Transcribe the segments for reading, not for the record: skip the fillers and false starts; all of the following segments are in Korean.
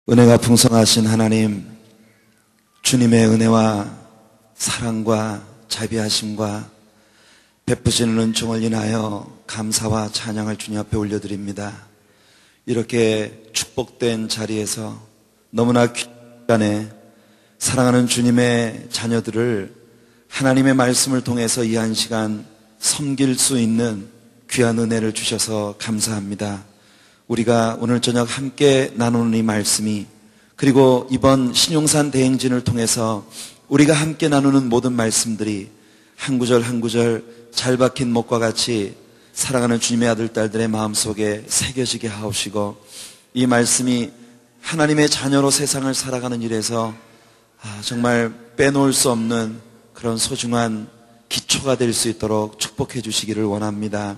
은혜가 풍성하신 하나님, 주님의 은혜와 사랑과 자비하심과 베푸시는 은총을 인하여 감사와 찬양을 주님 앞에 올려드립니다. 이렇게 축복된 자리에서 너무나 귀한에 사랑하는 주님의 자녀들을 하나님의 말씀을 통해서 이 한 시간 섬길 수 있는 귀한 은혜를 주셔서 감사합니다. 우리가 오늘 저녁 함께 나누는 이 말씀이, 그리고 이번 신용산 대행진을 통해서 우리가 함께 나누는 모든 말씀들이 한 구절 한 구절 잘 박힌 목과 같이 사랑하는 주님의 아들 딸들의 마음속에 새겨지게 하옵시고, 이 말씀이 하나님의 자녀로 세상을 살아가는 일에서 정말 빼놓을 수 없는 그런 소중한 기초가 될 수 있도록 축복해 주시기를 원합니다.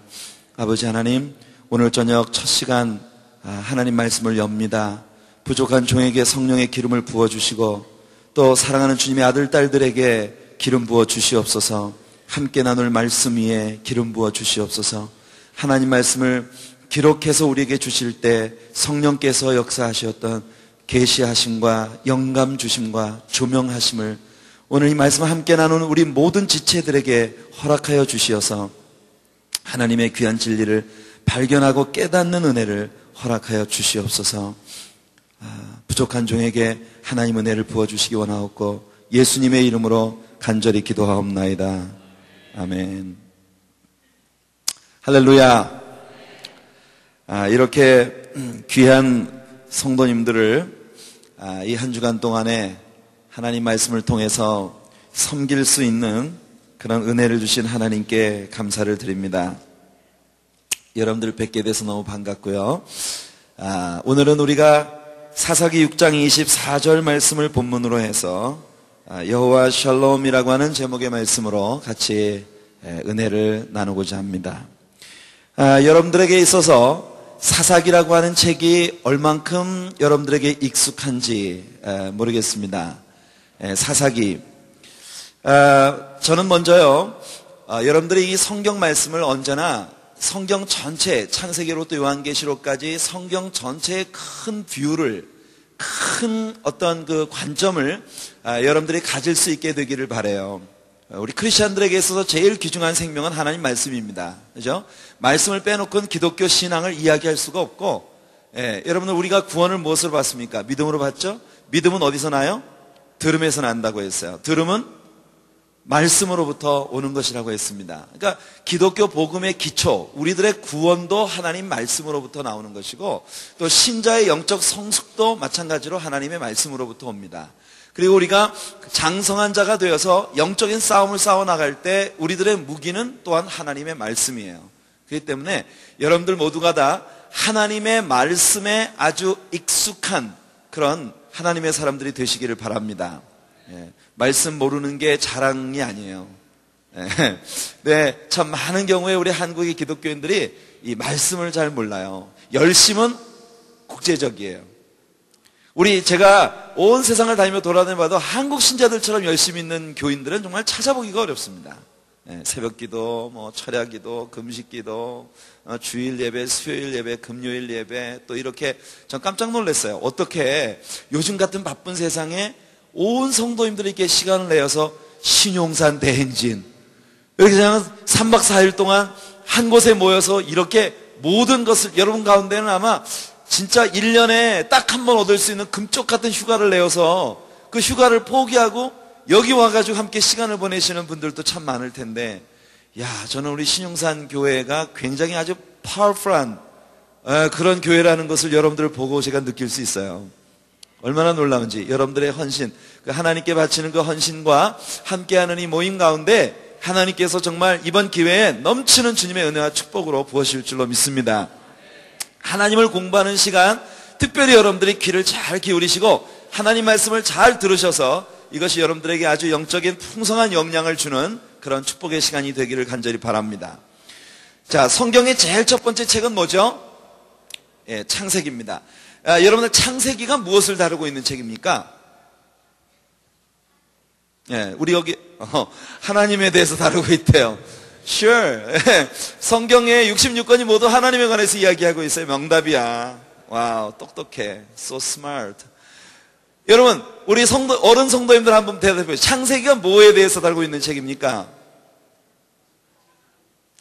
아버지 하나님, 오늘 저녁 첫 시간 하나님 말씀을 엽니다. 부족한 종에게 성령의 기름을 부어주시고 또 사랑하는 주님의 아들 딸들에게 기름 부어 주시옵소서. 함께 나눌 말씀 위에 기름 부어 주시옵소서. 하나님 말씀을 기록해서 우리에게 주실 때 성령께서 역사하셨던 계시하심과 영감 주심과 조명하심을 오늘 이 말씀을 함께 나누는 우리 모든 지체들에게 허락하여 주시어서 하나님의 귀한 진리를 발견하고 깨닫는 은혜를 허락하여 주시옵소서. 부족한 종에게 하나님 은혜를 부어주시기 원하옵고 예수님의 이름으로 간절히 기도하옵나이다. 아멘. 할렐루야. 이렇게 귀한 성도님들을 이 한 주간 동안에 하나님 말씀을 통해서 섬길 수 있는 그런 은혜를 주신 하나님께 감사를 드립니다. 여러분들 뵙게 돼서 너무 반갑고요. 오늘은 우리가 사사기 6장 24절 말씀을 본문으로 해서 여호와 샬롬이라고 하는 제목의 말씀으로 같이 은혜를 나누고자 합니다. 여러분들에게 있어서 사사기라고 하는 책이 얼만큼 여러분들에게 익숙한지 모르겠습니다. 사사기, 저는 먼저요, 여러분들이 이 성경 말씀을 언제나 성경 전체, 창세기로부터 요한계시록까지 성경 전체의 큰 뷰를, 큰 어떤 그 관점을 여러분들이 가질 수 있게 되기를 바라요. 우리 크리스천들에게 있어서 제일 귀중한 생명은 하나님 말씀입니다. 그죠? 말씀을 빼놓고는 기독교 신앙을 이야기할 수가 없고, 여러분들 우리가 구원을 무엇으로 받습니까? 믿음으로 받죠? 믿음은 어디서 나요? 들음에서 난다고 했어요. 들음은 말씀으로부터 오는 것이라고 했습니다. 그러니까 기독교 복음의 기초, 우리들의 구원도 하나님 말씀으로부터 나오는 것이고, 또 신자의 영적 성숙도 마찬가지로 하나님의 말씀으로부터 옵니다. 그리고 우리가 장성한 자가 되어서 영적인 싸움을 싸워나갈 때 우리들의 무기는 또한 하나님의 말씀이에요. 그렇기 때문에 여러분들 모두가 다 하나님의 말씀에 아주 익숙한 그런 하나님의 사람들이 되시기를 바랍니다. 말씀 모르는 게 자랑이 아니에요. 네, 참 많은 경우에 우리 한국의 기독교인들이 이 말씀을 잘 몰라요. 열심은 국제적이에요. 제가 온 세상을 다니며 돌아다녀봐도 한국 신자들처럼 열심히 있는 교인들은 정말 찾아보기가 어렵습니다. 새벽기도, 철야기도, 금식기도, 주일 예배, 수요일 예배, 금요일 예배, 또 이렇게 전 깜짝 놀랐어요. 어떻게 요즘 같은 바쁜 세상에 온 성도님들에게 시간을 내어서 신용산 대행진, 이렇게 그냥 3박 4일 동안 한 곳에 모여서 이렇게 모든 것을, 여러분 가운데는 아마 진짜 1년에 딱 한 번 얻을 수 있는 금쪽 같은 휴가를 내어서 그 휴가를 포기하고 여기 와가지고 함께 시간을 보내시는 분들도 참 많을 텐데, 저는 우리 신용산 교회가 굉장히 아주 파워풀한 그런 교회라는 것을 여러분들을 보고 제가 느낄 수 있어요. 얼마나 놀라운지. 여러분들의 헌신, 하나님께 바치는 그 헌신과 함께하는 이 모임 가운데 하나님께서 정말 이번 기회에 넘치는 주님의 은혜와 축복으로 부어주실 줄로 믿습니다. 하나님을 공부하는 시간, 특별히 여러분들이 귀를 잘 기울이시고 하나님 말씀을 잘 들으셔서 이것이 여러분들에게 아주 영적인 풍성한 영향을 주는 그런 축복의 시간이 되기를 간절히 바랍니다. 자, 성경의 제일 첫 번째 책은 뭐죠? 창세기입니다. 여러분들 창세기가 무엇을 다루고 있는 책입니까? 우리 여기 하나님에 대해서 다루고 있대요. Sure. 성경의 66권이 모두 하나님에 관해서 이야기하고 있어요. 명답이야. 와우, 똑똑해. So smart. 여러분, 우리 어른 성도님들 한번 대답해 보세요. 창세기가 뭐에 대해서 다루고 있는 책입니까?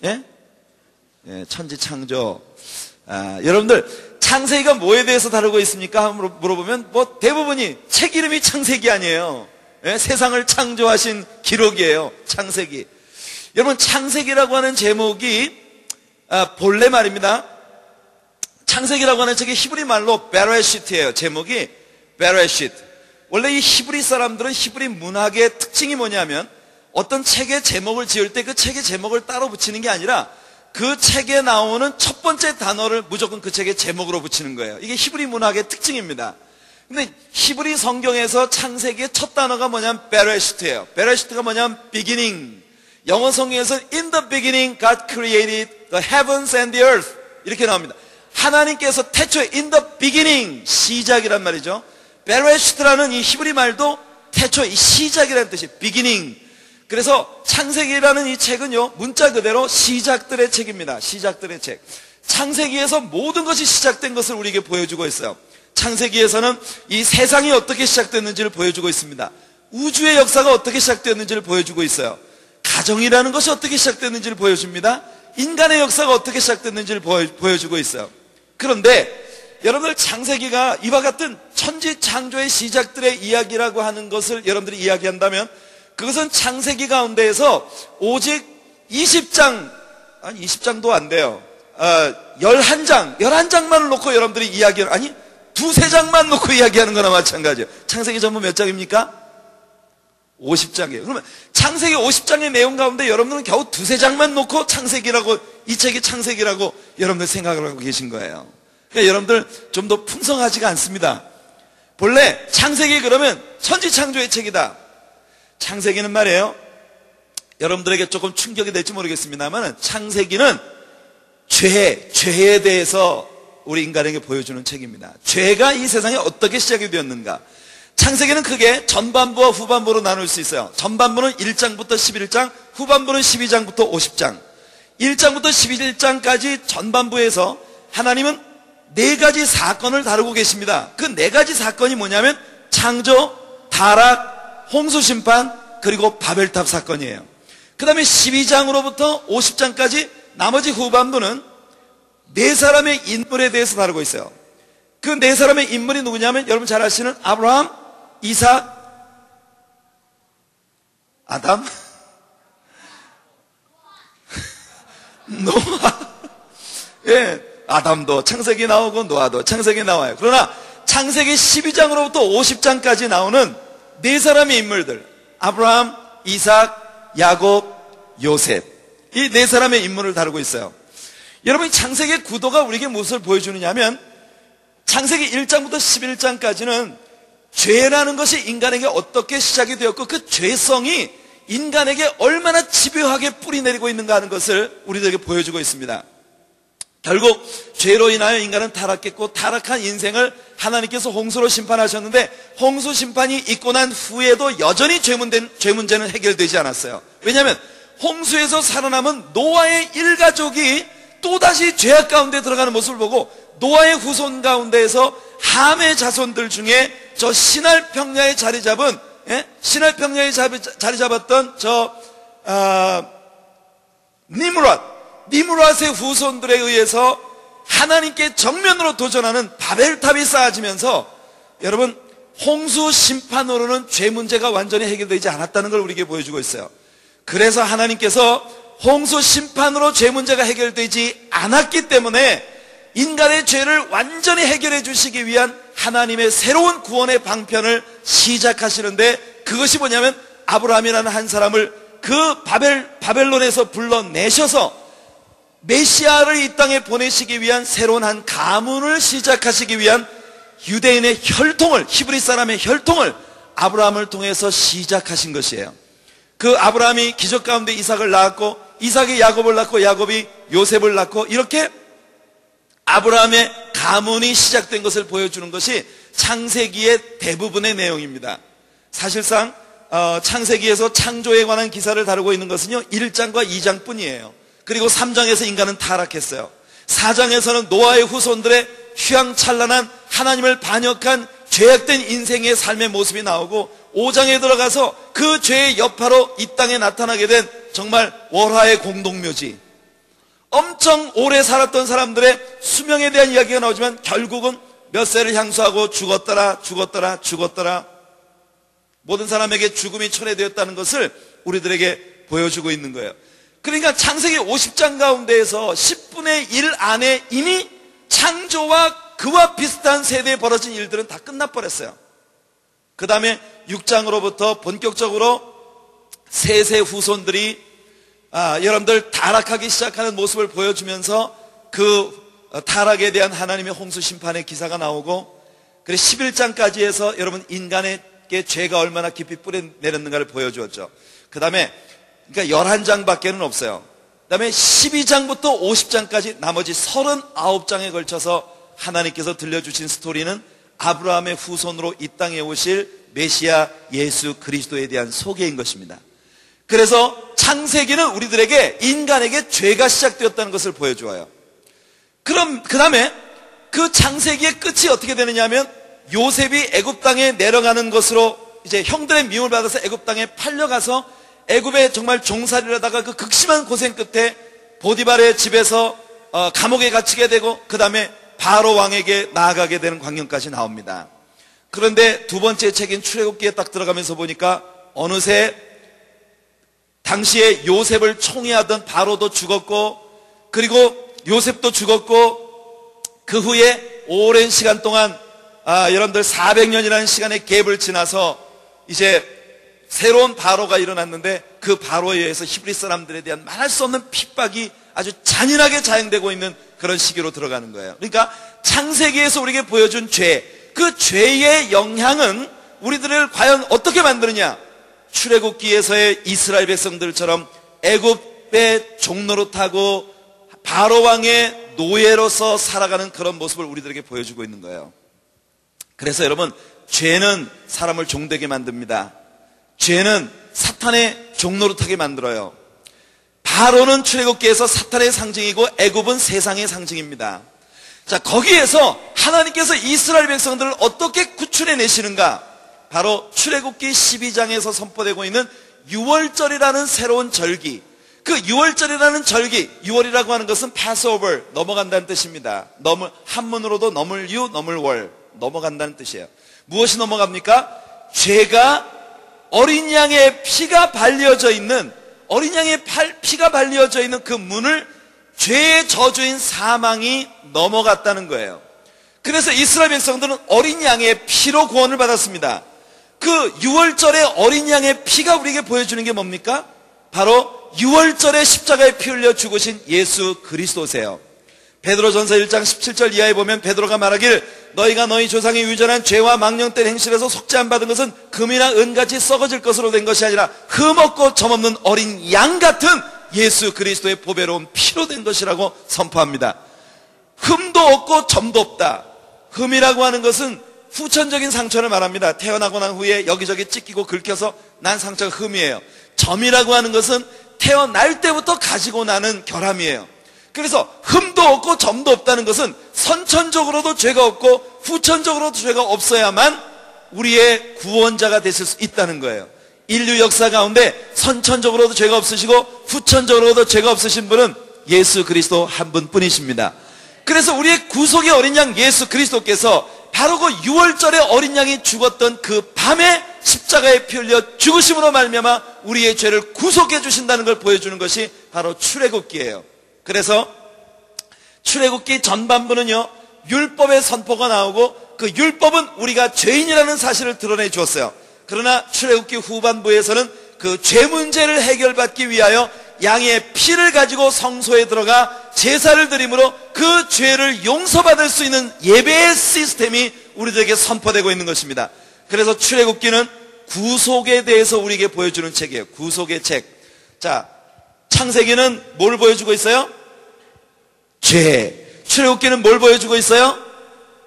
예? 예, 천지창조. 여러분들, 창세기가 뭐에 대해서 다루고 있습니까? 한번 물어보면, 대부분이 책 이름이 창세기 아니에요. 예? 세상을 창조하신 기록이에요. 창세기. 여러분, 창세기라고 하는 제목이, 본래 말입니다. 창세기라고 하는 책이 히브리 말로 베레시트예요. 제목이 베레시트. 원래 이 히브리 사람들은 히브리 문학의 특징이 뭐냐면 어떤 책의 제목을 지을 때 그 책의 제목을 따로 붙이는 게 아니라 그 책에 나오는 첫 번째 단어를 무조건 그 책의 제목으로 붙이는 거예요. 이게 히브리 문학의 특징입니다. 근데 히브리 성경에서 창세기의 첫 단어가 뭐냐면 베레시트예요. 베레시트가 뭐냐면 beginning. 영어 성경에서 in the beginning God created the heavens and the earth 이렇게 나옵니다. 하나님께서 태초에 in the beginning 시작이란 말이죠. 베레시트라는 이 히브리 말도 태초의 시작이라는 뜻이에요. beginning. 그래서 창세기라는 이 책은요, 문자 그대로 시작들의 책입니다. 시작들의 책. 창세기에서 모든 것이 시작된 것을 우리에게 보여주고 있어요. 창세기에서는 이 세상이 어떻게 시작됐는지를 보여주고 있습니다. 우주의 역사가 어떻게 시작됐는지를 보여주고 있어요. 가정이라는 것이 어떻게 시작됐는지를 보여줍니다. 인간의 역사가 어떻게 시작됐는지를 보여주고 있어요. 그런데 여러분들, 창세기가 이와 같은 천지창조의 시작들의 이야기라고 하는 것을 여러분들이 이야기한다면 그것은 창세기 가운데에서 오직 20장, 아니 20장도 안 돼요. 11장만을 놓고 여러분들이 이야기를, 아니 두세 장만 놓고 이야기하는 거나 마찬가지예요. 창세기 전부 몇 장입니까? 50장이에요. 그러면 창세기 50장의 내용 가운데 여러분들은 겨우 두세 장만 놓고 창세기라고, 이 책이 창세기라고 여러분들 생각을 하고 계신 거예요. 그러니까 여러분들 좀 더 풍성하지가 않습니다. 본래 창세기 그러면 천지창조의 책이다. 창세기는 말이에요, 여러분들에게 조금 충격이 될지 모르겠습니다만 창세기는 죄에 대해서 우리 인간에게 보여주는 책입니다. 죄가 이 세상에 어떻게 시작이 되었는가. 창세기는 크게 전반부와 후반부로 나눌 수 있어요. 전반부는 1장부터 11장, 후반부는 12장부터 50장. 1장부터 11장까지 전반부에서 하나님은 4가지 사건을 다루고 계십니다. 그 4가지 사건이 뭐냐면 창조, 타락, 홍수심판, 그리고 바벨탑 사건이에요. 그 다음에 12장으로부터 50장까지 나머지 후반부는 4사람의 인물에 대해서 다루고 있어요. 그 4사람의 인물이 누구냐면 여러분 잘 아시는 아브라함, 이삭, 아담, 노아. 예, 아담도 창세기 나오고 노아도 창세기 나와요. 그러나 창세기 12장으로부터 50장까지 나오는 4사람의 인물들, 아브라함, 이삭, 야곱, 요셉, 이 4사람의 인물을 다루고 있어요. 여러분, 창세기의 구도가 우리에게 무엇을 보여주느냐 하면 창세기 1장부터 11장까지는 죄라는 것이 인간에게 어떻게 시작이 되었고 그 죄성이 인간에게 얼마나 집요하게 뿌리내리고 있는가 하는 것을 우리들에게 보여주고 있습니다. 결국 죄로 인하여 인간은 타락했고 타락한 인생을 하나님께서 홍수로 심판하셨는데 홍수 심판이 있고 난 후에도 여전히 죄 문제는 해결되지 않았어요. 왜냐하면 홍수에서 살아남은 노아의 일가족이 또다시 죄악 가운데 들어가는 모습을 보고 노아의 후손 가운데에서 함의 자손들 중에 저 시날 평야에 자리 잡은, 시날 평야에 자리 잡았던 니므랏의 후손들에 의해서 하나님께 정면으로 도전하는 바벨탑이 쌓아지면서 여러분, 홍수 심판으로는 죄 문제가 완전히 해결되지 않았다는 걸 우리에게 보여주고 있어요. 그래서 하나님께서 홍수 심판으로 죄 문제가 해결되지 않았기 때문에 인간의 죄를 완전히 해결해 주시기 위한 하나님의 새로운 구원의 방편을 시작하시는데 그것이 뭐냐면 아브라함이라는 한 사람을 그 바벨론에서 불러내셔서 메시아를 이 땅에 보내시기 위한 새로운 한 가문을 시작하시기 위한 유대인의 혈통을, 히브리 사람의 혈통을 아브라함을 통해서 시작하신 것이에요. 그 아브라함이 기적 가운데 이삭을 낳았고 이삭이 야곱을 낳고 야곱이 요셉을 낳고 이렇게 아브라함의 가문이 시작된 것을 보여주는 것이 창세기의 대부분의 내용입니다. 사실상 창세기에서 창조에 관한 기사를 다루고 있는 것은요 1장과 2장뿐이에요. 그리고 3장에서 인간은 타락했어요. 4장에서는 노아의 후손들의 휘황찬란한 하나님을 반역한 죄악된 인생의 삶의 모습이 나오고 5장에 들어가서 그 죄의 여파로 이 땅에 나타나게 된 정말 월화의 공동묘지, 엄청 오래 살았던 사람들의 수명에 대한 이야기가 나오지만 결국은 몇 세를 향수하고 죽었더라. 모든 사람에게 죽음이 천해되었다는 것을 우리들에게 보여주고 있는 거예요. 그러니까 창세기 50장 가운데에서 10분의 1 안에 이미 창조와 그와 비슷한 세대에 벌어진 일들은 다 끝나버렸어요. 그 다음에 6장으로부터 본격적으로 셋의 후손들이 여러분들 타락하기 시작하는 모습을 보여주면서 그 타락에 대한 하나님의 홍수 심판의 기사가 나오고, 그래서 11장까지 해서 여러분 인간에게 죄가 얼마나 깊이 뿌리내렸는가를 보여주었죠. 그 다음에 그러니까 11장밖에는 없어요. 그 다음에 12장부터 50장까지 나머지 39장에 걸쳐서 하나님께서 들려주신 스토리는 아브라함의 후손으로 이 땅에 오실 메시아 예수 그리스도에 대한 소개인 것입니다. 그래서 창세기는 우리들에게 인간에게 죄가 시작되었다는 것을 보여주어요. 그럼 그 다음에 그 창세기의 끝이 어떻게 되느냐 하면 요셉이 애굽 땅에 내려가는 것으로 이제 형들의 미움을 받아서 애굽 땅에 팔려가서 애굽에 정말 종살이를 하다가 그 극심한 고생 끝에 보디발의 집에서 감옥에 갇히게 되고 그 다음에 바로 왕에게 나아가게 되는 광경까지 나옵니다. 그런데 두 번째 책인 출애굽기에 딱 들어가면서 보니까 어느새 당시에 요셉을 총애하던 바로도 죽었고, 그리고 요셉도 죽었고, 그 후에 오랜 시간 동안 여러분들 400년이라는 시간의 갭을 지나서 이제 새로운 바로가 일어났는데, 그 바로에 의해서 히브리 사람들에 대한 말할 수 없는 핍박이 아주 잔인하게 자행되고 있는 그런 시기로 들어가는 거예요. 그러니까 창세기에서 우리에게 보여준 죄, 그 죄의 영향은 우리들을 과연 어떻게 만드느냐? 출애굽기에서의 이스라엘 백성들처럼 애굽의 종노릇하고 바로 왕의 노예로서 살아가는 그런 모습을 우리들에게 보여주고 있는 거예요. 그래서 여러분, 죄는 사람을 종되게 만듭니다. 죄는 사탄의 종노릇하게 만들어요. 바로는 출애굽기에서 사탄의 상징이고 애굽은 세상의 상징입니다. 자, 거기에서 하나님께서 이스라엘 백성들을 어떻게 구출해내시는가? 바로 출애굽기 12장에서 선포되고 있는 유월절이라는 새로운 절기, 그 유월절이라는 절기, 유월이라고 하는 것은 Passover, 넘어간다는 뜻입니다. 한문으로도 넘을유, 넘을월, 넘어간다는 뜻이에요. 무엇이 넘어갑니까? 죄가 어린 양의 피가 발려져 있는, 어린 양의 피가 발려져 있는 그 문을 죄의 저주인 사망이 넘어갔다는 거예요. 그래서 이스라엘 백성들은 어린 양의 피로 구원을 받았습니다. 그 유월절에 어린 양의 피가 우리에게 보여주는 게 뭡니까? 바로 유월절에 십자가에 피 흘려 죽으신 예수 그리스도세요. 베드로전서 1장 17절 이하에 보면 베드로가 말하길, 너희가 너희 조상의 유전한 죄와 망령된 행실에서 속죄 안 받은 것은 금이나 은같이 썩어질 것으로 된 것이 아니라 흠없고 점없는 어린 양 같은 예수 그리스도의 보배로운 피로 된 것이라고 선포합니다. 흠도 없고 점도 없다. 흠이라고 하는 것은 후천적인 상처를 말합니다. 태어나고 난 후에 여기저기 찢기고 긁혀서 난 상처가 흠이에요. 점이라고 하는 것은 태어날 때부터 가지고 나는 결함이에요. 그래서 흠도 없고 점도 없다는 것은 선천적으로도 죄가 없고 후천적으로도 죄가 없어야만 우리의 구원자가 되실 수 있다는 거예요. 인류 역사 가운데 선천적으로도 죄가 없으시고 후천적으로도 죄가 없으신 분은 예수 그리스도 한 분뿐이십니다. 그래서 우리의 구속의 어린 양 예수 그리스도께서 바로 그 유월절에 어린 양이 죽었던 그 밤에 십자가에 피 흘려 죽으심으로 말미암아 우리의 죄를 구속해 주신다는 걸 보여주는 것이 바로 출애굽기예요. 그래서 출애굽기 전반부는요, 율법의 선포가 나오고 그 율법은 우리가 죄인이라는 사실을 드러내 주었어요. 그러나 출애굽기 후반부에서는 그 죄 문제를 해결받기 위하여 양의 피를 가지고 성소에 들어가 제사를 드림으로 그 죄를 용서받을 수 있는 예배의 시스템이 우리들에게 선포되고 있는 것입니다. 그래서 출애굽기는 구속에 대해서 우리에게 보여주는 책이에요. 구속의 책. 자, 창세기는 뭘 보여주고 있어요? 죄. 출애굽기는 뭘 보여주고 있어요?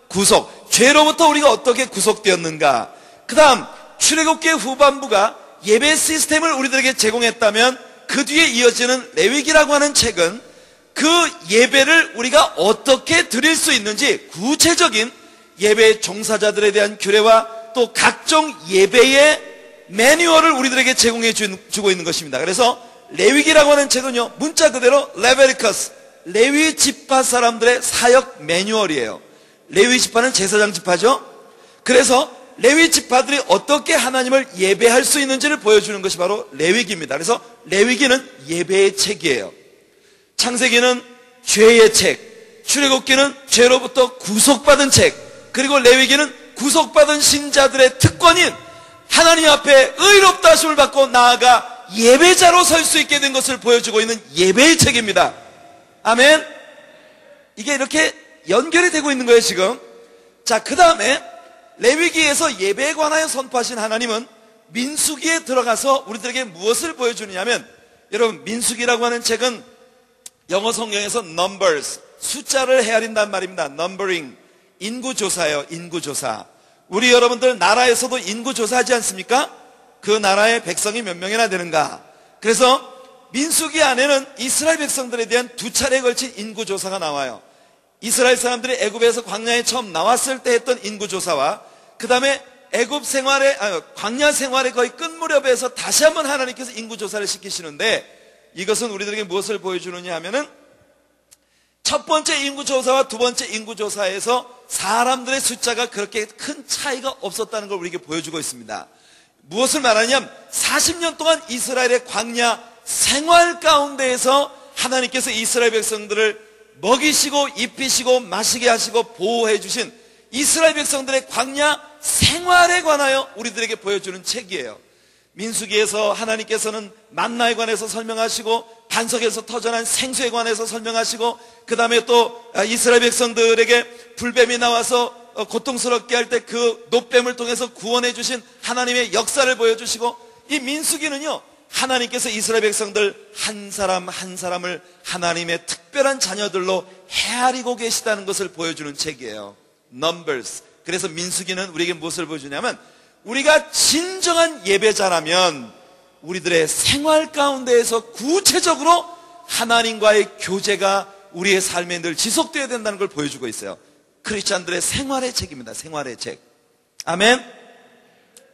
구속. 죄로부터 우리가 어떻게 구속되었는가. 그 다음 출애굽기의 후반부가 예배 시스템을 우리들에게 제공했다면 그 뒤에 이어지는 레위기라고 하는 책은 그 예배를 우리가 어떻게 드릴 수 있는지 구체적인 예배 종사자들에 대한 규례와 또 각종 예배의 매뉴얼을 우리들에게 제공해 주고 있는 것입니다. 그래서 레위기라고 하는 책은요, 문자 그대로 레베리커스, 레위 지파 사람들의 사역 매뉴얼이에요. 레위 지파는 제사장 지파죠. 그래서 레위 지파들이 어떻게 하나님을 예배할 수 있는지를 보여주는 것이 바로 레위기입니다. 그래서 레위기는 예배의 책이에요. 창세기는 죄의 책, 출애굽기는 죄로부터 구속받은 책, 그리고 레위기는 구속받은 신자들의 특권인 하나님 앞에 의롭다 하심을 받고 나아가 예배자로 설 수 있게 된 것을 보여주고 있는 예배의 책입니다. 아멘. 이게 이렇게 연결이 되고 있는 거예요 지금. 자, 그 다음에 레위기에서 예배에 관하여 선포하신 하나님은 민수기에 들어가서 우리들에게 무엇을 보여주느냐면, 여러분, 민수기라고 하는 책은 영어 성경에서 numbers, 숫자를 헤아린단 말입니다. numbering, 인구조사예요. 인구조사. 우리 여러분들 나라에서도 인구조사하지 않습니까? 그 나라의 백성이 몇 명이나 되는가. 그래서 민수기 안에는 이스라엘 백성들에 대한 두 차례에 걸친 인구조사가 나와요. 이스라엘 사람들이 애굽에서 광야에 처음 나왔을 때 했던 인구조사와 그 다음에 애굽 생활의 광야 생활의 거의 끝 무렵에서 다시 한번 하나님께서 인구조사를 시키시는데, 이것은 우리들에게 무엇을 보여주느냐 하면은 첫 번째 인구조사와 두 번째 인구조사에서 사람들의 숫자가 그렇게 큰 차이가 없었다는 걸 우리에게 보여주고 있습니다. 무엇을 말하냐면 40년 동안 이스라엘의 광야 생활 가운데에서 하나님께서 이스라엘 백성들을 먹이시고 입히시고 마시게 하시고 보호해 주신 이스라엘 백성들의 광야 생활에 관하여 우리들에게 보여주는 책이에요. 민수기에서 하나님께서는 만나에 관해서 설명하시고, 반석에서 터져난 생수에 관해서 설명하시고, 그 다음에 또 이스라엘 백성들에게 불뱀이 나와서 고통스럽게 할 때 그 노뱀을 통해서 구원해 주신 하나님의 역사를 보여주시고, 이 민수기는요, 하나님께서 이스라엘 백성들 한 사람 한 사람을 하나님의 특별한 자녀들로 헤아리고 계시다는 것을 보여주는 책이에요. Numbers. 그래서 민수기는 우리에게 무엇을 보여주냐면, 우리가 진정한 예배자라면 우리들의 생활 가운데에서 구체적으로 하나님과의 교제가 우리의 삶에 늘 지속되어야 된다는 걸 보여주고 있어요. 크리스찬들의 생활의 책입니다. 생활의 책. 아멘.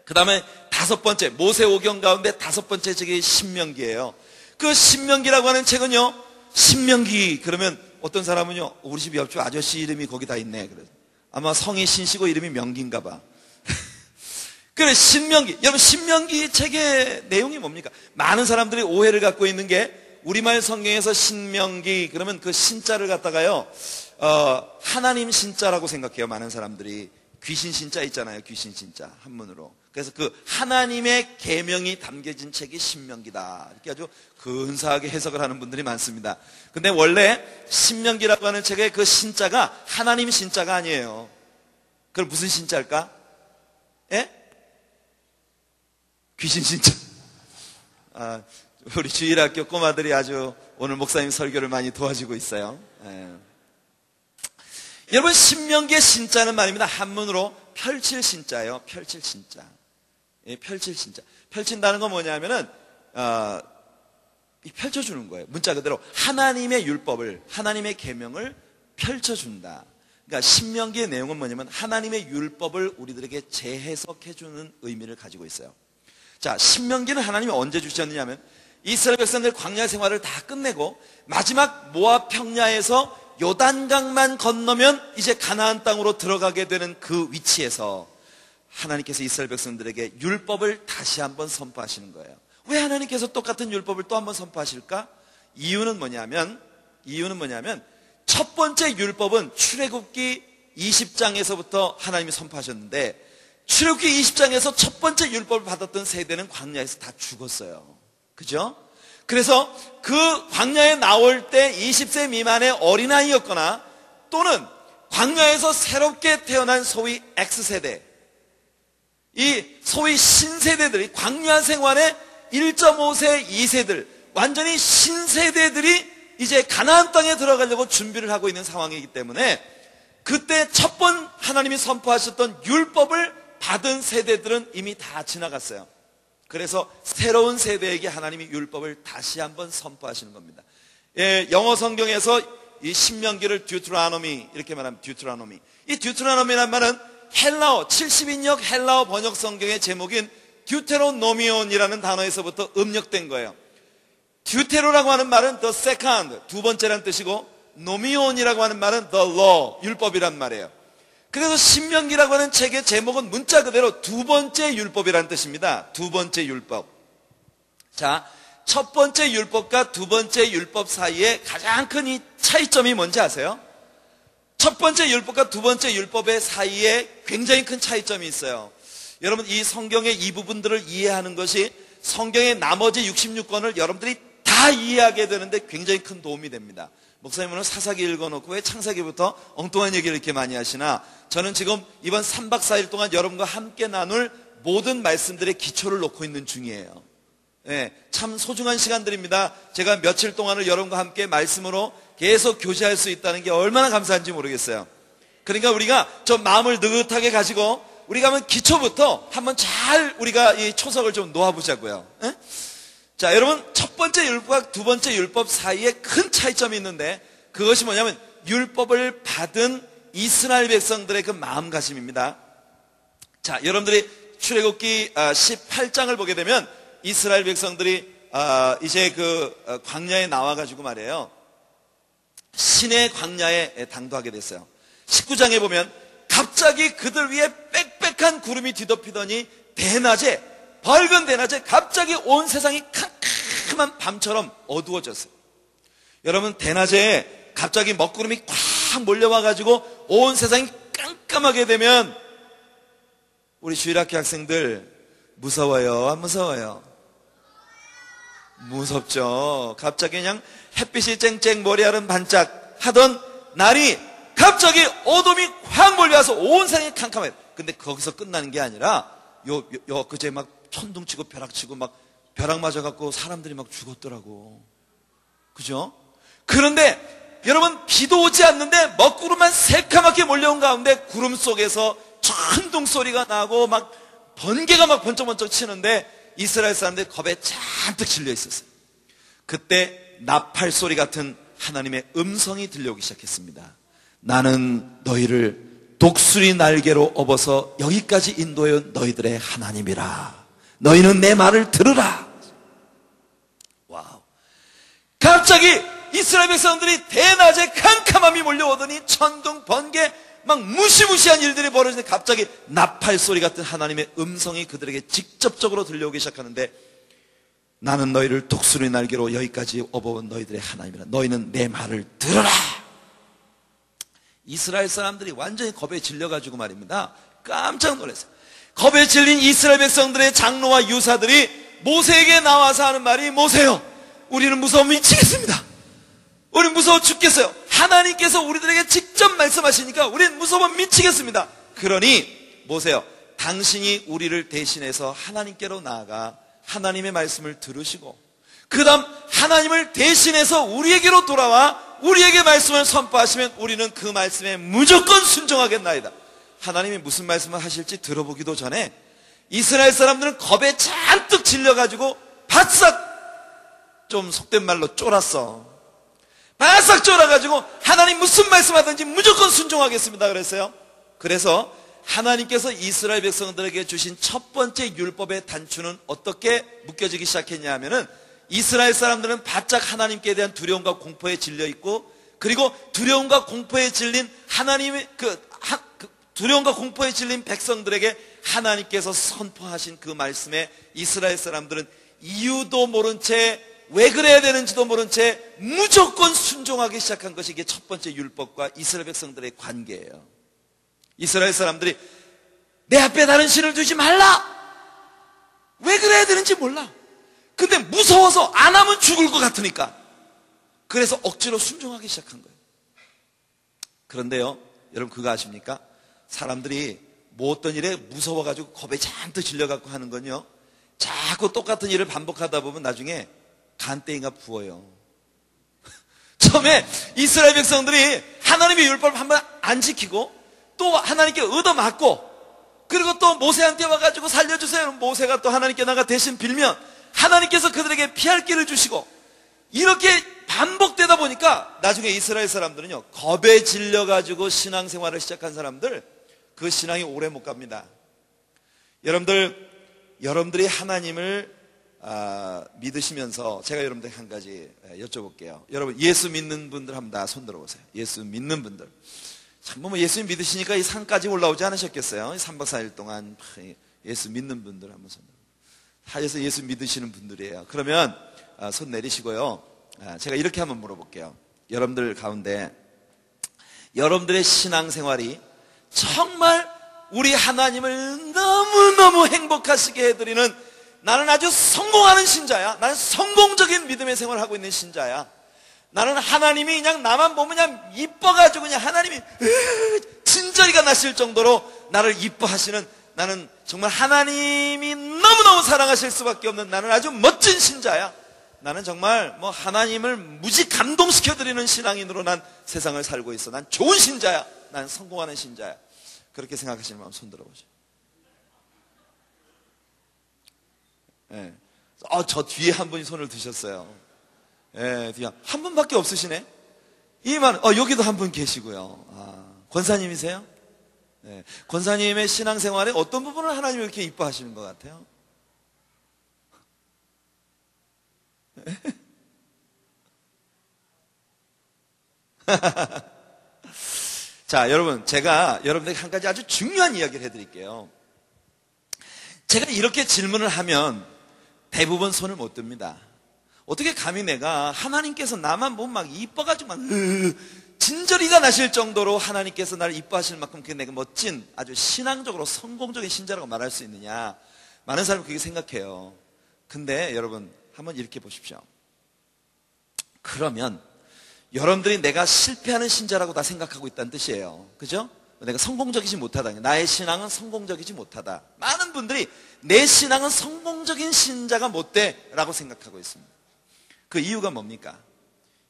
그 다음에 다섯 번째, 모세오경 가운데 다섯 번째 책이 신명기예요. 그 신명기라고 하는 책은요, 신명기 그러면 어떤 사람은요, 우리 집 옆집 아저씨 이름이 거기 다 있네. 그래서 아마 성이 신씨고 이름이 명기인가 봐. 그래, 신명기. 여러분, 신명기 책의 내용이 뭡니까? 많은 사람들이 오해를 갖고 있는 게, 우리말 성경에서 신명기 그러면 그 신자를 갖다가요, 하나님 신자라고 생각해요. 많은 사람들이. 귀신 신자 있잖아요. 귀신 신자 한문으로. 그래서 그 하나님의 계명이 담겨진 책이 신명기다, 이렇게 아주 근사하게 해석을 하는 분들이 많습니다. 근데 원래 신명기라고 하는 책의 그 신자가 하나님 신자가 아니에요. 그럼 무슨 신자일까? 예? 귀신 신자. 우리 주일학교 꼬마들이 아주 오늘 목사님 설교를 많이 도와주고 있어요. 예. 여러분, 신명기의 신자는 말입니다. 한문으로 펼칠 신자예요. 펼칠 신자. 예, 펼칠 신자. 펼친다는 건 뭐냐면은 펼쳐주는 거예요. 문자 그대로 하나님의 율법을, 하나님의 계명을 펼쳐준다. 그러니까 신명기의 내용은 뭐냐면 하나님의 율법을 우리들에게 재해석해주는 의미를 가지고 있어요. 자, 신명기는 하나님이 언제 주셨느냐면 이스라엘 백성들 광야 생활을 다 끝내고 마지막 모압 평야에서 요단강만 건너면 이제 가나안 땅으로 들어가게 되는 그 위치에서 하나님께서 이스라엘 백성들에게 율법을 다시 한번 선포하시는 거예요. 왜 하나님께서 똑같은 율법을 또 한번 선포하실까? 이유는 뭐냐면 첫 번째 율법은 출애굽기 20장에서부터 하나님이 선포하셨는데, 출애굽기 20장에서 첫 번째 율법을 받았던 세대는 광야에서 다 죽었어요. 그죠? 그래서 그 광야에 나올 때 20세 미만의 어린아이였거나 또는 광야에서 새롭게 태어난 소위 X세대, 이 소위 신세대들이 광야 생활의 1.5세, 2세들, 완전히 신세대들이 이제 가나안 땅에 들어가려고 준비를 하고 있는 상황이기 때문에 그때 첫 번 하나님이 선포하셨던 율법을 받은 세대들은 이미 다 지나갔어요. 그래서 새로운 세대에게 하나님이 율법을 다시 한번 선포하시는 겁니다. 예, 영어 성경에서 이 신명기를 듀트로노미 이렇게 말하면 듀트로노미. 이 듀트로노미란 말은 헬라어 70인역 헬라어 번역 성경의 제목인 듀테로노미온이라는 단어에서부터 음력된 거예요. 듀테로라고 하는 말은 the second, 두 번째란 뜻이고, 노미온이라고 하는 말은 the law, 율법이란 말이에요. 그래서 신명기라고 하는 책의 제목은 문자 그대로 두 번째 율법이라는 뜻입니다. 두 번째 율법. 자, 첫 번째 율법과 두 번째 율법 사이에 가장 큰 이 차이점이 뭔지 아세요? 첫 번째 율법과 두 번째 율법의 사이에 굉장히 큰 차이점이 있어요. 여러분, 이 성경의 이 부분들을 이해하는 것이 성경의 나머지 66권을 여러분들이 다 이해하게 되는데 굉장히 큰 도움이 됩니다. 목사님은 사사기 읽어놓고 왜 창세기부터 엉뚱한 얘기를 이렇게 많이 하시나? 저는 지금 이번 3박 4일 동안 여러분과 함께 나눌 모든 말씀들의 기초를 놓고 있는 중이에요. 네, 참 소중한 시간들입니다. 제가 며칠 동안을 여러분과 함께 말씀으로 계속 교제할 수 있다는 게 얼마나 감사한지 모르겠어요. 그러니까 우리가 좀 마음을 느긋하게 가지고 우리가 한번 기초부터 한번 잘 우리가 이 초석을 좀 놓아보자고요. 네? 자, 여러분, 첫 번째 율법과 두 번째 율법 사이에 큰 차이점이 있는데 그것이 뭐냐면 율법을 받은 이스라엘 백성들의 그 마음가짐입니다. 자, 여러분들이 출애굽기 18장을 보게 되면 이스라엘 백성들이 이제 그 광야에 나와가지고 말이에요, 신의 광야에 당도하게 됐어요. 19장에 보면 갑자기 그들 위에 빽빽한 구름이 뒤덮이더니 대낮에, 밝은 대낮에 갑자기 온 세상이 캄캄한 밤처럼 어두워졌어요. 여러분, 대낮에 갑자기 먹구름이 꽉 몰려와가지고 온 세상이 깜깜하게 되면 우리 주일학교 학생들 무서워요? 안 무서워요? 무섭죠. 갑자기 그냥 햇빛이 쨍쨍 머리알은 반짝 하던 날이 갑자기 어둠이 확 몰려와서 온 세상이 캄캄해요. 근데 거기서 끝나는 게 아니라 그제 막 천둥치고 벼락치고 막 벼락 맞아갖고 사람들이 막 죽었더라고. 그죠? 그런데 여러분, 비도 오지 않는데 먹구름만 새카맣게 몰려온 가운데 구름 속에서 천둥 소리가 나고 막 번개가 막 번쩍번쩍 치는데 이스라엘 사람들이 겁에 잔뜩 질려 있었어요. 그때 나팔 소리 같은 하나님의 음성이 들려오기 시작했습니다. 나는 너희를 독수리 날개로 업어서 여기까지 인도해온 너희들의 하나님이라. 너희는 내 말을 들으라. 와우. 갑자기 이스라엘 백성들이 대낮에 캄캄함이 몰려오더니 천둥, 번개, 막 무시무시한 일들이 벌어지는데 갑자기 나팔 소리 같은 하나님의 음성이 그들에게 직접적으로 들려오기 시작하는데, 나는 너희를 독수리 날개로 여기까지 업어온 너희들의 하나님이라. 너희는 내 말을 들으라. 이스라엘 사람들이 완전히 겁에 질려가지고 말입니다, 깜짝 놀랐어요. 겁에 질린 이스라엘 백성들의 장로와 유사들이 모세에게 나와서 하는 말이, 모세요, 우리는 무서워 미치겠습니다. 우린 무서워 죽겠어요. 하나님께서 우리들에게 직접 말씀하시니까 우린 무서워 미치겠습니다. 그러니 모세요, 당신이 우리를 대신해서 하나님께로 나아가 하나님의 말씀을 들으시고 그 다음 하나님을 대신해서 우리에게로 돌아와 우리에게 말씀을 선포하시면 우리는 그 말씀에 무조건 순종하겠나이다. 하나님이 무슨 말씀을 하실지 들어보기도 전에 이스라엘 사람들은 겁에 잔뜩 질려가지고 바싹, 좀 속된 말로 쫄았어. 바싹 쫄아가지고 하나님 무슨 말씀하든지 무조건 순종하겠습니다 그랬어요. 그래서 하나님께서 이스라엘 백성들에게 주신 첫 번째 율법의 단추는 어떻게 묶여지기 시작했냐 하면은, 이스라엘 사람들은 바짝 하나님께 대한 두려움과 공포에 질려 있고, 그리고 두려움과 공포에 질린 하나님의 두려움과 공포에 질린 백성들에게 하나님께서 선포하신 그 말씀에 이스라엘 사람들은 이유도 모른 채, 왜 그래야 되는지도 모른 채 무조건 순종하기 시작한 것이 이게 첫 번째 율법과 이스라엘 백성들의 관계예요. 이스라엘 사람들이 내 앞에 다른 신을 두지 말라! 왜 그래야 되는지 몰라. 근데 무서워서 안 하면 죽을 것 같으니까. 그래서 억지로 순종하기 시작한 거예요. 그런데요, 여러분 그거 아십니까? 사람들이 뭐 어떤 일에 무서워가지고 겁에 잔뜩 질려갖고 하는 건요, 자꾸 똑같은 일을 반복하다 보면 나중에 간땡이가 부어요. 처음에 이스라엘 백성들이 하나님의 율법을 한번 안 지키고 또 하나님께 얻어맞고, 그리고 또 모세한테 와가지고 살려주세요. 모세가 또 하나님께 나가 대신 빌면 하나님께서 그들에게 피할 길을 주시고, 이렇게 반복되다 보니까 나중에 이스라엘 사람들은요, 겁에 질려가지고 신앙생활을 시작한 사람들, 그 신앙이 오래 못 갑니다. 여러분들이 하나님을 믿으시면서 제가 여러분들에게 한 가지 여쭤볼게요. 여러분, 예수 믿는 분들 한번 다 손 들어보세요. 예수 믿는 분들. 참, 예수 믿으시니까 이 산까지 올라오지 않으셨겠어요? 3박 4일 동안 예수 믿는 분들 한번 손 들어보세요. 다 예수 믿으시는 분들이에요. 그러면 손 내리시고요. 제가 이렇게 한번 물어볼게요. 여러분들 가운데 여러분들의 신앙생활이 정말 우리 하나님을 너무너무 행복하시게 해드리는, 나는 아주 성공하는 신자야, 나는 성공적인 믿음의 생활을 하고 있는 신자야, 나는 하나님이 그냥 나만 보면 그냥 이뻐가지고 그냥 하나님이 진저리가 나실 정도로 나를 이뻐하시는, 나는 정말 하나님이 너무너무 사랑하실 수밖에 없는, 나는 아주 멋진 신자야, 나는 정말 하나님을 무지 감동시켜드리는 신앙인으로 난 세상을 살고 있어, 난 좋은 신자야, 난 성공하는 신자야. 그렇게 생각하시는 마음 손 들어보죠. 네. 저 뒤에 한 분이 손을 드셨어요. 네, 뒤에 한 분밖에 없으시네. 여기도 한 분 계시고요. 권사님이세요? 네. 권사님의 신앙생활에 어떤 부분을 하나님이 이렇게 이뻐하시는 것 같아요? 자, 여러분, 제가 여러분들에게 한 가지 아주 중요한 이야기를 해드릴게요. 제가 이렇게 질문을 하면 대부분 손을 못 듭니다. 어떻게 감히 내가 하나님께서 나만 보면 막 이뻐가지고 진저리가 나실 정도로 하나님께서 나를 이뻐하실 만큼 그게 내가 멋진 아주 신앙적으로 성공적인 신자라고 말할 수 있느냐, 많은 사람이 그렇게 생각해요. 근데 여러분, 한번 이렇게 보십시오. 그러면 여러분들이 내가 실패하는 신자라고 다 생각하고 있다는 뜻이에요. 그죠? 내가 성공적이지 못하다, 나의 신앙은 성공적이지 못하다. 많은 분들이 내 신앙은 성공적인 신자가 못 돼 라고 생각하고 있습니다. 그 이유가 뭡니까?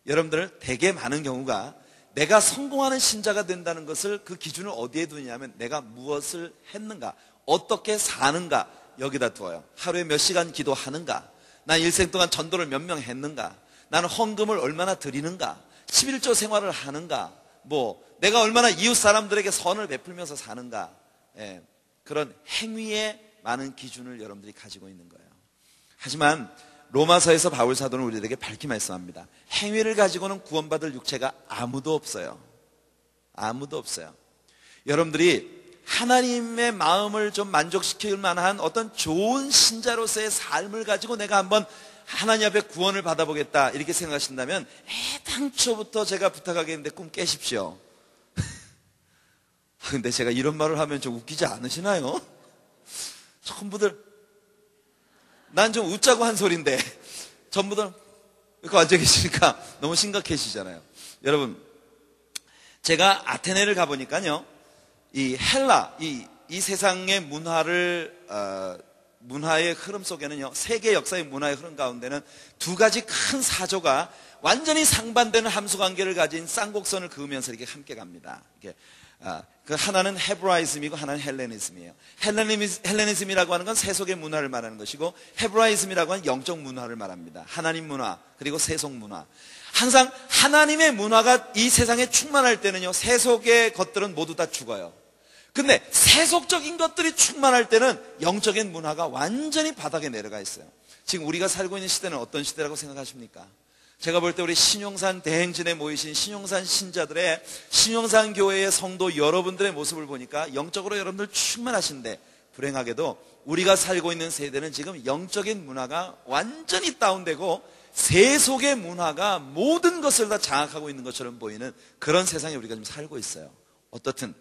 여러분들 되게 많은 경우가 내가 성공하는 신자가 된다는 것을, 그 기준을 어디에 두냐면 내가 무엇을 했는가, 어떻게 사는가, 여기다 두어요. 하루에 몇 시간 기도하는가, 난 일생 동안 전도를 몇 명 했는가, 나는 헌금을 얼마나 드리는가, 11조 생활을 하는가, 내가 얼마나 이웃 사람들에게 선을 베풀면서 사는가, 그런 행위에 많은 기준을 여러분들이 가지고 있는 거예요. 하지만 로마서에서 바울 사도는 우리에게 밝히 말씀합니다. 행위를 가지고는 구원받을 육체가 아무도 없어요. 아무도 없어요. 여러분들이 하나님의 마음을 좀 만족시킬 만한 어떤 좋은 신자로서의 삶을 가지고 내가 한번 하나님 앞에 구원을 받아보겠다, 이렇게 생각하신다면 애당초부터 제가 부탁하겠는데 꿈 깨십시오. 근데 제가 이런 말을 하면 좀 웃기지 않으시나요? 전부들 난 좀 웃자고 한 소린데 전부들 이렇게 앉아 계시니까 너무 심각해지잖아요. 여러분, 제가 아테네를 가보니까요, 이 헬라, 이 세상의 문화의 흐름 속에는요, 세계 역사의 문화의 흐름 가운데는 두 가지 큰 사조가 완전히 상반되는 함수관계를 가진 쌍곡선을 그으면서 이렇게 함께 갑니다. 그 하나는 헤브라이즘이고 하나는 헬레니즘이에요. 헬레니즘이라고 하는 건 세속의 문화를 말하는 것이고, 헤브라이즘이라고 하는 영적 문화를 말합니다. 하나님 문화, 그리고 세속 문화. 항상 하나님의 문화가 이 세상에 충만할 때는요, 세속의 것들은 모두 다 죽어요. 근데 세속적인 것들이 충만할 때는 영적인 문화가 완전히 바닥에 내려가 있어요. 지금 우리가 살고 있는 시대는 어떤 시대라고 생각하십니까? 제가 볼 때 우리 신용산 대행진에 모이신 신용산 신자들의, 신용산 교회의 성도 여러분들의 모습을 보니까 영적으로 여러분들 충만하신데, 불행하게도 우리가 살고 있는 세대는 지금 영적인 문화가 완전히 다운되고 세속의 문화가 모든 것을 다 장악하고 있는 것처럼 보이는 그런 세상에 우리가 지금 살고 있어요. 어떻든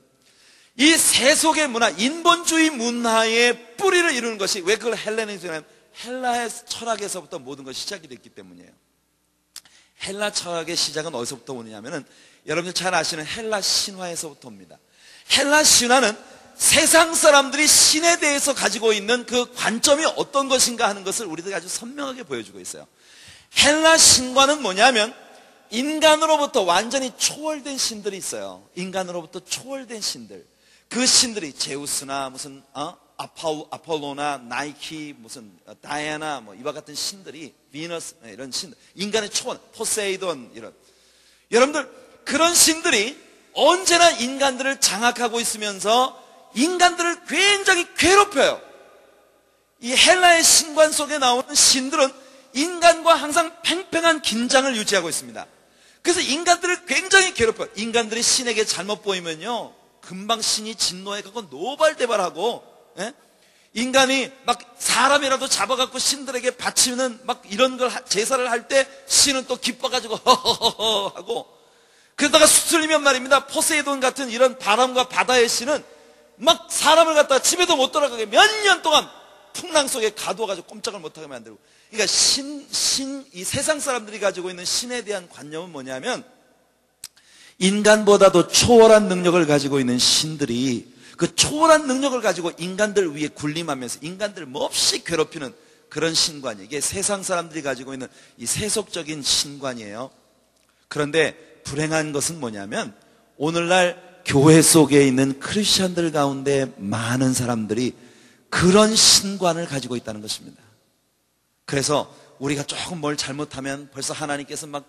이 세속의 문화, 인본주의 문화의 뿌리를 이루는 것이, 왜 그걸 헬레니즘이냐면 헬라의 철학에서부터 모든 것이 시작이 됐기 때문이에요. 헬라 철학의 시작은 어디서부터 오느냐면은 여러분들 잘 아시는 헬라 신화에서부터 옵니다. 헬라 신화는 세상 사람들이 신에 대해서 가지고 있는 그 관점이 어떤 것인가 하는 것을 우리들에게 아주 선명하게 보여주고 있어요. 헬라 신과는 뭐냐면 인간으로부터 완전히 초월된 신들이 있어요. 인간으로부터 초월된 신들. 그 신들이 제우스나 무슨 아폴로나 나이키, 무슨 다이애나, 뭐 이와 같은 신들이, 비너스 이런 신들, 인간의 초원, 포세이돈 이런, 여러분들 그런 신들이 언제나 인간들을 장악하고 있으면서 인간들을 굉장히 괴롭혀요. 이 헬라의 신관 속에 나오는 신들은 인간과 항상 팽팽한 긴장을 유지하고 있습니다. 그래서 인간들을 굉장히 괴롭혀요. 인간들이 신에게 잘못 보이면요, 금방 신이 진노해 갖고 노발대발하고, 인간이 막 사람이라도 잡아갖고 신들에게 바치는 막 이런 걸 제사를 할 때 신은 또 기뻐가지고 허허허 하고, 그러다가 수틀리면 말입니다, 포세이돈 같은 이런 바람과 바다의 신은 막 사람을 갖다가 집에도 못 돌아가게 몇 년 동안 풍랑 속에 가두어가지고 꼼짝을 못하게 만들고. 그러니까 이 세상 사람들이 가지고 있는 신에 대한 관념은 뭐냐면, 인간보다도 초월한 능력을 가지고 있는 신들이 그 초월한 능력을 가지고 인간들 위에 군림하면서 인간들을 몹시 괴롭히는 그런 신관이에요. 이게 세상 사람들이 가지고 있는 이 세속적인 신관이에요. 그런데 불행한 것은 뭐냐면, 오늘날 교회 속에 있는 크리스천들 가운데 많은 사람들이 그런 신관을 가지고 있다는 것입니다. 그래서 우리가 조금 뭘 잘못하면 벌써 하나님께서 막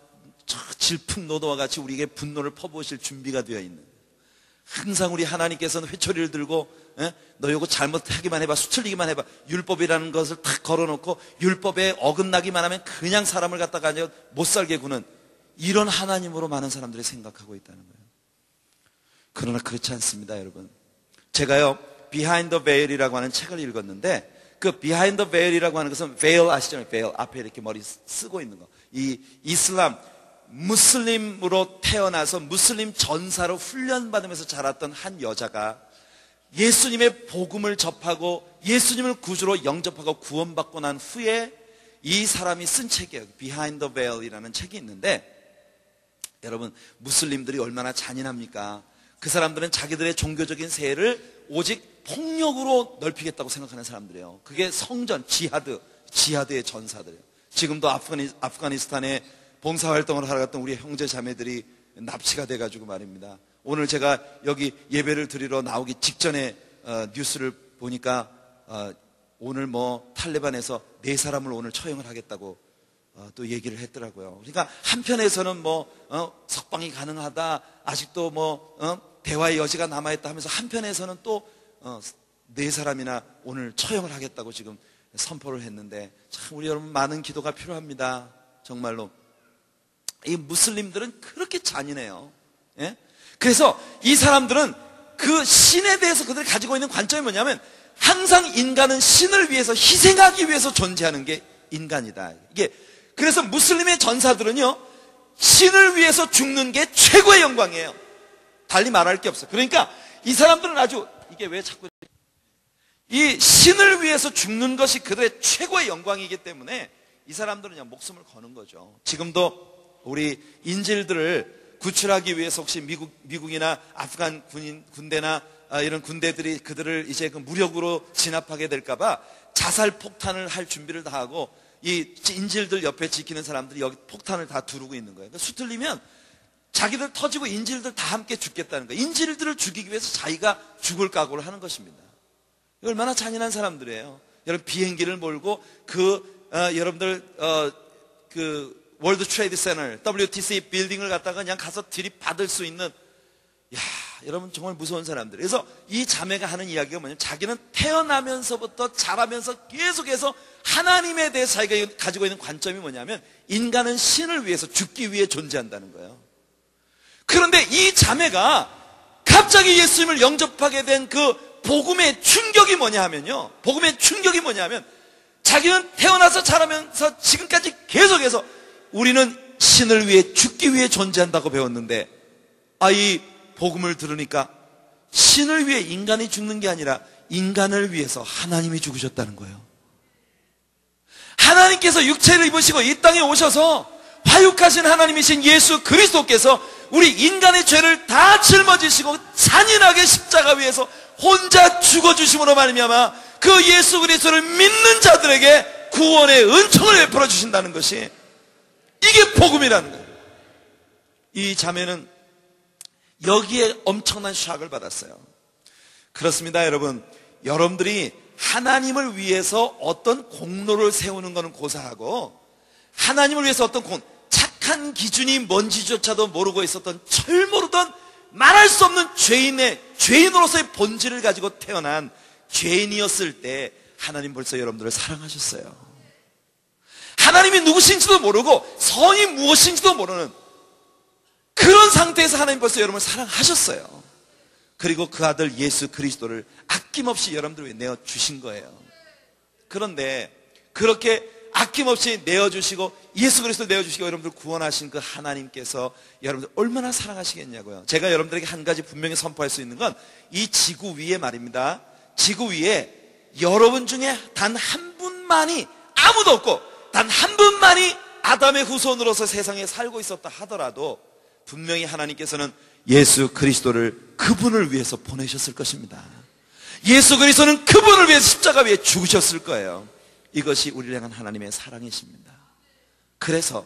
질풍노도와 같이 우리에게 분노를 퍼부으실 준비가 되어 있는, 항상 우리 하나님께서는 회초리를 들고 너 이거 잘못하기만 해봐, 수틀리기만 해봐, 율법이라는 것을 탁 걸어놓고 율법에 어긋나기만 하면 그냥 사람을 갖다가 못 살게 구는 이런 하나님으로 많은 사람들이 생각하고 있다는 거예요. 그러나 그렇지 않습니다, 여러분. 제가요, Behind the Veil이라고 하는 책을 읽었는데, 그 Behind the Veil이라고 하는 것은 veil 아시잖아요? veil, 앞에 이렇게 머리 쓰고 있는 거. 이 이슬람 무슬림으로 태어나서 무슬림 전사로 훈련받으면서 자랐던 한 여자가 예수님의 복음을 접하고 예수님을 구주로 영접하고 구원받고 난 후에 이 사람이 쓴 책이에요. Behind the Veil이라는 책이 있는데, 여러분, 무슬림들이 얼마나 잔인합니까? 그 사람들은 자기들의 종교적인 세를 오직 폭력으로 넓히겠다고 생각하는 사람들이에요. 그게 성전, 지하드의 전사들이에요. 지금도 아프가니스탄에 봉사활동을 하러 갔던 우리 형제 자매들이 납치가 돼가지고 말입니다. 오늘 제가 여기 예배를 드리러 나오기 직전에 뉴스를 보니까 오늘 뭐 탈레반에서 4사람을 오늘 처형을 하겠다고 또 얘기를 했더라고요. 그러니까 한편에서는 뭐 석방이 가능하다, 아직도 뭐 대화의 여지가 남아있다 하면서 한편에서는 또 4사람이나 오늘 처형을 하겠다고 지금 선포를 했는데, 참 우리 여러분 많은 기도가 필요합니다. 정말로 이 무슬림들은 그렇게 잔인해요. 그래서 이 사람들은 그 신에 대해서 그들이 가지고 있는 관점이 뭐냐면, 항상 인간은 신을 위해서 희생하기 위해서 존재하는 게 인간이다. 이게 그래서 무슬림의 전사들은요, 신을 위해서 죽는 게 최고의 영광이에요. 달리 말할 게 없어요. 그러니까 이 사람들은 아주, 이게 왜 자꾸 이 신을 위해서 죽는 것이 그들의 최고의 영광이기 때문에 이 사람들은 그냥 목숨을 거는 거죠. 지금도 우리 인질들을 구출하기 위해서 혹시 미국이나 아프간 군대나 이런 군대들이 그들을 이제 그 무력으로 진압하게 될까봐 자살 폭탄을 할 준비를 다 하고, 이 인질들 옆에 지키는 사람들이 여기 폭탄을 다 두르고 있는 거예요. 그러니까 수틀리면 자기들 터지고 인질들 다 함께 죽겠다는 거예요. 인질들을 죽이기 위해서 자기가 죽을 각오를 하는 것입니다. 얼마나 잔인한 사람들이에요. 여러분, 비행기를 몰고 여러분들 그 월드 트레이드 센터 WTC 빌딩을 갖다가 그냥 가서 들이받을 수 있는, 여러분 정말 무서운 사람들. 그래서 이 자매가 하는 이야기가 뭐냐면, 자기는 태어나면서부터 자라면서 계속해서 하나님에 대해서 자기가 가지고 있는 관점이 뭐냐면, 인간은 신을 위해서 죽기 위해 존재한다는 거예요. 그런데 이 자매가 갑자기 예수님을 영접하게 된 그 복음의 충격이 뭐냐 하면요, 복음의 충격이 뭐냐면, 자기는 태어나서 자라면서 지금까지 계속해서 우리는 신을 위해 죽기 위해 존재한다고 배웠는데, 이 복음을 들으니까 신을 위해 인간이 죽는 게 아니라 인간을 위해서 하나님이 죽으셨다는 거예요. 하나님께서 육체를 입으시고 이 땅에 오셔서 화육하신 하나님이신 예수 그리스도께서 우리 인간의 죄를 다 짊어지시고 잔인하게 십자가 위에서 혼자 죽어주심으로 말미암아 그 예수 그리스도를 믿는 자들에게 구원의 은총을 베풀어 주신다는 것이, 이게 복음이라는 거예요. 이 자매는 여기에 엄청난 샥을 받았어요. 그렇습니다, 여러분. 여러분들이 하나님을 위해서 어떤 공로를 세우는 것은 고사하고, 하나님을 위해서 어떤 착한 기준이 뭔지조차도 모르고 있었던, 철모르던 말할 수 없는 죄인으로서의 본질을 가지고 태어난 죄인이었을 때 하나님 벌써 여러분들을 사랑하셨어요. 하나님이 누구신지도 모르고 성이 무엇인지도 모르는 그런 상태에서 하나님 벌써 여러분을 사랑하셨어요. 그리고 그 아들 예수 그리스도를 아낌없이 여러분들 위해 내어주신 거예요. 그런데 그렇게 아낌없이 내어주시고 예수 그리스도 내어주시고 여러분들 구원하신 그 하나님께서 여러분들 얼마나 사랑하시겠냐고요. 제가 여러분들에게 한 가지 분명히 선포할 수 있는 건, 이 지구 위에 말입니다, 지구 위에 여러분 중에 단 한 분만이, 아무도 없고 단 한 분만이 아담의 후손으로서 세상에 살고 있었다 하더라도 분명히 하나님께서는 예수 그리스도를 그분을 위해서 보내셨을 것입니다. 예수 그리스도는 그분을 위해서 십자가 위에 죽으셨을 거예요. 이것이 우리를 향한 하나님의 사랑이십니다. 그래서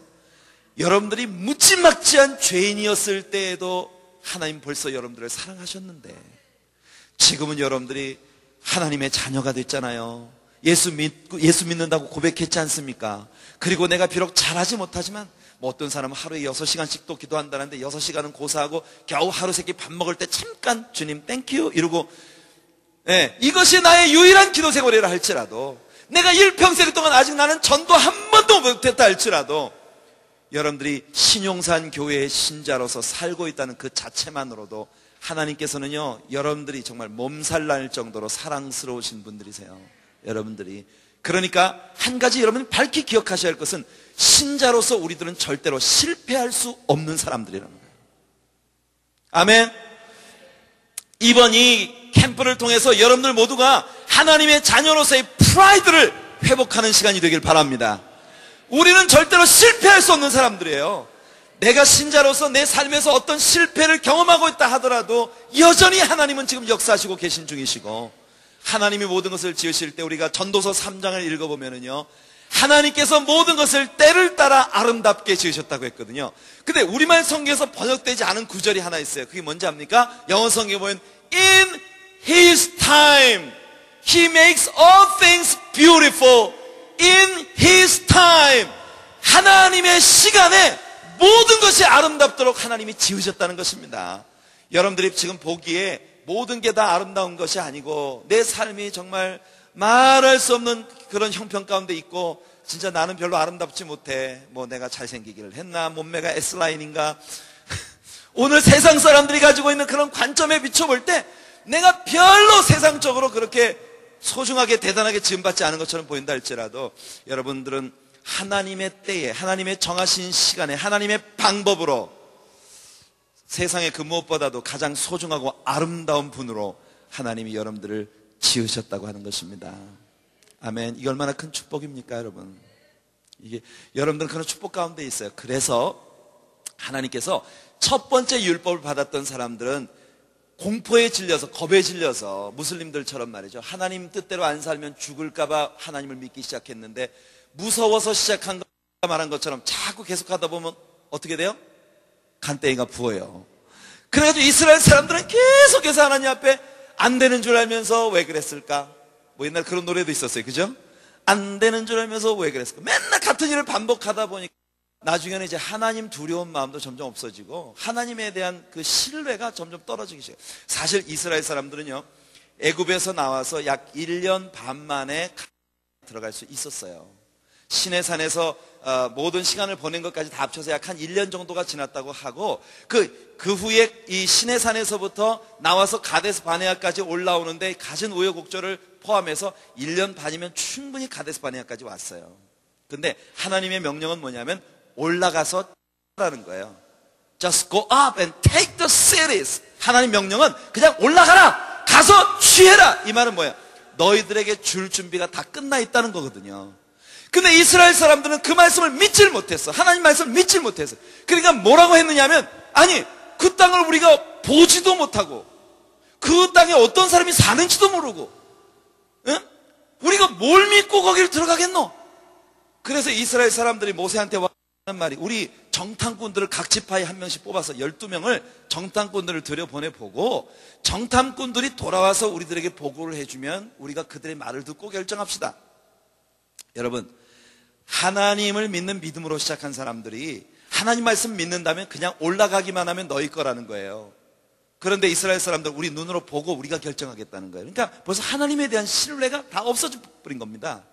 여러분들이 무지막지한 죄인이었을 때에도 하나님 벌써 여러분들을 사랑하셨는데, 지금은 여러분들이 하나님의 자녀가 됐잖아요. 예수 믿는다고 고백했지 않습니까? 그리고 내가 비록 잘하지 못하지만, 어떤 사람은 하루에 6시간씩도 기도한다는데 6시간은 고사하고 겨우 하루 세끼 밥 먹을 때 잠깐 주님 땡큐 이러고, 이것이 나의 유일한 기도 생활이라 할지라도, 내가 일평생 동안 아직 나는 전도 한 번도 못했다 할지라도, 여러분들이 신용산 교회의 신자로서 살고 있다는 그 자체만으로도 하나님께서는요, 여러분들이 정말 몸살 날 정도로 사랑스러우신 분들이세요. 여러분들이. 그러니까 한 가지 여러분이 밝히 기억하셔야 할 것은, 신자로서 우리들은 절대로 실패할 수 없는 사람들이라는 거예요. 아멘. 이번 이 캠프를 통해서 여러분들 모두가 하나님의 자녀로서의 프라이드를 회복하는 시간이 되길 바랍니다. 우리는 절대로 실패할 수 없는 사람들이에요. 내가 신자로서 내 삶에서 어떤 실패를 경험하고 있다 하더라도 여전히 하나님은 지금 역사하시고 계신 중이시고, 하나님이 모든 것을 지으실 때 우리가 전도서 3장을 읽어보면은요, 하나님께서 모든 것을 때를 따라 아름답게 지으셨다고 했거든요. 근데 우리말 성경에서 번역되지 않은 구절이 하나 있어요. 그게 뭔지 압니까? 영어 성경에 보면 In His time He makes all things beautiful. In His time, 하나님의 시간에 모든 것이 아름답도록 하나님이 지으셨다는 것입니다. 여러분들이 지금 보기에 모든 게 다 아름다운 것이 아니고, 내 삶이 정말 말할 수 없는 그런 형편 가운데 있고, 진짜 나는 별로 아름답지 못해. 내가 잘생기기를 했나? 몸매가 S라인인가? 오늘 세상 사람들이 가지고 있는 그런 관점에 비춰볼 때 내가 별로 세상적으로 그렇게 소중하게 대단하게 지음받지 않은 것처럼 보인다 할지라도, 여러분들은 하나님의 때에, 하나님의 정하신 시간에, 하나님의 방법으로 세상의 그 무엇보다도 가장 소중하고 아름다운 분으로 하나님이 여러분들을 지으셨다고 하는 것입니다. 아멘. 이게 얼마나 큰 축복입니까, 여러분? 이게 여러분들은 그런 축복 가운데 있어요. 그래서 하나님께서 첫 번째 율법을 받았던 사람들은 공포에 질려서, 겁에 질려서, 무슬림들처럼 말이죠, 하나님 뜻대로 안 살면 죽을까봐 하나님을 믿기 시작했는데, 무서워서 시작한 거 말한 것처럼 자꾸 계속하다 보면 어떻게 돼요? 간땡이가 부어요. 그래가지고 이스라엘 사람들은 계속해서 하나님 앞에 안 되는 줄 알면서 왜 그랬을까? 옛날 그런 노래도 있었어요. 그죠? 안 되는 줄 알면서 왜 그랬을까? 맨날 같은 일을 반복하다 보니까 나중에는 이제 하나님 두려운 마음도 점점 없어지고, 하나님에 대한 그 신뢰가 점점 떨어지기 시작해요. 사실 이스라엘 사람들은요, 애굽에서 나와서 약 1년 반 만에 들어갈 수 있었어요. 시내산에서 모든 시간을 보낸 것까지 다 합쳐서 약 한 1년 정도가 지났다고 하고, 그 후에 이 시내산에서부터 나와서 가데스 바네아까지 올라오는데 가진 우여곡절을 포함해서 1년 반이면 충분히 가데스 바네아까지 왔어요. 근데 하나님의 명령은 뭐냐면 올라가서 라는 거예요. Just go up and take the cities. 하나님 명령은 그냥 올라가라, 가서 취해라. 이 말은 뭐야? 너희들에게 줄 준비가 다 끝나 있다는 거거든요. 근데 이스라엘 사람들은 그 말씀을 믿질 못했어. 하나님 말씀을 믿질 못했어. 그러니까 뭐라고 했느냐면, 아니 그 땅을 우리가 보지도 못하고 그 땅에 어떤 사람이 사는지도 모르고, 응? 우리가 뭘 믿고 거기를 들어가겠노? 그래서 이스라엘 사람들이 모세한테 와, 말이, 우리 정탐꾼들을 각 지파에 한 명씩 뽑아서 12명을 정탐꾼들을 들여보내보고 정탐꾼들이 돌아와서 우리들에게 보고를 해주면 우리가 그들의 말을 듣고 결정합시다. 여러분, 하나님을 믿는 믿음으로 시작한 사람들이 하나님 말씀 믿는다면 그냥 올라가기만 하면 너희 거라는 거예요. 그런데 이스라엘 사람들 우리 눈으로 보고 우리가 결정하겠다는 거예요. 그러니까 벌써 하나님에 대한 신뢰가 다 없어져 버린 겁니다.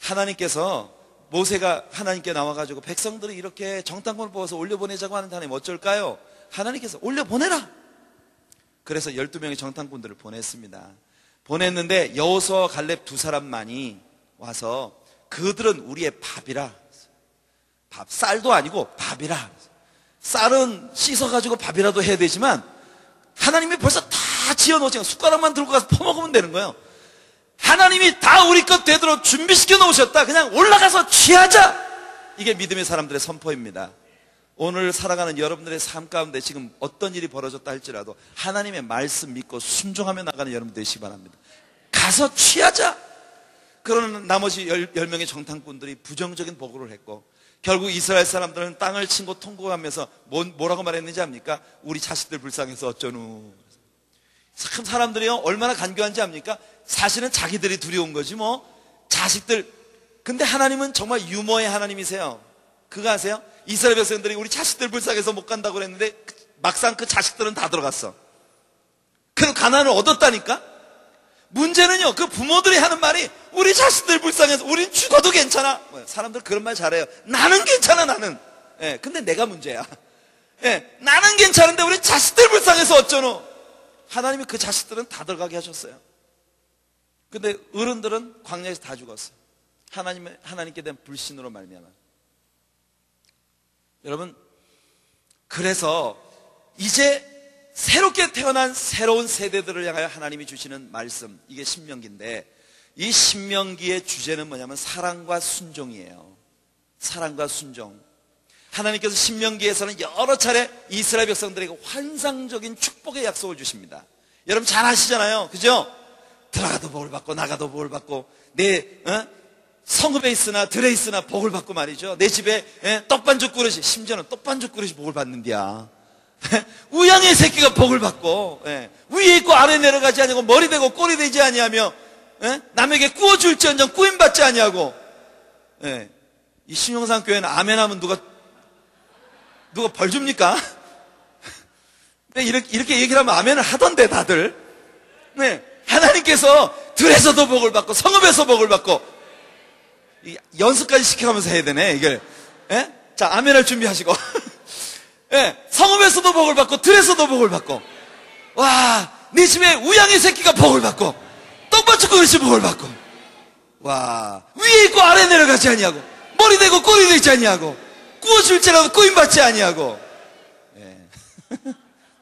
하나님께서, 모세가 하나님께 나와가지고 백성들이 이렇게 정탐꾼을 뽑아서 올려보내자고 하는데 하나님 어쩔까요? 하나님께서 올려보내라. 그래서 12명의 정탐꾼들을 보냈습니다. 보냈는데 여호수아와 갈렙 두 사람만이 와서 그들은 우리의 밥이라. 밥, 쌀도 아니고 밥이라. 쌀은 씻어가지고 밥이라도 해야 되지만 하나님이 벌써 다 지어놓으니까 숟가락만 들고 가서 퍼먹으면 되는 거예요. 하나님이 다 우리 것 되도록 준비시켜 놓으셨다. 그냥 올라가서 취하자. 이게 믿음의 사람들의 선포입니다. 오늘 살아가는 여러분들의 삶 가운데 지금 어떤 일이 벌어졌다 할지라도 하나님의 말씀 믿고 순종하며 나가는 여러분 되시기 바랍니다. 가서 취하자. 그러는 나머지 10명의 정탐꾼들이 부정적인 보고를 했고 결국 이스라엘 사람들은 땅을 친고 통곡하면서 뭐라고 말했는지 압니까? 우리 자식들 불쌍해서 어쩌누. 참 사람들이요 얼마나 간교한지 압니까? 사실은 자기들이 두려운 거지 뭐 자식들. 근데 하나님은 정말 유머의 하나님이세요. 그거 아세요? 이스라엘 백성들이 우리 자식들 불쌍해서 못 간다고 그랬는데 막상 그 자식들은 다 들어갔어. 그래서 가나안을 얻었다니까. 문제는요 그 부모들이 하는 말이 우리 자식들 불쌍해서 우린 죽어도 괜찮아. 사람들 그런 말 잘해요. 나는 괜찮아 나는. 근데 내가 문제야. 나는 괜찮은데 우리 자식들 불쌍해서 어쩌노. 하나님이 그 자식들은 다 들어가게 하셨어요. 근데 어른들은 광야에서 다 죽었어요. 하나님께 대한 불신으로 말미암아. 여러분, 그래서 이제 새롭게 태어난 새로운 세대들을 향하여 하나님이 주시는 말씀, 이게 신명기인데 이 신명기의 주제는 뭐냐면 사랑과 순종이에요. 사랑과 순종. 하나님께서 신명기에서는 여러 차례 이스라엘 백성들에게 환상적인 축복의 약속을 주십니다. 여러분 잘 아시잖아요. 그죠? 들어가도 복을 받고 나가도 복을 받고 내 성읍에 있으나 들에 있으나 복을 받고 말이죠. 내 집에 떡반죽 그릇이, 심지어는 떡반죽 그릇이 복을 받는디야. 우양의 새끼가 복을 받고 위에 있고 아래 내려가지 아니하고 머리 대고 꼬리 대지 아니하며 남에게 구워줄지언정 구임받지 아니하고. 이 신용산 교회는 아멘하면 누가 벌 줍니까? 이렇게 얘기를 하면 아멘을 하던데 다들. 하나님께서 들에서도 복을 받고 성읍에서 복을 받고 연습까지 시켜가면서 해야 되네 이걸. 자, 아멘할 준비하시고. 성읍에서도 복을 받고 들에서도 복을 받고. 와, 네 집에 우양의 새끼가 복을 받고 떡반죽 그릇이 복을 받고. 와, 위에 있고 아래 내려가지 아니하고 머리 대고 꼬리 대지 아니하고 구워줄지라도 구임받지 아니하고.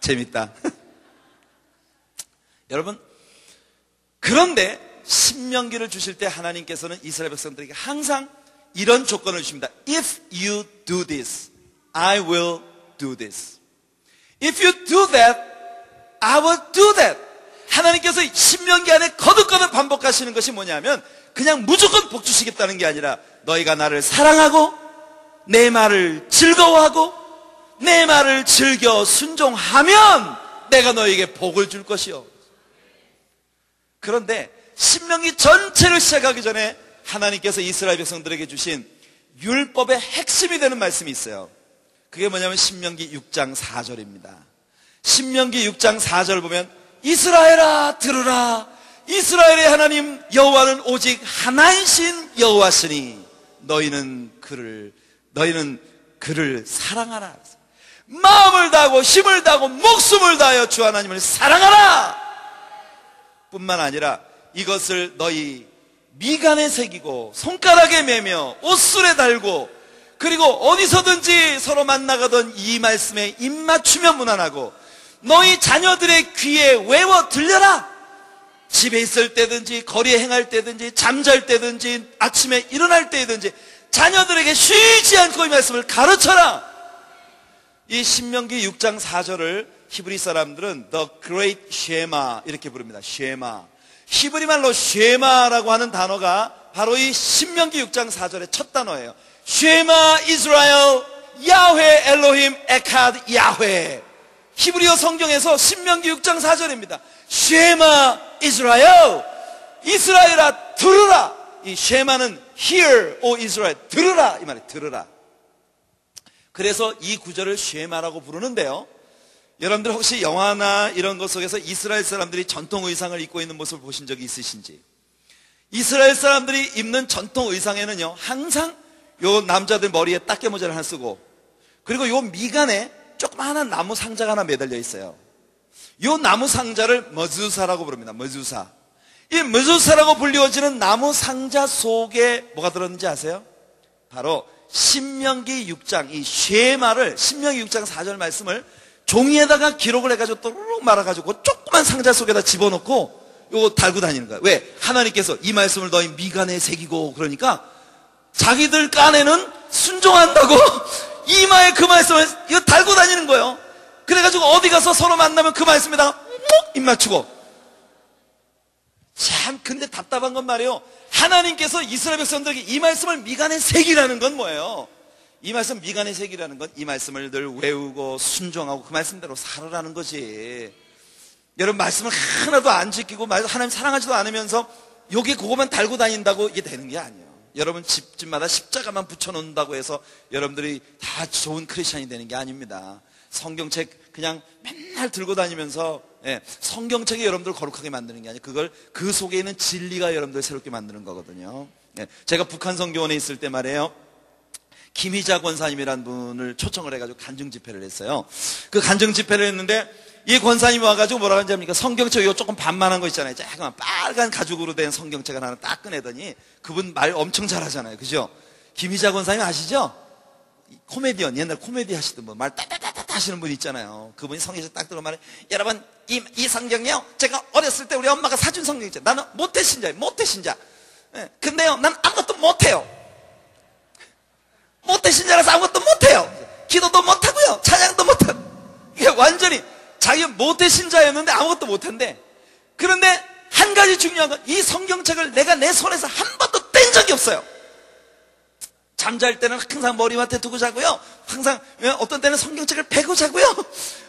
재밌다. 여러분, 그런데 신명기를 주실 때 하나님께서는 이스라엘 백성들에게 항상 이런 조건을 주십니다. If you do this, I will do this. If you do that, I will do that. 하나님께서 신명기 안에 거듭거듭 반복하시는 것이 뭐냐면 그냥 무조건 복 주시겠다는 게 아니라 너희가 나를 사랑하고 내 말을 즐거워하고 내 말을 즐겨 순종하면 내가 너희에게 복을 줄 것이요. 그런데 신명기 전체를 시작하기 전에 하나님께서 이스라엘 백성들에게 주신 율법의 핵심이 되는 말씀이 있어요. 그게 뭐냐면 신명기 6장 4절입니다. 신명기 6장 4절 보면 이스라엘아 들으라. 이스라엘의 하나님 여호와는 오직 하나이신 여호와시니 너희는 그를 사랑하라. 마음을 다하고 힘을 다하고 목숨을 다하여 주 하나님을 사랑하라. 뿐만 아니라 이것을 너희 미간에 새기고 손가락에 매며 옷술에 달고 그리고 어디서든지 서로 만나가던 이 말씀에 입맞추며 문안하고 너희 자녀들의 귀에 외워 들려라. 집에 있을 때든지 거리에 행할 때든지 잠잘 때든지 아침에 일어날 때든지 자녀들에게 쉬지 않고 이 말씀을 가르쳐라. 이 신명기 6장 4절을 히브리 사람들은 The Great Shema 이렇게 부릅니다. Shema. 히브리 말로 쉐마라고 하는 단어가 바로 이 신명기 6장 4절의 첫 단어예요. 쉐마 이스라엘 야훼 엘로힘 에카드 야훼. 히브리어 성경에서 신명기 6장 4절입니다. 쉐마 이스라엘, 이스라엘아 들으라. 이 쉐마는 hear O 이스라엘, 들으라 이 말이에요. 들으라. 그래서 이 구절을 쉐마라고 부르는데요, 여러분들 혹시 영화나 이런 것 속에서 이스라엘 사람들이 전통 의상을 입고 있는 모습을 보신 적이 있으신지? 이스라엘 사람들이 입는 전통 의상에는요, 항상 요 남자들 머리에 딱개 모자를 하나 쓰고, 그리고 요 미간에 조그마한 나무 상자가 하나 매달려 있어요. 요 나무 상자를 머즈사라고 부릅니다. 머즈사. 이 머즈사라고 불리워지는 나무 상자 속에 뭐가 들었는지 아세요? 바로 신명기 6장, 이 쉐마를, 신명기 6장 4절 말씀을 종이에다가 기록을 해가지고 또르륵 말아가지고 조그만 상자 속에다 집어넣고 요거 달고 다니는 거야. 왜? 하나님께서 이 말씀을 너희 미간에 새기고, 그러니까 자기들 깐에는 순종한다고 이마에 그 말씀을 이거 달고 다니는 거예요. 그래가지고 어디 가서 서로 만나면 그 말씀에다가 입 맞추고. 참, 근데 답답한 건 말이에요, 하나님께서 이스라엘 백성들에게 이 말씀을 미간에 새기라는 건 뭐예요? 이 말씀 미간에 새기라는 건 이 말씀을 늘 외우고 순종하고 그 말씀대로 살으라는 거지. 여러분, 말씀을 하나도 안 지키고 하나님 사랑하지도 않으면서 여기 그거만 달고 다닌다고 이게 되는 게 아니에요. 여러분 집마다 십자가만 붙여놓는다고 해서 여러분들이 다 좋은 크리스찬이 되는 게 아닙니다. 성경책 그냥 맨날 들고 다니면서, 성경책이 여러분들 거룩하게 만드는 게 아니에요. 그걸 그 속에 있는 진리가 여러분들 새롭게 만드는 거거든요. 제가 북한 선교원에 있을 때 말이에요, 김희자 권사님이라는 분을 초청을 해가지고 간증 집회를 했어요. 그 간증 집회를 했는데 이 권사님이 와가지고 뭐라고 하는지 압니까? 성경책 요 조금 반만한 거 있잖아요. 조그만 빨간 가죽으로 된 성경책을 하나 딱 꺼내더니, 그분 말 엄청 잘하잖아요. 그죠? 김희자 권사님 아시죠? 코미디언, 옛날 코미디 하시던 분, 말 따따따따 하시는 분 있잖아요. 그분이 성경책 딱 들어 말해, 여러분 이 성경이요, 제가 어렸을 때 우리 엄마가 사준 성경이죠. 나는 모태신자예요. 모태신자. 근데요, 난 아무것도 못해요. 모태신자라서 아무것도 못해요. 기도도 못하고요, 찬양도 못하고. 이게 완전히 자기 모태신자였는데 아무것도 못한대. 그런데 한 가지 중요한 건, 이 성경책을 내가 내 손에서 한 번도 뗀 적이 없어요. 잠잘 때는 항상 머리맡에 두고 자고요, 항상 어떤 때는 성경책을 베고 자고요,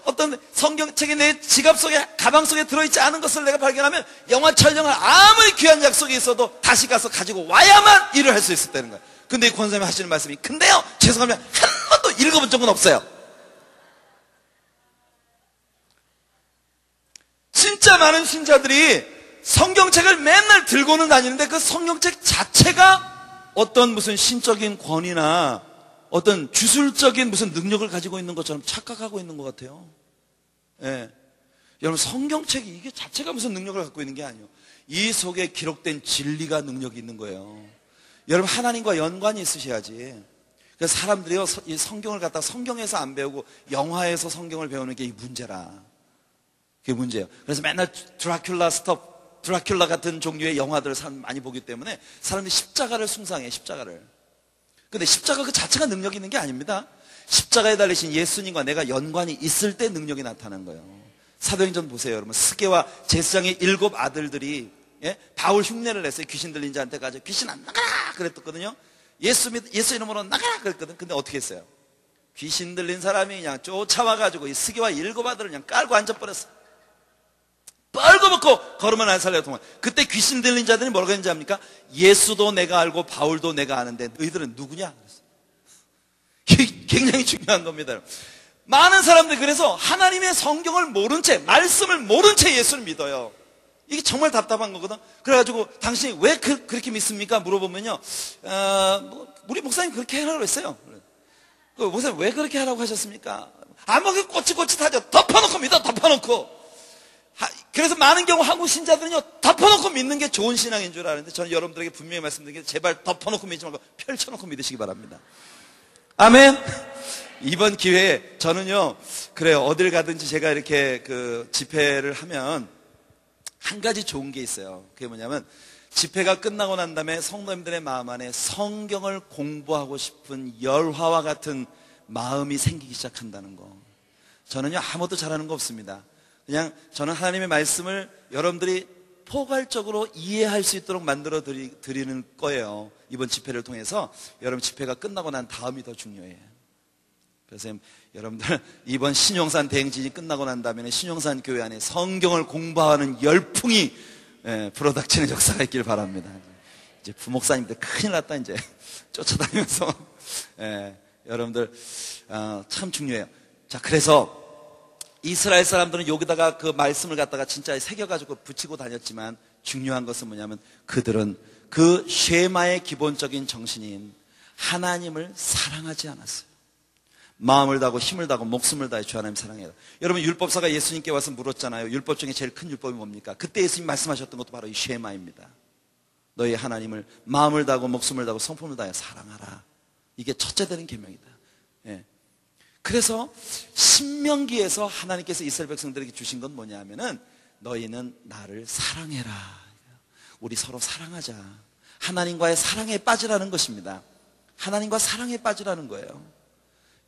어떤 성경책이 내 지갑 속에, 가방 속에 들어있지 않은 것을 내가 발견하면 영화 촬영을 아무리 귀한 약속이 있어도 다시 가서 가지고 와야만 일을 할 수 있었다는 거예요. 근데 이 권사님이 하시는 말씀이, 근데요, 죄송하면 한 번도 읽어본 적은 없어요. 진짜 많은 신자들이 성경책을 맨날 들고는 다니는데 그 성경책 자체가 어떤 무슨 신적인 권위나 어떤 주술적인 무슨 능력을 가지고 있는 것처럼 착각하고 있는 것 같아요. 여러분, 성경책이 이게 자체가 무슨 능력을 갖고 있는 게 아니에요. 이 속에 기록된 진리가 능력이 있는 거예요. 여러분, 하나님과 연관이 있으셔야지. 그래서 사람들이요, 이 성경을 갖다가 성경에서 안 배우고 영화에서 성경을 배우는 게 이 문제라. 그게 문제예요. 그래서 맨날 드라큘라 같은 종류의 영화들을 사람 많이 보기 때문에 사람들이 십자가를 숭상해, 십자가를. 근데 십자가 그 자체가 능력이 있는 게 아닙니다. 십자가에 달리신 예수님과 내가 연관이 있을 때 능력이 나타나는 거예요. 사도행전 보세요, 여러분. 스게와 제사장의 7 아들들이 바울 흉내를 냈어요. 귀신 들린 자한테 가서 귀신 안 나가라 그랬거든요. 예수 이름으로 나가라 그랬거든. 근데 어떻게 했어요? 귀신 들린 사람이 그냥 쫓아와가지고 이 스게와 7 아들을 그냥 깔고 앉아버렸어. 뻘거벗고 걸으면 안 살려요. 정말. 그때 귀신 들린 자들이 뭐라고 했는지 압니까? 예수도 내가 알고 바울도 내가 아는데 너희들은 누구냐? 이게 굉장히 중요한 겁니다. 많은 사람들이 그래서 하나님의 성경을 모른 채, 말씀을 모른 채 예수를 믿어요. 이게 정말 답답한 거거든. 그래가지고 당신이 왜 그렇게 믿습니까? 물어보면요, 우리 목사님 그렇게 하라고 했어요. 목사님 왜 그렇게 하라고 하셨습니까? 그 꼬치꼬치하죠. 덮어놓고 믿어, 덮어놓고. 그래서 많은 경우 한국 신자들은요, 덮어놓고 믿는 게 좋은 신앙인 줄 아는데, 저는 여러분들에게 분명히 말씀드리는 게, 제발 덮어놓고 믿지 말고 펼쳐놓고 믿으시기 바랍니다. 아멘. 이번 기회에 저는요, 그래요, 어딜 가든지 제가 이렇게 그 집회를 하면 한 가지 좋은 게 있어요. 그게 뭐냐면, 집회가 끝나고 난 다음에 성도님들의 마음 안에 성경을 공부하고 싶은 열화와 같은 마음이 생기기 시작한다는 거. 저는요, 아무것도 잘하는 거 없습니다. 그냥 저는 하나님의 말씀을 여러분들이 포괄적으로 이해할 수 있도록 만들어 드리는 거예요. 이번 집회를 통해서. 여러분, 집회가 끝나고 난 다음이 더 중요해요. 그래서 여러분들 이번 신용산 대행진이 끝나고 난 다음에 신용산 교회 안에 성경을 공부하는 열풍이 불어닥치는 역사가 있길 바랍니다. 이제 부목사님들 큰일 났다 이제 쫓아다니면서 여러분들 참 중요해요. 자, 그래서 이스라엘 사람들은 여기다가 그 말씀을 갖다가 진짜 새겨가지고 붙이고 다녔지만 중요한 것은 뭐냐면 그들은 그 쉐마의 기본적인 정신인 하나님을 사랑하지 않았어요. 마음을 다하고 힘을 다하고 목숨을 다해 주 하나님 사랑해라. 여러분, 율법사가 예수님께 와서 물었잖아요. 율법 중에 제일 큰 율법이 뭡니까? 그때 예수님 말씀하셨던 것도 바로 이 쉐마입니다. 너희 하나님을 마음을 다하고 목숨을 다하고 성품을 다해 사랑하라. 이게 첫째 되는 계명이다. 그래서 신명기에서 하나님께서 이스라엘 백성들에게 주신 건 뭐냐 하면은 너희는 나를 사랑해라. 우리 서로 사랑하자. 하나님과의 사랑에 빠지라는 것입니다. 하나님과 사랑에 빠지라는 거예요.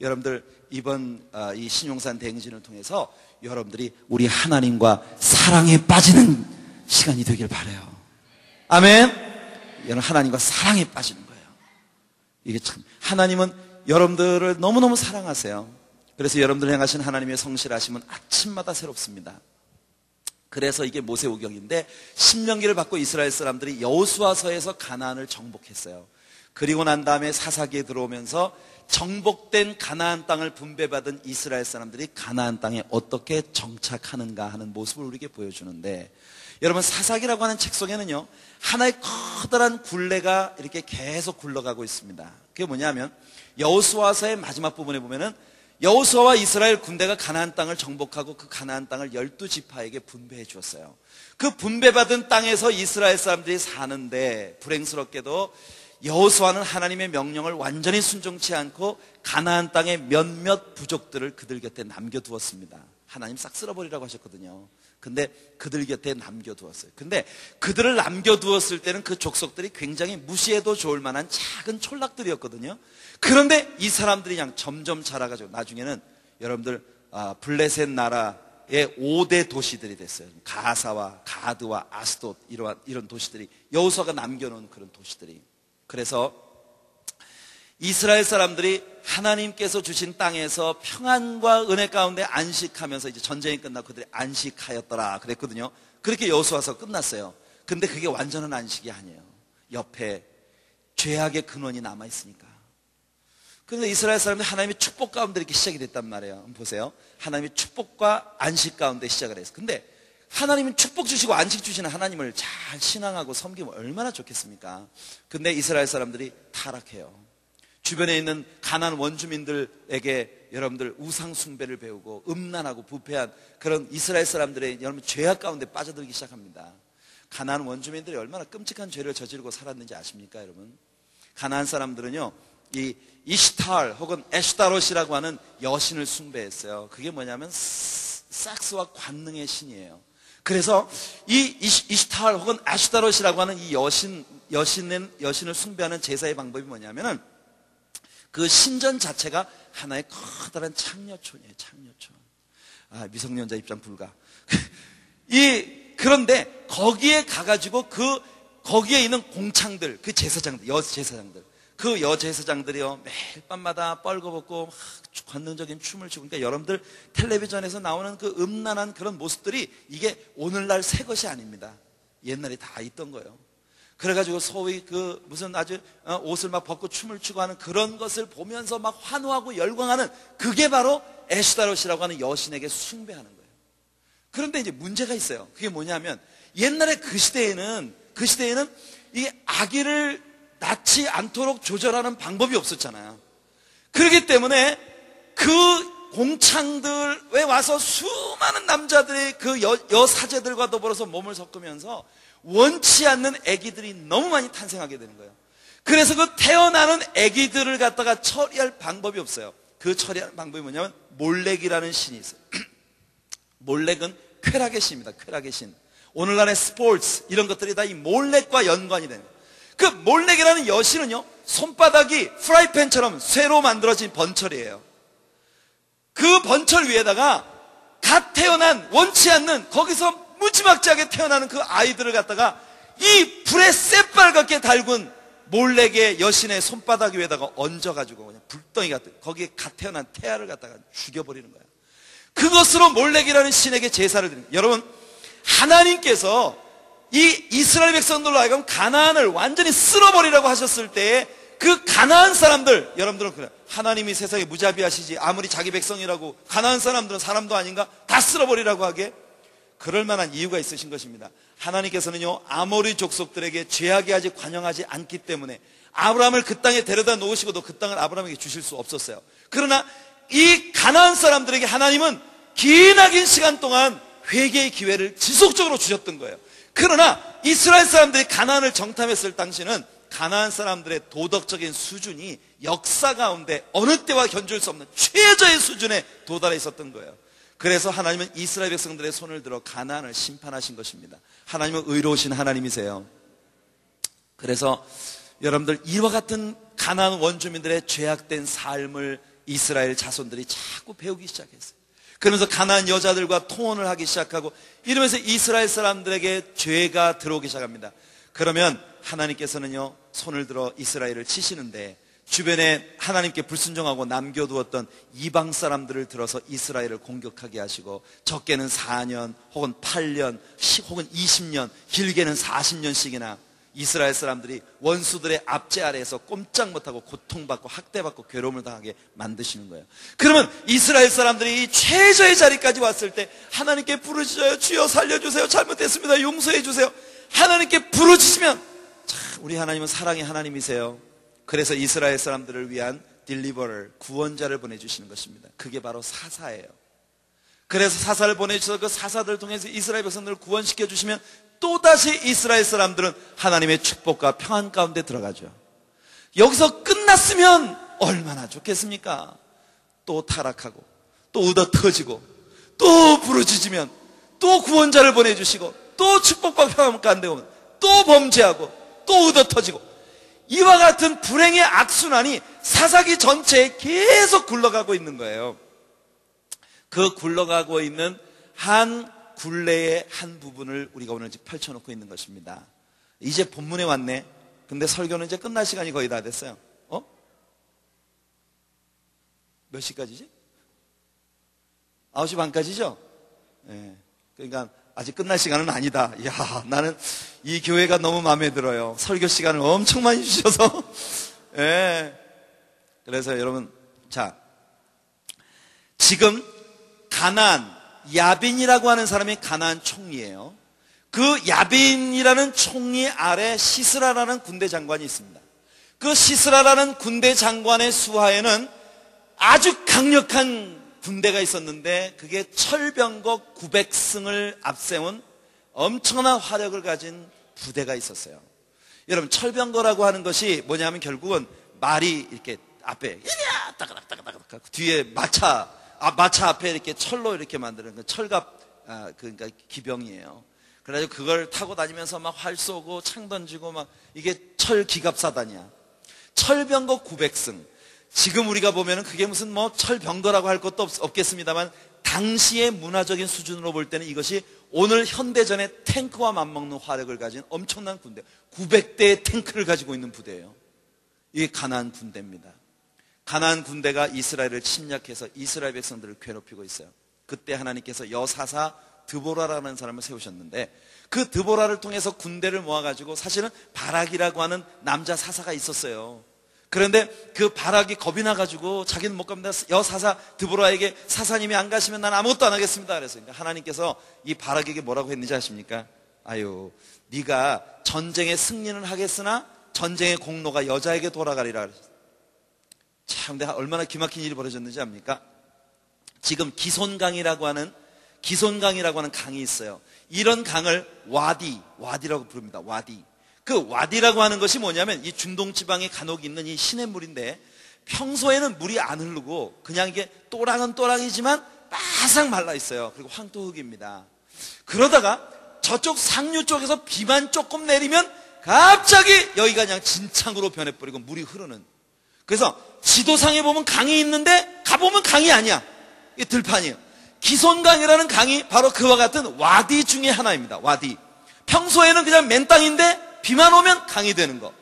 여러분들 이번 이 신용산 대행진을 통해서 여러분들이 우리 하나님과 사랑에 빠지는 시간이 되길 바라요. 아멘. 여러분, 하나님과 사랑에 빠지는 거예요. 이게 참, 하나님은 여러분들을 너무너무 사랑하세요. 그래서 여러분들 행하신 하나님의 성실하심은 아침마다 새롭습니다. 그래서 이게 모세오경인데 신명기를 받고 이스라엘 사람들이 여호수아서에서 가나안을 정복했어요. 그리고 난 다음에 사사기에 들어오면서 정복된 가나안 땅을 분배받은 이스라엘 사람들이 가나안 땅에 어떻게 정착하는가 하는 모습을 우리에게 보여주는데, 여러분, 사사기라고 하는 책 속에는요 하나의 커다란 굴레가 이렇게 계속 굴러가고 있습니다. 그게 뭐냐면 여호수아서의 마지막 부분에 보면은 여호수아와 이스라엘 군대가 가나안 땅을 정복하고 그 가나안 땅을 12지파에게 분배해 주었어요. 그 분배받은 땅에서 이스라엘 사람들이 사는데 불행스럽게도 여호수아는 하나님의 명령을 완전히 순종치 않고 가나안 땅의 몇몇 부족들을 그들 곁에 남겨두었습니다. 하나님 싹 쓸어버리라고 하셨거든요. 근데 그들 곁에 남겨두었어요. 근데 그들을 남겨두었을 때는 그 족속들이 굉장히 무시해도 좋을 만한 작은 촌락들이었거든요. 그런데 이 사람들이 그냥 점점 자라가지고 나중에는 여러분들 블레셋 나라의 5대 도시들이 됐어요. 가사와 가드와 아스돗 이런 도시들이 여호수아가 남겨놓은 그런 도시들이. 그래서 이스라엘 사람들이 하나님께서 주신 땅에서 평안과 은혜 가운데 안식하면서 이제 전쟁이 끝나고 그들이 안식하였더라 그랬거든요. 그렇게 여호수아서 끝났어요. 근데 그게 완전한 안식이 아니에요. 옆에 죄악의 근원이 남아있으니까. 그런데 이스라엘 사람들이 하나님의 축복 가운데 이렇게 시작이 됐단 말이에요. 한번 보세요. 하나님의 축복과 안식 가운데 시작을 했어요. 근데 하나님은 축복 주시고 안식 주시는 하나님을 잘 신앙하고 섬기면 얼마나 좋겠습니까? 근데 이스라엘 사람들이 타락해요. 주변에 있는 가나안 원주민들에게 여러분들 우상 숭배를 배우고 음란하고 부패한 그런 이스라엘 사람들의 여러분 죄악 가운데 빠져들기 시작합니다. 가나안 원주민들이 얼마나 끔찍한 죄를 저지르고 살았는지 아십니까, 여러분? 가나안 사람들은요 이 이시탈 혹은 에슈타롯이라고 하는 여신을 숭배했어요. 그게 뭐냐면 섹스와 관능의 신이에요. 그래서 이 이시탈 혹은 에슈타롯이라고 하는 이 여신을 숭배하는 제사의 방법이 뭐냐면은 그 신전 자체가 하나의 커다란 창녀촌이에요. 창녀촌. 미성년자 입장 불가. 그런데 거기에 가가지고 거기에 있는 공창들, 그 제사장들, 여제사장들, 그 여제사장들이요 매일 밤마다 뻘거벗고 관능적인 춤을 추고. 그러니까 여러분들 텔레비전에서 나오는 그 음란한 그런 모습들이 이게 오늘날 새 것이 아닙니다. 옛날에 다 있던 거예요. 그래가지고 소위 무슨 아주 옷을 막 벗고 춤을 추고 하는 그런 것을 보면서 막 환호하고 열광하는 그게 바로 에슈타롯이라고 하는 여신에게 숭배하는 거예요. 그런데 이제 문제가 있어요. 그게 뭐냐면 옛날에 그 시대에는 이 아기를 낳지 않도록 조절하는 방법이 없었잖아요. 그렇기 때문에 그 공창들에 와서 수많은 남자들이 그 여사제들과 더불어서 몸을 섞으면서 원치 않는 아기들이 너무 많이 탄생하게 되는 거예요. 그래서 그 태어나는 아기들을 갖다가 처리할 방법이 없어요. 그 처리할 방법이 뭐냐면 몰렉이라는 신이 있어요. 몰렉은 쾌락의 신입니다. 쾌락의 신. 오늘날의 스포츠 이런 것들이 다 이 몰렉과 연관이 되는 거예요. 그 몰렉이라는 여신은요 손바닥이 프라이팬처럼 쇠로 만들어진 번철이에요. 그 번철 위에다가 갓 태어난 원치 않는 거기서 무지막지하게 태어나는 그 아이들을 갖다가 이 불에 새빨갛게 달군 몰렉의 여신의 손바닥 위에다가 얹어가지고 그냥 불덩이 같은 거기에 갓 태어난 태아를 갖다가 죽여버리는 거야. 그것으로 몰렉이라는 신에게 제사를 드립니다. 여러분, 하나님께서 이 이스라엘 백성들로 하여금 가나안을 완전히 쓸어버리라고 하셨을 때에 그 가나안 사람들, 여러분들은 그래, 하나님이 세상에 무자비하시지 아무리 자기 백성이라고 가나안 사람들은 사람도 아닌가 다 쓸어버리라고 하게, 그럴 만한 이유가 있으신 것입니다. 하나님께서는요, 아모리 족속들에게 죄악이 아직 관영하지 않기 때문에 아브라함을 그 땅에 데려다 놓으시고도 그 땅을 아브라함에게 주실 수 없었어요. 그러나 이 가나안 사람들에게 하나님은 기나긴 시간 동안 회개의 기회를 지속적으로 주셨던 거예요. 그러나 이스라엘 사람들이 가나안을 정탐했을 당시는 가나안 사람들의 도덕적인 수준이 역사 가운데 어느 때와 견줄 수 없는 최저의 수준에 도달해 있었던 거예요. 그래서 하나님은 이스라엘 백성들의 손을 들어 가나안을 심판하신 것입니다. 하나님은 의로우신 하나님이세요. 그래서 여러분들, 이와 같은 가나안 원주민들의 죄악된 삶을 이스라엘 자손들이 자꾸 배우기 시작했어요. 그러면서 가나안 여자들과 통혼을 하기 시작하고 이러면서 이스라엘 사람들에게 죄가 들어오기 시작합니다. 그러면 하나님께서는요, 손을 들어 이스라엘을 치시는데 주변에 하나님께 불순종하고 남겨두었던 이방 사람들을 들어서 이스라엘을 공격하게 하시고 적게는 4년 혹은 8년 혹은 20년 길게는 40년씩이나 이스라엘 사람들이 원수들의 압제 아래에서 꼼짝 못하고 고통받고 학대받고 괴로움을 당하게 만드시는 거예요. 그러면 이스라엘 사람들이 이 최저의 자리까지 왔을 때 하나님께 부르짖어요. 주여 살려주세요. 잘못했습니다. 용서해 주세요. 하나님께 부르짖으면 참 우리 하나님은 사랑의 하나님이세요. 그래서 이스라엘 사람들을 위한 딜리버를, 구원자를 보내주시는 것입니다. 그게 바로 사사예요. 그래서 사사를 보내주셔서 그 사사들을 통해서 이스라엘 백성들을 구원시켜 주시면 또다시 이스라엘 사람들은 하나님의 축복과 평안 가운데 들어가죠. 여기서 끝났으면 얼마나 좋겠습니까? 또 타락하고 또 얻어 터지고 또 부르짖으면 또 구원자를 보내주시고 또 축복과 평안 가운데 오면 또 범죄하고 또 얻어 터지고, 이와 같은 불행의 악순환이 사사기 전체에 계속 굴러가고 있는 거예요. 그 굴러가고 있는 한 굴레의 한 부분을 우리가 오늘 펼쳐놓고 있는 것입니다. 이제 본문에 왔네. 근데 설교는 이제 끝날 시간이 거의 다 됐어요. 몇 시까지지? 9시 반까지죠? 네. 그러니까 아직 끝날 시간은 아니다. 이야, 나는 이 교회가 너무 마음에 들어요. 설교 시간을 엄청 많이 주셔서. 네. 그래서 여러분, 자, 지금 가나안, 야빈이라고 하는 사람이 가나안 총리예요. 그 야빈이라는 총리 아래 시스라라는 군대 장관이 있습니다. 그 시스라라는 군대 장관의 수하에는 아주 강력한 군대가 있었는데 그게 철병거 900승을 앞세운 엄청난 화력을 가진 부대가 있었어요. 여러분, 철병거라고 하는 것이 뭐냐면 결국은 말이 이렇게 앞에 따가닥따가닥 뒤에 마차 앞에 이렇게 철로 이렇게 만드는 그 철갑, 그러니까 기병이에요. 그래가지고 그걸 타고 다니면서 막 활 쏘고 창 던지고 막, 이게 철 기갑사단이야. 철병거 900승. 지금 우리가 보면은 그게 무슨 뭐 철병거라고 할 것도 없겠습니다만 당시의 문화적인 수준으로 볼 때는 이것이 오늘 현대전의 탱크와 맞먹는 화력을 가진 엄청난 군대, 900대의 탱크를 가지고 있는 부대예요. 이게 가나안 군대입니다. 가나안 군대가 이스라엘을 침략해서 이스라엘 백성들을 괴롭히고 있어요. 그때 하나님께서 여사사 드보라라는 사람을 세우셨는데 그 드보라를 통해서 군대를 모아가지고, 사실은 바락이라고 하는 남자 사사가 있었어요. 그런데 그 바락이 겁이 나가지고 자기는 못 갑니다. 여사사 드보라에게 사사님이 안 가시면 난 아무것도 안 하겠습니다. 그래서 하나님께서 이 바락에게 뭐라고 했는지 아십니까? 아유, 네가 전쟁에 승리는 하겠으나 전쟁의 공로가 여자에게 돌아가리라 그랬어요. 참, 내가 얼마나 기막힌 일이 벌어졌는지 압니까? 지금 기손강이라고 하는 강이 있어요. 이런 강을 와디라고 부릅니다. 와디. 그 와디라고 하는 것이 뭐냐면 이 중동 지방에 간혹 있는 이 시냇물인데 평소에는 물이 안 흐르고 그냥 이게 또랑은 또랑이지만 바싹 말라 있어요. 그리고 황토흙입니다. 그러다가 저쪽 상류 쪽에서 비만 조금 내리면 갑자기 여기가 그냥 진창으로 변해버리고 물이 흐르는. 그래서 지도상에 보면 강이 있는데 가보면 강이 아니야. 이게 들판이에요. 기손강이라는 강이 바로 그와 같은 와디 중에 하나입니다. 와디. 평소에는 그냥 맨 땅인데 비만 오면 강이 되는 거.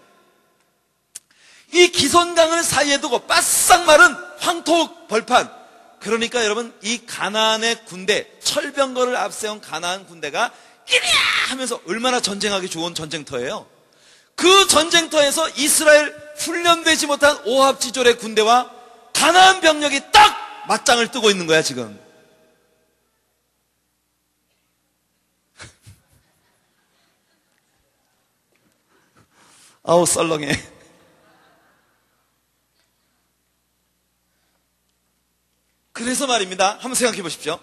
이 기손강을 사이에 두고 바싹 마른 황토 벌판. 그러니까 여러분, 이 가나안의 군대, 철병거를 앞세운 가나안 군대가 이리야 하면서 얼마나 전쟁하기 좋은 전쟁터예요. 그 전쟁터에서 이스라엘 훈련되지 못한 오합지졸의 군대와 가나안 병력이 딱 맞짱을 뜨고 있는 거야 지금. 아우 썰렁해. 그래서 말입니다. 한번 생각해 보십시오.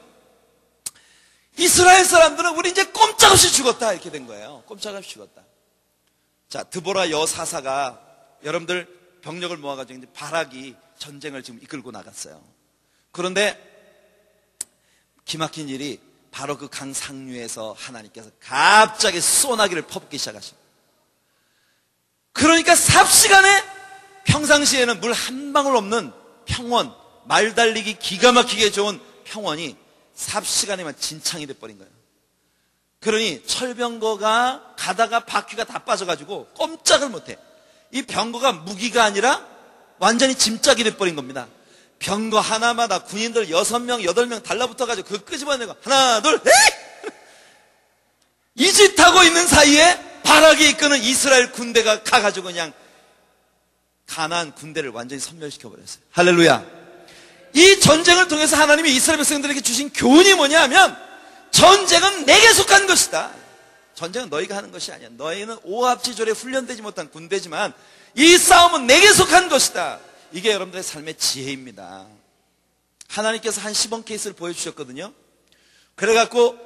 이스라엘 사람들은 우리 이제 꼼짝없이 죽었다 이렇게 된 거예요. 꼼짝없이 죽었다. 자, 드보라 여사사가 여러분들 병력을 모아가지고 이제 바락이 전쟁을 지금 이끌고 나갔어요. 그런데 기막힌 일이 바로 그 강 상류에서 하나님께서 갑자기 소나기를 퍼붓기 시작하셨어요. 그러니까 삽시간에 평상시에는 물 한 방울 없는 평원, 말 달리기 기가 막히게 좋은 평원이 삽시간에만 진창이 돼버린 거예요. 그러니 철병거가 가다가 바퀴가 다 빠져가지고 꼼짝을 못해. 이 병거가 무기가 아니라 완전히 짐짝이 돼버린 겁니다. 병거 하나마다 군인들 6명, 8명 달라붙어가지고 그거 끄집어내고 하나, 둘, 셋! 이 짓 하고 있는 사이에 바락에 이끄는 이스라엘 군대가 가가지고 그냥 가나안 군대를 완전히 섬멸시켜버렸어요. 할렐루야. 이 전쟁을 통해서 하나님이 이스라엘 백성들에게 주신 교훈이 뭐냐 하면 전쟁은 내게 속한 것이다. 전쟁은 너희가 하는 것이 아니야. 너희는 오합지졸에 훈련되지 못한 군대지만 이 싸움은 내게 속한 것이다. 이게 여러분들의 삶의 지혜입니다. 하나님께서 한 시범 케이스를 보여주셨거든요. 그래갖고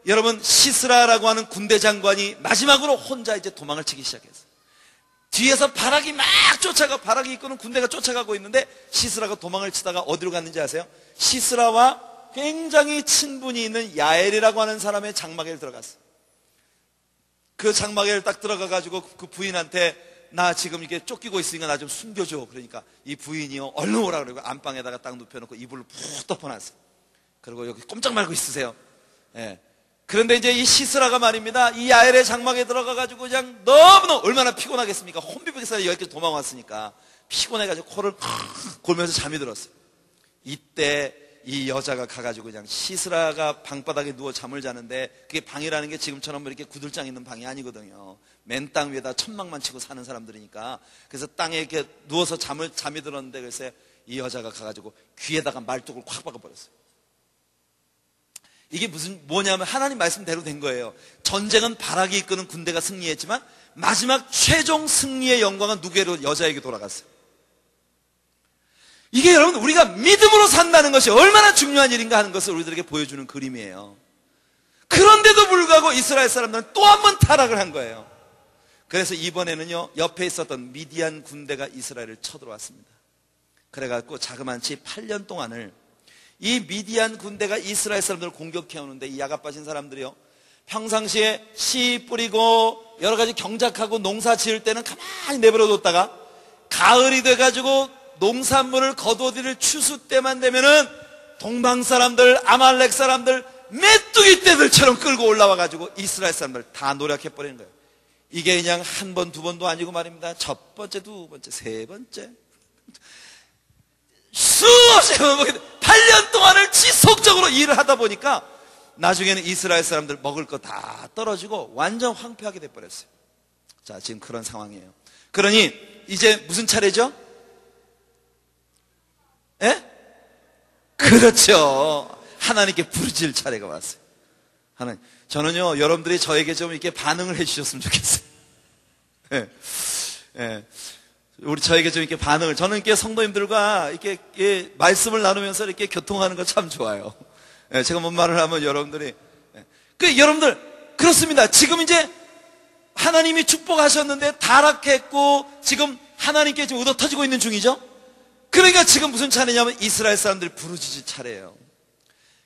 여러분 시스라라고 하는 군대 장관이 마지막으로 혼자 이제 도망을 치기 시작했어요. 뒤에서 바락이 막 바락이 이끄는 군대가 쫓아가고 있는데 시스라가 도망을 치다가 어디로 갔는지 아세요? 시스라와 굉장히 친분이 있는 야엘이라고 하는 사람의 장막에 들어갔어요. 그 장막에 딱 들어가가지고 그 부인한테 나 지금 이게 쫓기고 있으니까 나 좀 숨겨줘. 그러니까 이 부인이요 얼른 오라 그러고 안방에다가 딱 눕혀놓고 이불을 푹 덮어놨어요. 그리고 여기 꼼짝 말고 있으세요. 예. 그런데 이제 이 시스라가 말입니다. 이 야엘의 장막에 들어가가지고 그냥 너무너무 얼마나 피곤하겠습니까? 혼비백산에 여기까지 도망왔으니까 피곤해가지고 코를 골면서 잠이 들었어요. 이때 이 여자가 가가지고 그냥 시스라가 방바닥에 누워 잠을 자는데 그게 방이라는 게 지금처럼 이렇게 구들장 있는 방이 아니거든요. 맨 땅 위에다 천막만 치고 사는 사람들이니까. 그래서 땅에 이렇게 누워서 잠이 들었는데 그래서 이 여자가 가가지고 귀에다가 말뚝을 콱 박아버렸어요. 이게 뭐냐면 하나님 말씀대로 된 거예요. 전쟁은 바락이 이끄는 군대가 승리했지만 마지막 최종 승리의 영광은 누구에게로? 여자에게 돌아갔어요. 이게 여러분 우리가 믿음으로 산다는 것이 얼마나 중요한 일인가 하는 것을 우리들에게 보여주는 그림이에요. 그런데도 불구하고 이스라엘 사람들은 또 한 번 타락을 한 거예요. 그래서 이번에는요 옆에 있었던 미디안 군대가 이스라엘을 쳐들어왔습니다. 그래갖고 자그만치 8년 동안을 이 미디안 군대가 이스라엘 사람들을 공격해오는데 이 야가 빠진 사람들이요 평상시에 씨 뿌리고 여러 가지 경작하고 농사 지을 때는 가만히 내버려뒀다가 가을이 돼가지고 농산물을 거두어들일 추수 때만 되면은 동방 사람들, 아말렉 사람들 메뚜기 떼들처럼 끌고 올라와가지고 이스라엘 사람들 다 노력해버리는 거예요. 이게 그냥 한 번, 두 번도 아니고 말입니다. 첫 번째, 두 번째, 세 번째 수없이 8년 동안을 지속적으로 일을 하다 보니까 나중에는 이스라엘 사람들 먹을 거 다 떨어지고 완전 황폐하게 돼버렸어요. 자, 지금 그런 상황이에요. 그러니 이제 무슨 차례죠? 예? 그렇죠. 하나님께 부르짖을 차례가 왔어요. 하나님, 저는요 여러분들이 저에게 좀 이렇게 반응을 해주셨으면 좋겠어요. 예. 예. 우리 저에게 좀 이렇게 반응을, 저는 이렇게 성도님들과 이렇게 말씀을 나누면서 이렇게 교통하는 거 참 좋아요. 예, 제가 뭔 말을 하면 여러분들이 여러분들 그렇습니다. 지금 이제 하나님이 축복하셨는데 타락했고 지금 하나님께 지금 얻어 터지고 있는 중이죠. 그러니까 지금 무슨 차례냐면 이스라엘 사람들이 부르짖을 차례예요.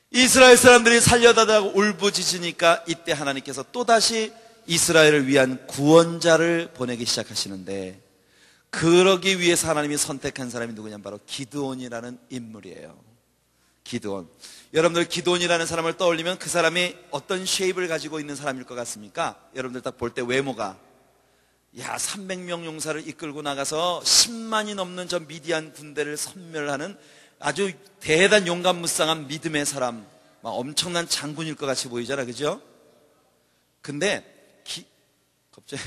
이스라엘 사람들이 살려다다고 울부짖으니까 이때 하나님께서 또다시 이스라엘을 위한 구원자를 보내기 시작하시는데 그러기 위해서 하나님이 선택한 사람이 누구냐면 바로 기드온이라는 인물이에요. 기드온. 여러분들 기드온이라는 사람을 떠올리면 그 사람이 어떤 쉐입을 가지고 있는 사람일 것 같습니까? 여러분들 딱 볼 때 외모가, 300명 용사를 이끌고 나가서 10만이 넘는 저 미디안 군대를 섬멸하는 아주 대단 용감무쌍한 믿음의 사람, 막 엄청난 장군일 것 같이 보이잖아, 그죠? 근데 갑자기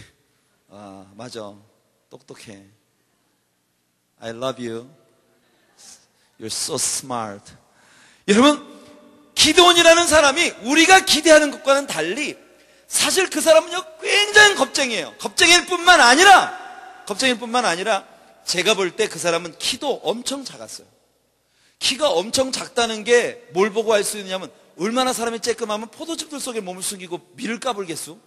맞아, 똑똑해. I love you. You're so smart. 여러분, 기드온이라는 사람이 우리가 기대하는 것과는 달리 사실 그 사람은요 굉장히 겁쟁이에요. 겁쟁이일 뿐만 아니라 제가 볼 때 그 사람은 키도 엄청 작았어요. 키가 엄청 작다는 게 뭘 보고 알 수 있느냐면, 얼마나 사람이 쬐끔하면 포도즙들 속에 몸을 숨기고 밀을 까불겠소?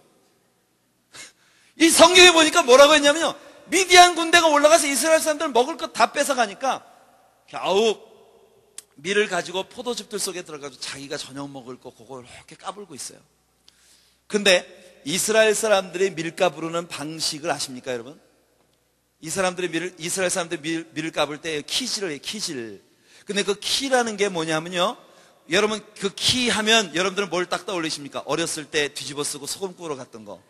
이 성경에 보니까 뭐라고 했냐면요, 미디안 군대가 올라가서 이스라엘 사람들 먹을 것 다 뺏어가니까 겨우 밀을 가지고 포도즙들 속에 들어가서 자기가 저녁 먹을 거 그걸 이렇게 까불고 있어요. 근데 이스라엘 사람들의 밀 까부르는 방식을 아십니까, 여러분? 이스라엘 사람들이 밀을 까불 때 키질을 해요, 키질. 근데 그 키라는 게 뭐냐면요, 여러분 그 키 하면 여러분들은 뭘 딱 떠올리십니까? 어렸을 때 뒤집어 쓰고 소금 구우러 갔던 거.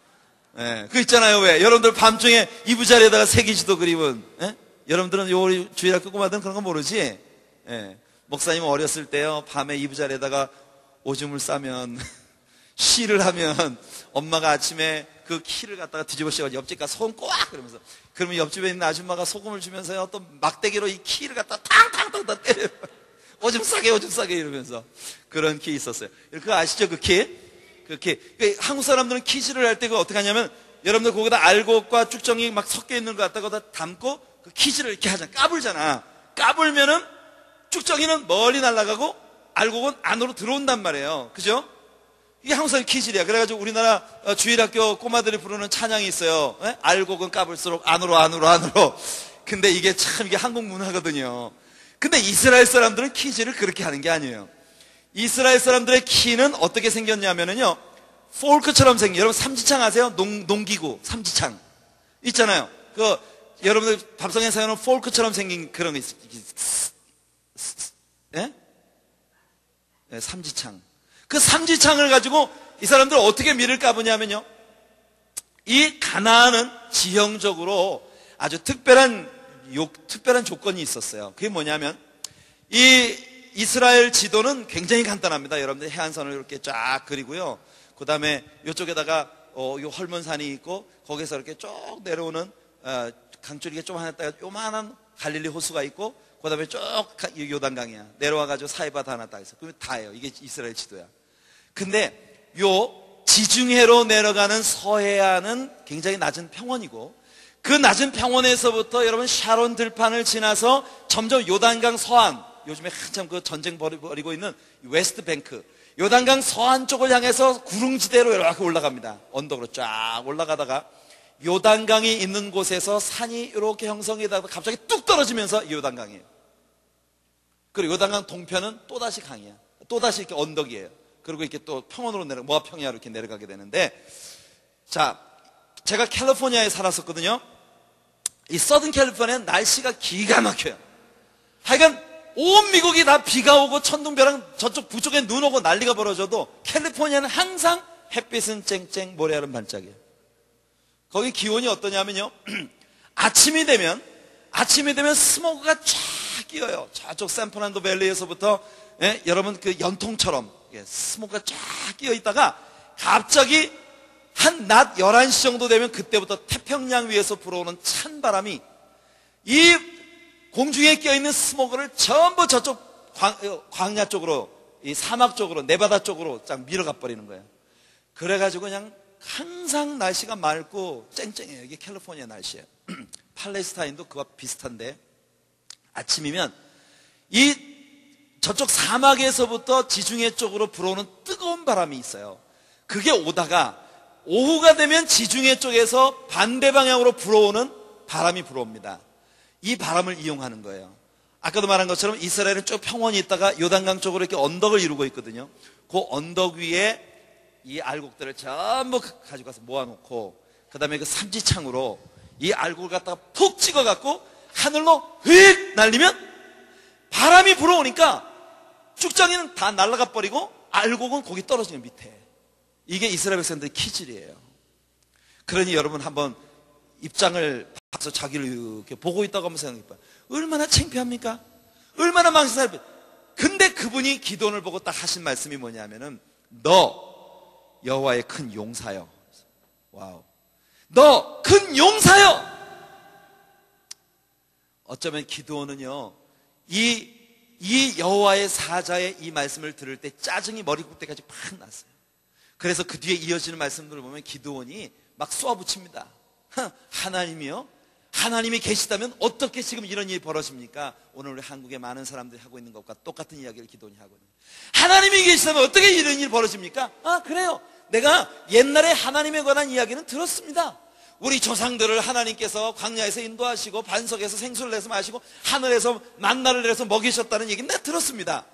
그거 있잖아요. 왜? 여러분들 밤중에 이부자리에다가 새기지도 그림은, 여러분들은 요 주일학교 꼬마들은 그런 거 모르지? 목사님은 어렸을 때요, 밤에 이부자리에다가 오줌을 싸면 쉬를 하면 엄마가 아침에 그 키를 갖다가 뒤집어 씌워가지고 옆집 가서 소금 꼬악 그러면서, 그러면 옆집에 있는 아줌마가 소금을 주면서요 또 막대기로 이 키를 갖다가 탕탕탕탕 때려요. 오줌 싸게 이러면서. 그런 키 있었어요. 그거 아시죠? 그 키? 한국 사람들은 키질을 할 때 그거 어떻게 하냐면, 여러분들 거기다 알곡과 쭉정이 막 섞여 있는 거 갖다가 거기다 담고 그 키질을 이렇게 하잖아. 까불잖아. 까불면은 쭉정이는 멀리 날아가고 알곡은 안으로 들어온단 말이에요. 그죠? 이게 한국 사람 키질이야. 그래가지고 우리나라 주일학교 꼬마들이 부르는 찬양이 있어요. 알곡은 까불수록 안으로. 근데 이게 참 이게 한국 문화거든요. 근데 이스라엘 사람들은 키질을 그렇게 하는 게 아니에요. 이스라엘 사람들의 키는 어떻게 생겼냐면요, 폴크처럼 생긴, 여러분 삼지창 아세요? 농기구 삼지창 있잖아요. 그 여러분들 밥상에서는 폴크처럼 생긴 그런 거 있어요. 삼지창. 그 삼지창을 가지고 이 사람들 어떻게 밀을 까부냐면요, 이 가나안은 지형적으로 아주 특별한 조건이 있었어요. 그게 뭐냐면, 이 이스라엘 지도는 굉장히 간단합니다. 여러분들 해안선을 이렇게 쫙 그리고요, 그 다음에 이쪽에다가 요 헐몬산이 있고, 거기서 이렇게 쭉 내려오는 강줄기가 좀 하나 따가 요만한 갈릴리 호수가 있고, 그 다음에 쭉 요단강이야. 내려와가지고 사이바다 하나 딱 있어. 그러면 다예요. 이게 이스라엘 지도야. 근데 요 지중해로 내려가는 서해안은 굉장히 낮은 평원이고, 그 낮은 평원에서부터 여러분 샤론 들판을 지나서 점점 요단강 서안, 요즘에 한참 그 전쟁 벌이고 있는 웨스트 뱅크, 요단강 서안 쪽을 향해서 구릉지대로 이렇게 올라갑니다. 언덕으로 쫙 올라가다가 요단강이 있는 곳에서 산이 이렇게 형성이 되다가 갑자기 뚝 떨어지면서 요단강이에요. 그리고 요단강 동편은 또다시 강이야. 또다시 이렇게 언덕이에요. 그리고 이렇게 또 평원으로 모압 평야로 이렇게 내려가게 되는데, 자, 제가 캘리포니아에 살았었거든요. 이 서든 캘리포니아는 날씨가 기가 막혀요. 하여간 온 미국이 다 비가 오고 천둥벼랑 저쪽 북쪽에 눈 오고 난리가 벌어져도 캘리포니아는 항상 햇빛은 쨍쨍, 모래알은 반짝이에요. 거기 기온이 어떠냐면요, 아침이 되면 스모그가 쫙 끼어요. 저쪽 샌프란도 밸리에서부터, 여러분 그 연통처럼 스모그가 쫙 끼어 있다가 갑자기 한 낮 11시 정도 되면 그때부터 태평양 위에서 불어오는 찬 바람이 이 공중에 끼어있는 스모그를 전부 저쪽 광야 쪽으로, 이 사막 쪽으로, 네바다 쪽으로 쫙 밀어가 버리는 거예요. 그래가지고 그냥 항상 날씨가 맑고 쨍쨍해요. 이게 캘리포니아 날씨예요. 팔레스타인도 그와 비슷한데, 아침이면 이 저쪽 사막에서부터 지중해 쪽으로 불어오는 뜨거운 바람이 있어요. 그게 오다가 오후가 되면 지중해 쪽에서 반대 방향으로 불어오는 바람이 불어옵니다. 이 바람을 이용하는 거예요. 아까도 말한 것처럼 이스라엘은 쭉 평원이 있다가 요단강 쪽으로 이렇게 언덕을 이루고 있거든요. 그 언덕 위에 이 알곡들을 전부 가지고 가서 모아놓고, 그 다음에 그 삼지창으로 이 알곡을 갖다가 푹 찍어갖고 하늘로 휙 날리면 바람이 불어오니까 쭉정이는 다 날아가 버리고 알곡은 거기 떨어지는 밑에. 이게 이스라엘 백성들의 기질이에요. 그러니 여러분 한번 입장을 봐서 자기를 이렇게 보고 있다고 한번 생각해봐요. 얼마나 창피합니까? 얼마나 망신살입니까? 근데 그분이 기도원을 보고 딱 하신 말씀이 뭐냐면은 너 여호와의 큰 용사여. 와우. 너 큰 용사여. 어쩌면 기도원은요 이 여호와의 사자의 이 말씀을 들을 때 짜증이 머리끝까지 팍 났어요. 그래서 그 뒤에 이어지는 말씀들을 보면 기도원이 막 쏘아붙입니다. 하나님이요? 하나님이 계시다면 어떻게 지금 이런 일이 벌어집니까? 오늘 우리 한국의 많은 사람들이 하고 있는 것과 똑같은 이야기를 기도원이 하고 있는 거예요. 하나님이 계시다면 어떻게 이런 일이 벌어집니까? 그래요. 내가 옛날에 하나님에 관한 이야기는 들었습니다. 우리 조상들을 하나님께서 광야에서 인도하시고 반석에서 생수를 내서 마시고 하늘에서 만나를 내려서 먹이셨다는 얘기는 내가 들었습니다.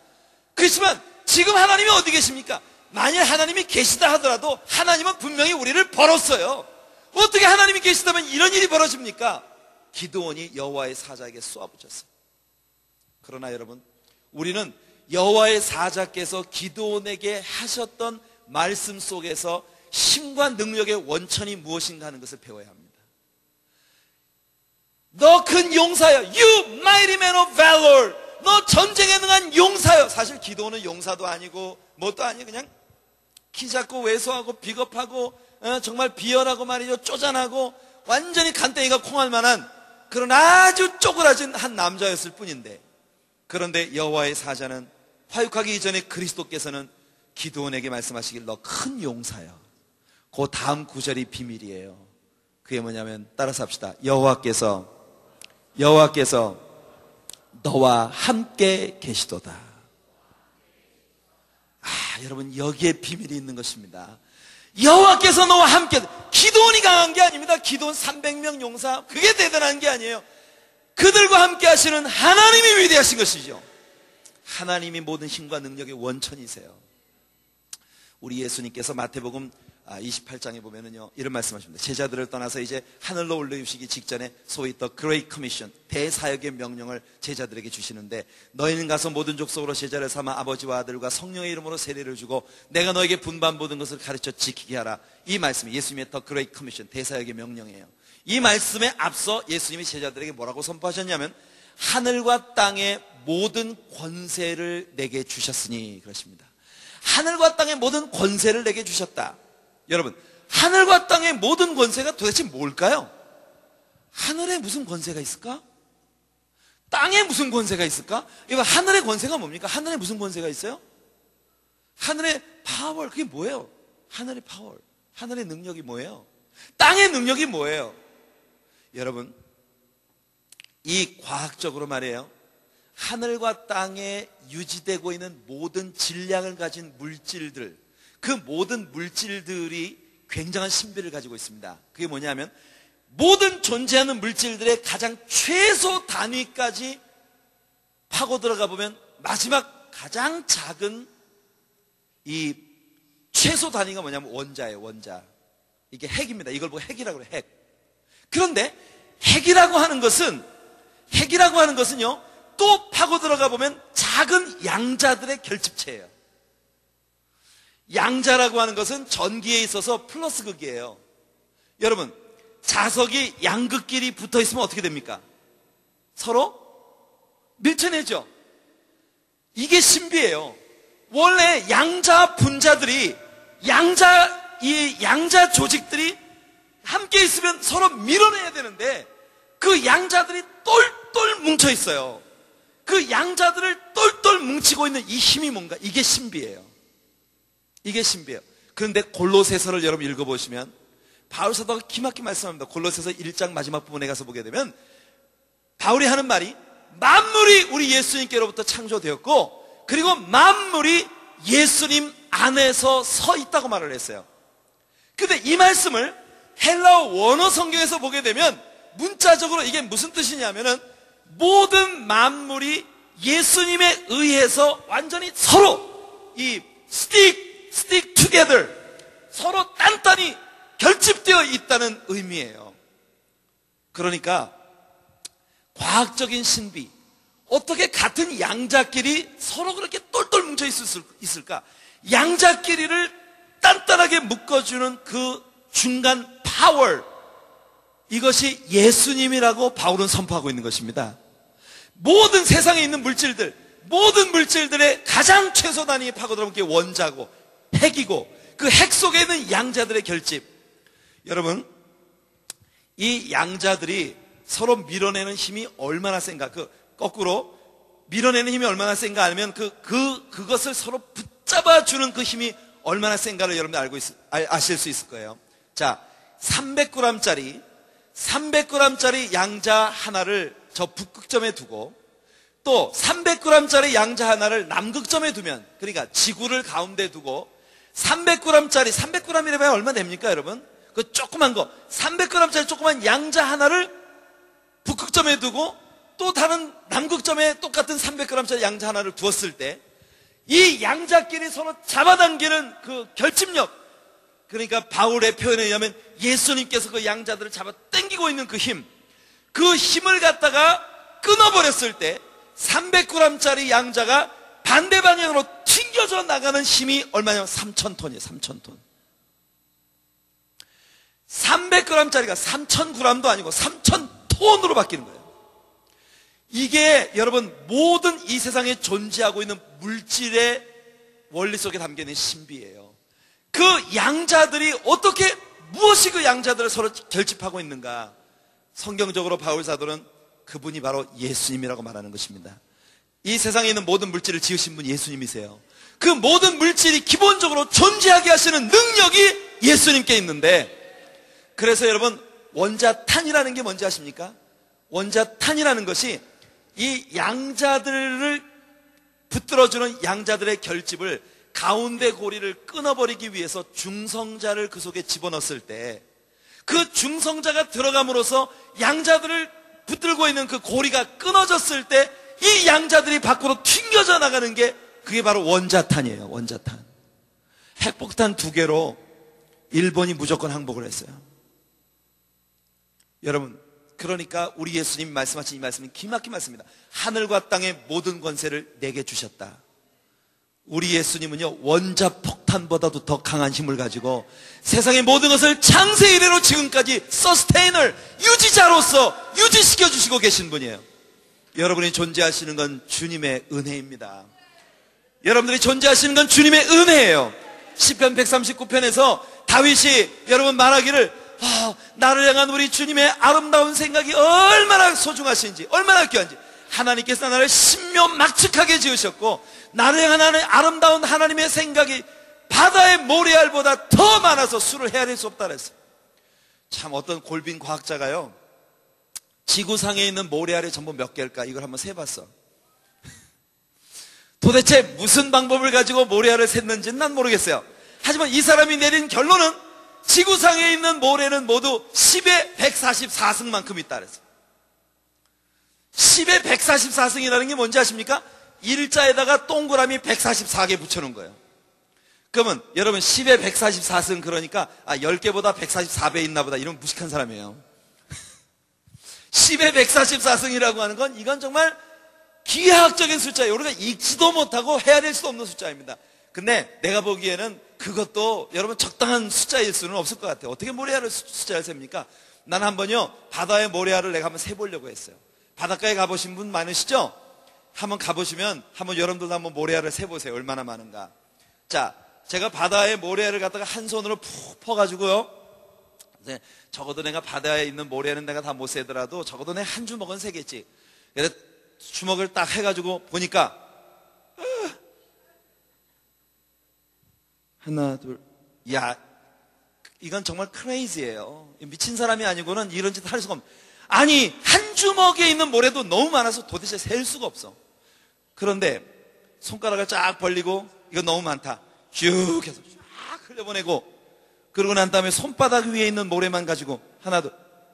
그렇지만 지금 하나님이 어디 계십니까? 만일 하나님이 계시다 하더라도 하나님은 분명히 우리를 벌었어요. 어떻게 하나님이 계시다면 이런 일이 벌어집니까? 기드온이 여호와의 사자에게 쏘아붙였어요. 그러나 여러분, 우리는 여호와의 사자께서 기드온에게 하셨던 말씀 속에서 힘과 능력의 원천이 무엇인가 하는 것을 배워야 합니다. 너 큰 용사여, You mighty man of valor. 너 전쟁에 능한 용사여. 사실 기드온은 용사도 아니고 뭣도 아니고 그냥 키 작고 왜소하고 비겁하고 정말 비열하고 말이죠, 쪼잔하고 완전히 간땡이가 콩할 만한 그런 아주 쪼그라진 한 남자였을 뿐인데, 그런데 여호와의 사자는 화육하기 이전에 그리스도께서는 기드온에게 말씀하시길 너 큰 용사여. 그 다음 구절이 비밀이에요. 그게 뭐냐면 따라서 합시다. 여호와께서 너와 함께 계시도다. 여러분, 여기에 비밀이 있는 것입니다. 여호와께서 너와 함께. 기드온이 강한 게 아닙니다. 기드온 300명 용사, 그게 대단한 게 아니에요. 그들과 함께 하시는 하나님이 위대하신 것이죠. 하나님이 모든 힘과 능력의 원천이세요. 우리 예수님께서 마태복음 28장에 보면은요, 이런 말씀하십니다. 제자들을 떠나서 이제 하늘로 올려주시기 직전에 소위 The Great Commission, 대사역의 명령을 제자들에게 주시는데, 너희는 가서 모든 족속으로 제자를 삼아 아버지와 아들과 성령의 이름으로 세례를 주고 내가 너에게 분반 모든 것을 가르쳐 지키게 하라. 이 말씀이 예수님의 The Great Commission, 대사역의 명령이에요. 이 말씀에 앞서 예수님이 제자들에게 뭐라고 선포하셨냐면 하늘과 땅의 모든 권세를 내게 주셨으니 그러십니다. 하늘과 땅의 모든 권세를 내게 주셨다. 여러분, 하늘과 땅의 모든 권세가 도대체 뭘까요? 하늘에 무슨 권세가 있을까? 땅에 무슨 권세가 있을까? 이거 하늘의 권세가 뭡니까? 하늘에 무슨 권세가 있어요? 하늘의 파워, 그게 뭐예요? 하늘의 파워, 하늘의 능력이 뭐예요? 땅의 능력이 뭐예요? 여러분, 이 과학적으로 말이에요, 하늘과 땅에 유지되고 있는 모든 질량을 가진 물질들, 그 모든 물질들이 굉장한 신비를 가지고 있습니다. 그게 뭐냐면 모든 존재하는 물질들의 가장 최소 단위까지 파고 들어가 보면 마지막 가장 작은 이 최소 단위가 뭐냐면 원자예요. 원자. 이게 핵입니다. 이걸 보고 핵이라고 그래요. 핵. 그런데 핵이라고 하는 것은요, 또 파고 들어가 보면 작은 양자들의 결집체예요. 양자라고 하는 것은 전기에 있어서 플러스 극이에요. 여러분, 자석이 양극끼리 붙어 있으면 어떻게 됩니까? 서로 밀쳐내죠. 이게 신비예요. 원래 양자 분자들이 이 양자 조직들이 함께 있으면 서로 밀어내야 되는데 그 양자들이 똘똘 뭉쳐 있어요. 그 양자들을 똘똘 뭉치고 있는 이 힘이 뭔가, 이게 신비예요. 이게 신비예요. 그런데 골로새서를 여러분 읽어보시면 바울 사도가 기막히게 말씀합니다. 골로새서 1장 마지막 부분에 가서 보게 되면 바울이 하는 말이 만물이 우리 예수님께로부터 창조되었고 그리고 만물이 예수님 안에서 서 있다고 말을 했어요. 근데 이 말씀을 헬라어 원어 성경에서 보게 되면 문자적으로 이게 무슨 뜻이냐면은 모든 만물이 예수님에 의해서 완전히 서로 이 stick together, 서로 단단히 결집되어 있다는 의미예요. 그러니까 과학적인 신비, 어떻게 같은 양자끼리 서로 그렇게 똘똘 뭉쳐 있을까? 양자끼리를 단단하게 묶어주는 그 중간 파워, 이것이 예수님이라고 바울은 선포하고 있는 것입니다. 모든 세상에 있는 물질들, 모든 물질들의 가장 최소 단위에 파고들어온 게 원자고 핵이고, 그 핵 속에 있는 양자들의 결집. 여러분, 이 양자들이 서로 밀어내는 힘이 얼마나 센가? 거꾸로 밀어내는 힘이 얼마나 센가 하면 그것을 서로 붙잡아주는 그 힘이 얼마나 센가를 여러분들 아실 수 있을 거예요. 자, 300g짜리 양자 하나를 저 북극점에 두고, 또 300g짜리 양자 하나를 남극점에 두면, 그러니까 지구를 가운데 두고 300g이라면 얼마 됩니까, 여러분? 그 조그만 거 300g짜리 조그만 양자 하나를 북극점에 두고 또 다른 남극점에 똑같은 300g짜리 양자 하나를 두었을 때, 이 양자끼리 서로 잡아당기는 그 결집력, 그러니까 바울의 표현에 의하면 예수님께서 그 양자들을 잡아 당기고 있는 그 힘을 갖다가 끊어버렸을 때 300g짜리 양자가 반대 방향으로 튕겨져 나가는 힘이 얼마냐면 3,000톤이에요. 3,000톤. 300g짜리가 3,000g도 아니고 3,000톤으로 바뀌는 거예요. 이게 여러분 모든 이 세상에 존재하고 있는 물질의 원리 속에 담겨있는 신비예요. 그 양자들이 어떻게, 무엇이 그 양자들을 서로 결집하고 있는가? 성경적으로 바울 사도는 그분이 바로 예수님이라고 말하는 것입니다. 이 세상에 있는 모든 물질을 지으신 분이 예수님이세요. 그 모든 물질이 기본적으로 존재하게 하시는 능력이 예수님께 있는데, 그래서 여러분 원자탄이라는 게 뭔지 아십니까? 원자탄이라는 것이 이 양자들을 붙들어주는 양자들의 결집을, 가운데 고리를 끊어버리기 위해서 중성자를 그 속에 집어넣었을 때, 그 중성자가 들어감으로써 양자들을 붙들고 있는 그 고리가 끊어졌을 때 이 양자들이 밖으로 튕겨져 나가는 게, 그게 바로 원자탄이에요. 원자탄. 핵폭탄 2개로 일본이 무조건 항복을 했어요. 여러분, 그러니까 우리 예수님이 말씀하신 이 말씀은 기막힌 말씀입니다. 하늘과 땅의 모든 권세를 내게 주셨다. 우리 예수님은요, 원자폭탄보다도 더 강한 힘을 가지고 세상의 모든 것을 창세 이래로 지금까지 서스테이너, 유지자로서 유지시켜 주시고 계신 분이에요. 여러분이 존재하시는 건 주님의 은혜입니다. 여러분들이 존재하시는 건 주님의 은혜예요. 시편 139편에서 다윗이 여러분 말하기를, 나를 향한 우리 주님의 아름다운 생각이 얼마나 소중하신지, 얼마나 귀한지, 하나님께서 나를 신묘막측하게 지으셨고 나를 향한 아름다운 하나님의 생각이 바다의 모래알보다 더 많아서 수를 헤아릴 수 없다 그랬어요. 참, 어떤 골빈 과학자가요, 지구상에 있는 모래알이 전부 몇 개일까, 이걸 한번 세봤어. 도대체 무슨 방법을 가지고 모래알을 셌는지는 난 모르겠어요. 하지만 이 사람이 내린 결론은 지구상에 있는 모래는 모두 10의 144승만큼 있다 그랬어요. 10의 144승이라는 게 뭔지 아십니까? 일자에다가 동그라미 144개 붙여놓은 거예요. 그러면 여러분 10의 144승, 그러니까 10개보다 144배 있나 보다, 이런 무식한 사람이에요. 10의 144승이라고 하는 건, 이건 정말 기하학적인 숫자예요. 우리가 읽지도 못하고 헤아릴 수도 없는 숫자입니다. 근데 내가 보기에는 그것도 여러분 적당한 숫자일 수는 없을 것 같아요. 어떻게 모래알을 숫자를 셉니까? 난 한번요, 바다의 모래알을 내가 한번 세보려고 했어요. 바닷가에 가보신 분 많으시죠? 한번 가보시면 한번 여러분들도 한번 모래알을 세보세요. 얼마나 많은가. 자, 제가 바다의 모래알을 갖다가 한 손으로 푹 퍼가지고요, 적어도 내가 바다에 있는 모래알은 내가 다 못 세더라도 적어도 내 한 주먹은 세겠지. 그래서 주먹을 딱 해가지고 보니까 하나, 둘, 야, 이건 정말 크레이지예요. 미친 사람이 아니고는 이런 짓 할 수가 없어. 아니, 한 주먹에 있는 모래도 너무 많아서 도대체 셀 수가 없어. 그런데 손가락을 쫙 벌리고, 이거 너무 많다, 쭉 해서 쫙 흘려보내고, 그러고 난 다음에 손바닥 위에 있는 모래만 가지고 하나, 둘,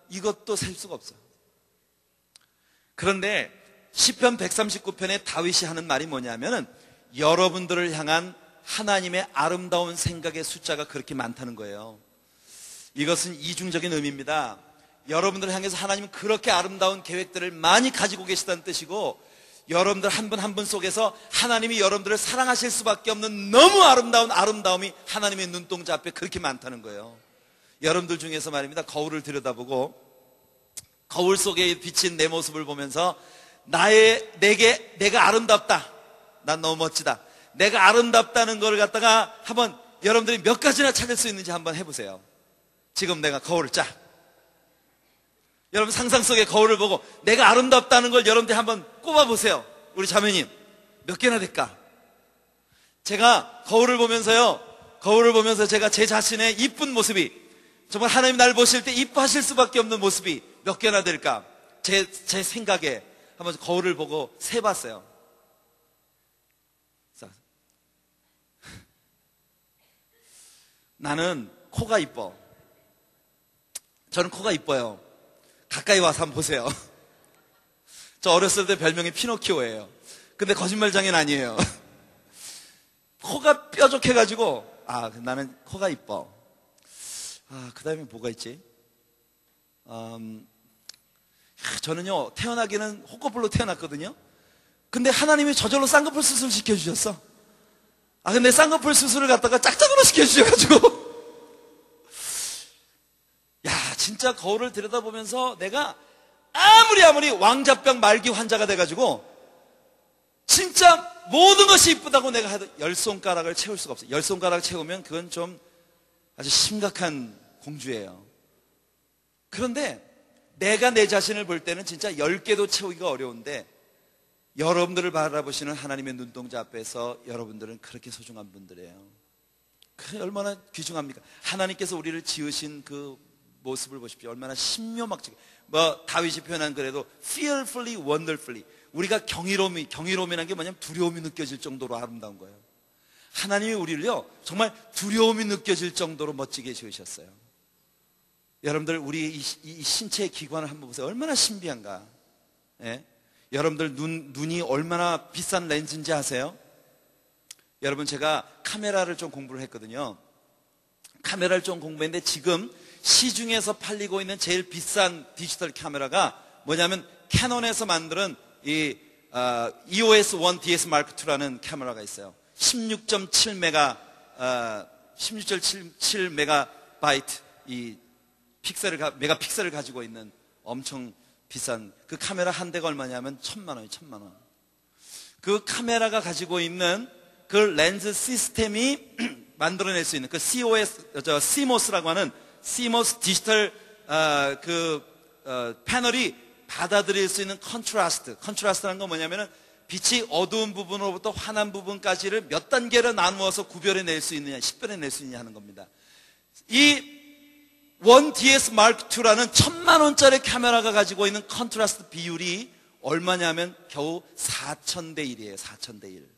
이것도 셀 수가 없어요. 그런데 시편 139편에 다윗이 하는 말이 뭐냐면은, 여러분들을 향한 하나님의 아름다운 생각의 숫자가 그렇게 많다는 거예요. 이것은 이중적인 의미입니다. 여러분들을 향해서 하나님은 그렇게 아름다운 계획들을 많이 가지고 계시다는 뜻이고, 여러분들 한 분 한 분 속에서 하나님이 여러분들을 사랑하실 수밖에 없는 너무 아름다운 아름다움이 하나님의 눈동자 앞에 그렇게 많다는 거예요. 여러분들 중에서 말입니다, 거울을 들여다보고 거울 속에 비친 내 모습을 보면서 내가 아름답다, 난 너무 멋지다, 내가 아름답다는 걸 갖다가 한번 여러분들이 몇 가지나 찾을 수 있는지 한번 해보세요. 지금 내가 거울을 여러분 상상 속의 거울을 보고 내가 아름답다는 걸 여러분들이 한번 꼽아보세요. 우리 자매님 몇 개나 될까? 제가 거울을 보면서 제가 제 자신의 이쁜 모습이, 정말 하나님 나를 보실 때 이뻐하실 수밖에 없는 모습이 몇 개나 될까? 제 생각에 한번 거울을 보고 세봤어요. 나는 코가 이뻐. 저는 코가 이뻐요. 가까이 와서 한번 보세요. 저 어렸을 때 별명이 피노키오예요. 근데 거짓말장인 아니에요. 코가 뾰족해가지고 나는 코가 이뻐. 그 다음에 뭐가 있지? 저는요 태어나기는 호꺼풀로 태어났거든요. 근데 하나님이 저절로 쌍꺼풀 수술 시켜주셨어. 근데 쌍꺼풀 수술을 갖다가 짝짝으로 시켜주셔가지고 진짜 거울을 들여다보면서 내가 아무리 왕자병 말기 환자가 돼가지고 진짜 모든 것이 이쁘다고 내가 해도 10손가락을 채울 수가 없어요. 10손가락 채우면 그건 좀 아주 심각한 공주예요. 그런데 내가 내 자신을 볼 때는 진짜 10개도 채우기가 어려운데 여러분들을 바라보시는 하나님의 눈동자 앞에서 여러분들은 그렇게 소중한 분들이에요. 그게 얼마나 귀중합니까? 하나님께서 우리를 지으신 그 모습을 보십시오. 얼마나 신묘막지게, 다윗이 표현한 그래도 fearfully, wonderfully, 우리가 경이로움이라는 게 뭐냐면 두려움이 느껴질 정도로 아름다운 거예요. 하나님이 우리를요 정말 두려움이 느껴질 정도로 멋지게 지으셨어요. 여러분들 우리 이 신체의 기관을 한번 보세요. 얼마나 신비한가. 예? 여러분들 눈이 얼마나 비싼 렌즈인지 아세요? 여러분 제가 카메라를 좀 공부를 했거든요. 카메라를 좀 공부했는데 지금 시중에서 팔리고 있는 제일 비싼 디지털 카메라가 뭐냐면 캐논에서 만든 이 EOS 1 DS Mark II라는 카메라가 있어요. 16.7 메가바이트 이 메가픽셀을 가지고 있는 엄청 비싼 그 카메라 한 대가 얼마냐면 1,000만 원. 그 카메라가 가지고 있는 그 렌즈 시스템이 만들어낼 수 있는 그 CMOS라고 하는 CMOS 디지털 패널이 받아들일 수 있는 컨트라스트라는 건 뭐냐면은 빛이 어두운 부분으로부터 환한 부분까지를 몇 단계로 나누어서 구별해낼 수 있느냐, 식별해낼 수 있느냐 하는 겁니다. 이 1DS Mark II라는 1,000만 원짜리 카메라가 가지고 있는 컨트라스트 비율이 얼마냐면 겨우 4,000대 1이에요. 4,000대 1.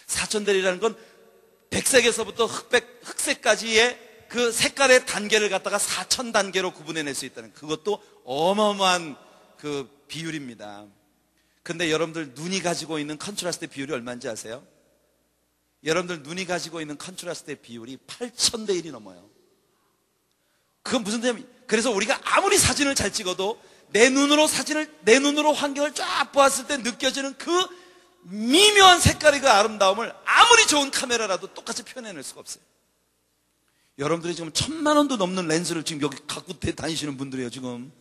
4,000대 1이라는 건 백색에서부터 흑색까지의 그 색깔의 단계를 갖다가 4,000단계로 구분해낼 수 있다는, 그것도 어마어마한 그 비율입니다. 근데 여러분들 눈이 가지고 있는 컨트라스트 비율이 얼마인지 아세요? 여러분들 눈이 가지고 있는 컨트라스트 비율이 8,000대 1이 넘어요. 그건 무슨 뜻이냐면, 그래서 우리가 아무리 사진을 잘 찍어도 내 눈으로 환경을 쫙 보았을 때 느껴지는 그 미묘한 색깔의 그 아름다움을 아무리 좋은 카메라라도 똑같이 표현해낼 수가 없어요. 여러분들이 지금 1,000만 원도 넘는 렌즈를 지금 여기 갖고 다니시는 분들이에요. 지금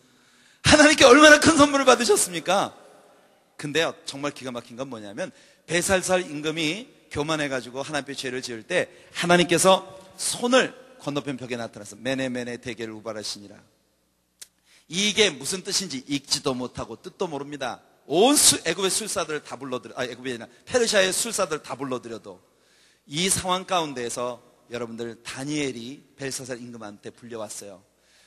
하나님께 얼마나 큰 선물을 받으셨습니까? 근데요 정말 기가 막힌 건 뭐냐면, 베살살 임금이 교만해가지고 하나님께 죄를 지을 때 하나님께서 손을 건너편 벽에 나타나서 메네 대개를 우발하시니라. 이게 무슨 뜻인지 읽지도 못하고 뜻도 모릅니다. 온 애굽의 술사들을 다 애굽이 아니라 페르시아의 술사들을 다 불러들여도 이 상황 가운데에서 여러분들 다니엘이 벨사살 임금한테 불려왔어요.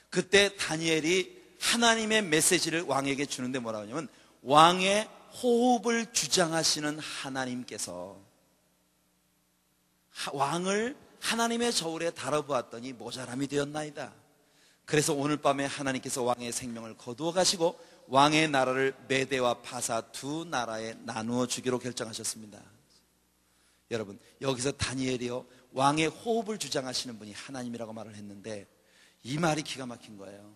그때 다니엘이 하나님의 메시지를 왕에게 주는데 뭐라고 하냐면, 왕의 호흡을 주장하시는 하나님께서 왕을 하나님의 저울에 달아보았더니 모자람이 되었나이다. 그래서 오늘 밤에 하나님께서 왕의 생명을 거두어 가시고 왕의 나라를 메대와 파사 두 나라에 나누어 주기로 결정하셨습니다. 여러분 여기서 다니엘이요 왕의 호흡을 주장하시는 분이 하나님이라고 말을 했는데, 이 말이 기가 막힌 거예요.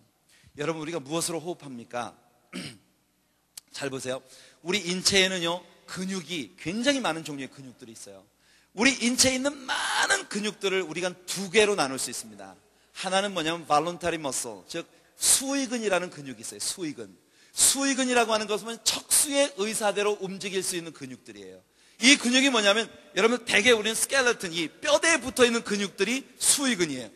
여러분 우리가 무엇으로 호흡합니까? 잘 보세요. 우리 인체에는요 근육이 굉장히 많은 종류의 근육들이 있어요. 우리 인체에 있는 많은 근육들을 우리가 두 개로 나눌 수 있습니다. 하나는 뭐냐면 voluntary muscle, 즉 수의근이라는 근육이 있어요. 수의근이라고 하는 것은 척수의 의사대로 움직일 수 있는 근육들이에요. 이 근육이 뭐냐면 여러분 대개 우리는 스켈레톤, 이 뼈대에 붙어있는 근육들이 수의근이에요.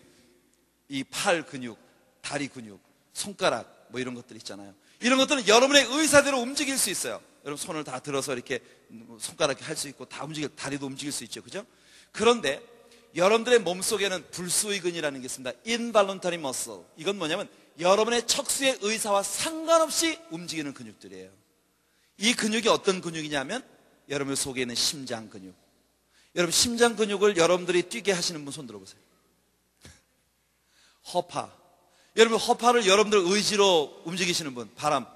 이 팔 근육, 다리 근육, 손가락 뭐 이런 것들 있잖아요. 이런 것들은 여러분의 의사대로 움직일 수 있어요. 여러분 손을 다 들어서 이렇게 손가락이 할 수 있고 다 다리도 움직일 수 있죠. 그죠? 그런데 여러분들의 몸속에는 불수의근이라는 게 있습니다. involuntary muscle. 이건 뭐냐면 여러분의 척수의 의사와 상관없이 움직이는 근육들이에요. 이 근육이 어떤 근육이냐면 여러분 속에 있는 심장 근육. 여러분 심장 근육을 여러분들이 뛰게 하시는 분 손 들어보세요. 허파. 여러분 허파를 여러분들 의지로 움직이시는 분, 바람.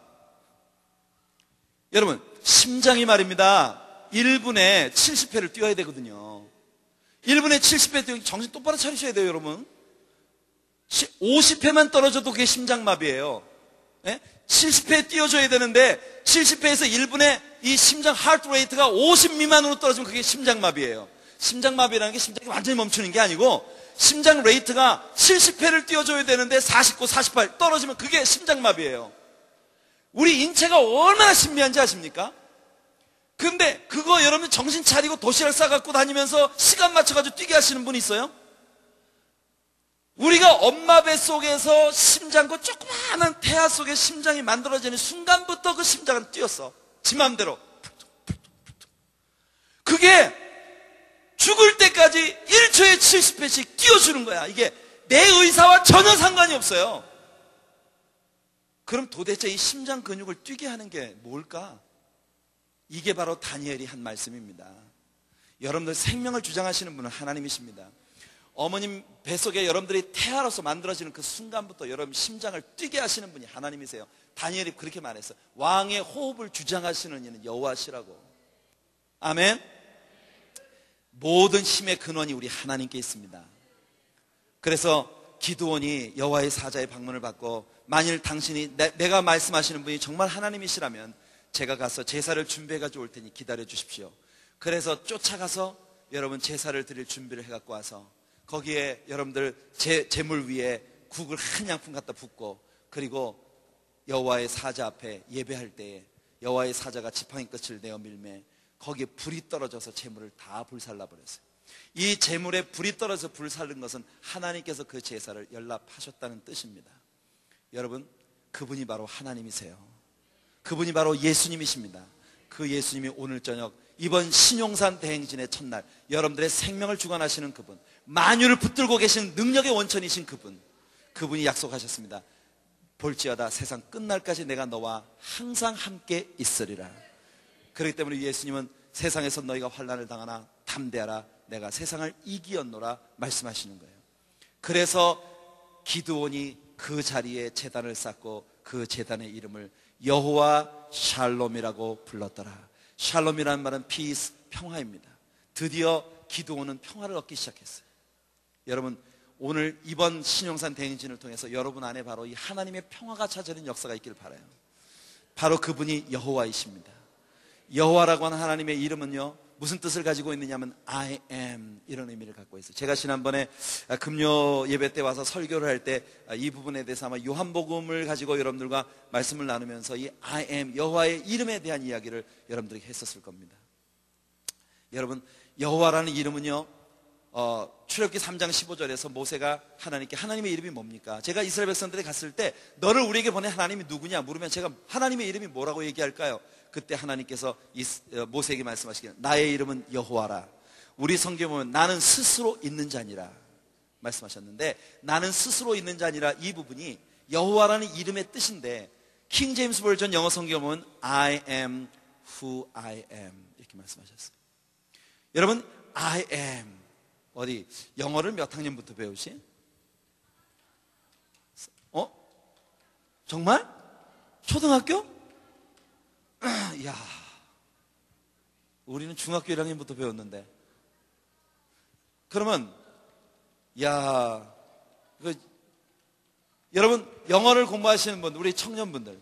여러분 심장이 말입니다, 1분에 70회를 뛰어야 되거든요. 1분에 70회 뛰어 정신 똑바로 차리셔야 돼요. 여러분 50회만 떨어져도 그게 심장마비예요. 70회 뛰어줘야 되는데 70회에서 1분에 이 심장 하트 레이트가 50 미만으로 떨어지면 그게 심장마비예요. 심장마비라는 게 심장이 완전히 멈추는 게 아니고 심장 레이트가 70회를 뛰어줘야 되는데 49, 48 떨어지면 그게 심장마비예요. 우리 인체가 얼마나 신비한지 아십니까? 근데 그거 여러분 정신 차리고 도시락 싸갖고 다니면서 시간 맞춰가지고 뛰게 하시는 분이 있어요? 우리가 엄마 뱃속에서 심장과 조그마한 태아 속에 심장이 만들어지는 순간부터 그 심장은 뛰었어. 지 맘대로. 그게 죽을 때까지 1초에 70회씩 뛰어주는 거야. 이게 내 의사와 전혀 상관이 없어요. 그럼 도대체 이 심장 근육을 뛰게 하는 게 뭘까? 이게 바로 다니엘이 한 말씀입니다. 여러분들 생명을 주장하시는 분은 하나님이십니다. 어머님 뱃속에 여러분들이 태아로서 만들어지는 그 순간부터 여러분 심장을 뛰게 하시는 분이 하나님이세요. 다니엘이 그렇게 말했어요. 왕의 호흡을 주장하시는 이는 여호와시라고. 아멘. 모든 힘의 근원이 우리 하나님께 있습니다. 그래서 기드온이 여호와의 사자의 방문을 받고, 만일 당신이 내가 말씀하시는 분이 정말 하나님이시라면 제가 가서 제사를 준비해가지고 올 테니 기다려 주십시오. 그래서 쫓아가서 여러분 제사를 드릴 준비를 해갖고 와서 거기에 여러분들 제물 위에 국을 한 양푼 갖다 붓고, 그리고 여호와의 사자 앞에 예배할 때에 여호와의 사자가 지팡이 끝을 내어 밀매 거기에 불이 떨어져서 제물을 다 불살라 버렸어요. 이 제물에 불이 떨어져서 불살른 것은 하나님께서 그 제사를 연락하셨다는 뜻입니다. 여러분 그분이 바로 하나님이세요. 그분이 바로 예수님이십니다. 그 예수님이 오늘 저녁 이번 신용산 대행진의 첫날 여러분들의 생명을 주관하시는 그분, 만유를 붙들고 계신 능력의 원천이신 그분이 약속하셨습니다. 볼지어다 세상 끝날까지 내가 너와 항상 함께 있으리라. 그렇기 때문에 예수님은 세상에서 너희가 환난을 당하나 담대하라 내가 세상을 이기었노라 말씀하시는 거예요. 그래서 기드온이 그 자리에 제단을 쌓고 그 제단의 이름을 여호와 샬롬이라고 불렀더라. 샬롬이라는 말은 피스, 평화입니다. 드디어 기드온은 평화를 얻기 시작했어요. 여러분 오늘 이번 신용산 대행진을 통해서 여러분 안에 바로 이 하나님의 평화가 찾아오는 역사가 있기를 바라요. 바로 그분이 여호와이십니다. 여호와라고 하는 하나님의 이름은요 무슨 뜻을 가지고 있느냐면 I am 이런 의미를 갖고 있어요. 제가 지난번에 금요 예배 때 와서 설교를 할 때 이 부분에 대해서 아마 요한복음을 가지고 여러분들과 말씀을 나누면서 이 I am 여호와의 이름에 대한 이야기를 여러분들에게 했었을 겁니다. 여러분 여호와라는 이름은요 출애굽기 3장 15절에서 모세가 하나님께 하나님의 이름이 뭡니까? 제가 이스라엘 백성들에 갔을 때 너를 우리에게 보낸 하나님이 누구냐 물으면 제가 하나님의 이름이 뭐라고 얘기할까요? 그때 하나님께서 모세에게 말씀하시기를 나의 이름은 여호와라. 우리 성경에 보면 나는 스스로 있는 자니라 말씀하셨는데, 나는 스스로 있는 자니라 이 부분이 여호와라는 이름의 뜻인데, 킹 제임스 버전 영어 성경에 보면 I am who I am 이렇게 말씀하셨어요. 여러분 I am 어디 영어를 몇 학년부터 배우시? 정말? 초등학교? 야, 우리는 중학교 1학년부터 배웠는데. 그러면 여러분 영어를 공부하시는 분, 우리 청년분들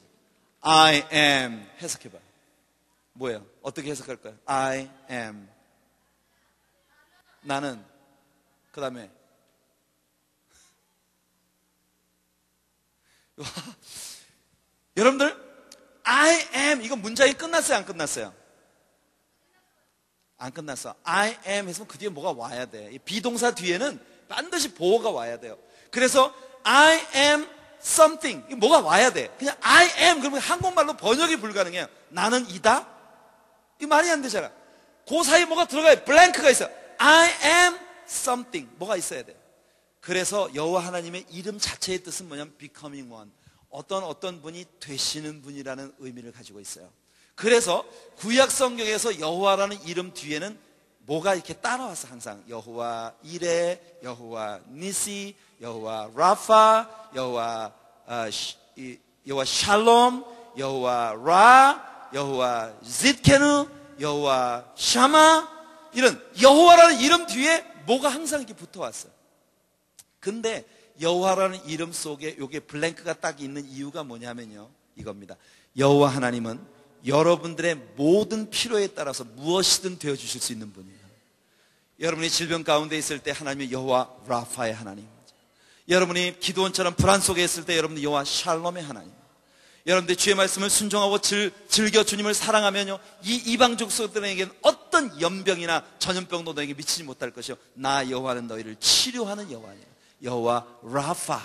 I am 해석해봐요. 뭐예요? 어떻게 해석할까요? I am. 나는. 그 다음에 여러분들 I am 이거 문장이 끝났어요? 안 끝났어요? 안 끝났어. I am 했으면 그 뒤에 뭐가 와야 돼. 비동사 뒤에는 반드시 보어가 와야 돼요. 그래서 I am something 이거 뭐가 와야 돼. 그냥 I am 그러면 한국말로 번역이 불가능해요. 나는 이다? 이 말이 안 되잖아. 그 사이에 뭐가 들어가요. 블랭크가 있어요. I am something 뭐가 있어야 돼요. 그래서 여호와 하나님의 이름 자체의 뜻은 뭐냐면 becoming one 어떤 분이 되시는 분이라는 의미를 가지고 있어요. 그래서 구약 성경에서 여호와라는 이름 뒤에는 뭐가 이렇게 따라왔어. 항상 여호와 이레, 여호와 니시, 여호와 라파, 여호와 샬롬, 여호와 라, 여호와 짓케누, 여호와 샤마 이런 여호와라는 이름 뒤에 뭐가 항상 이렇게 붙어왔어요. 근데 여호와라는 이름 속에 요게 블랭크가 딱 있는 이유가 뭐냐면요 이겁니다. 여호와 하나님은 여러분들의 모든 필요에 따라서 무엇이든 되어주실 수 있는 분이에요. 여러분이 질병 가운데 있을 때 하나님이 여호와 라파의 하나님, 여러분이 기도원처럼 불안 속에 있을 때 여러분이 여호와 샬롬의 하나님, 여러분들 주의 말씀을 순종하고 즐겨 주님을 사랑하면요 이 이방 족속들에게는 어떤 연병이나 전염병도 너에게 미치지 못할 것이요 나 여호와는 너희를 치료하는 여호와니라. 여호와 라파.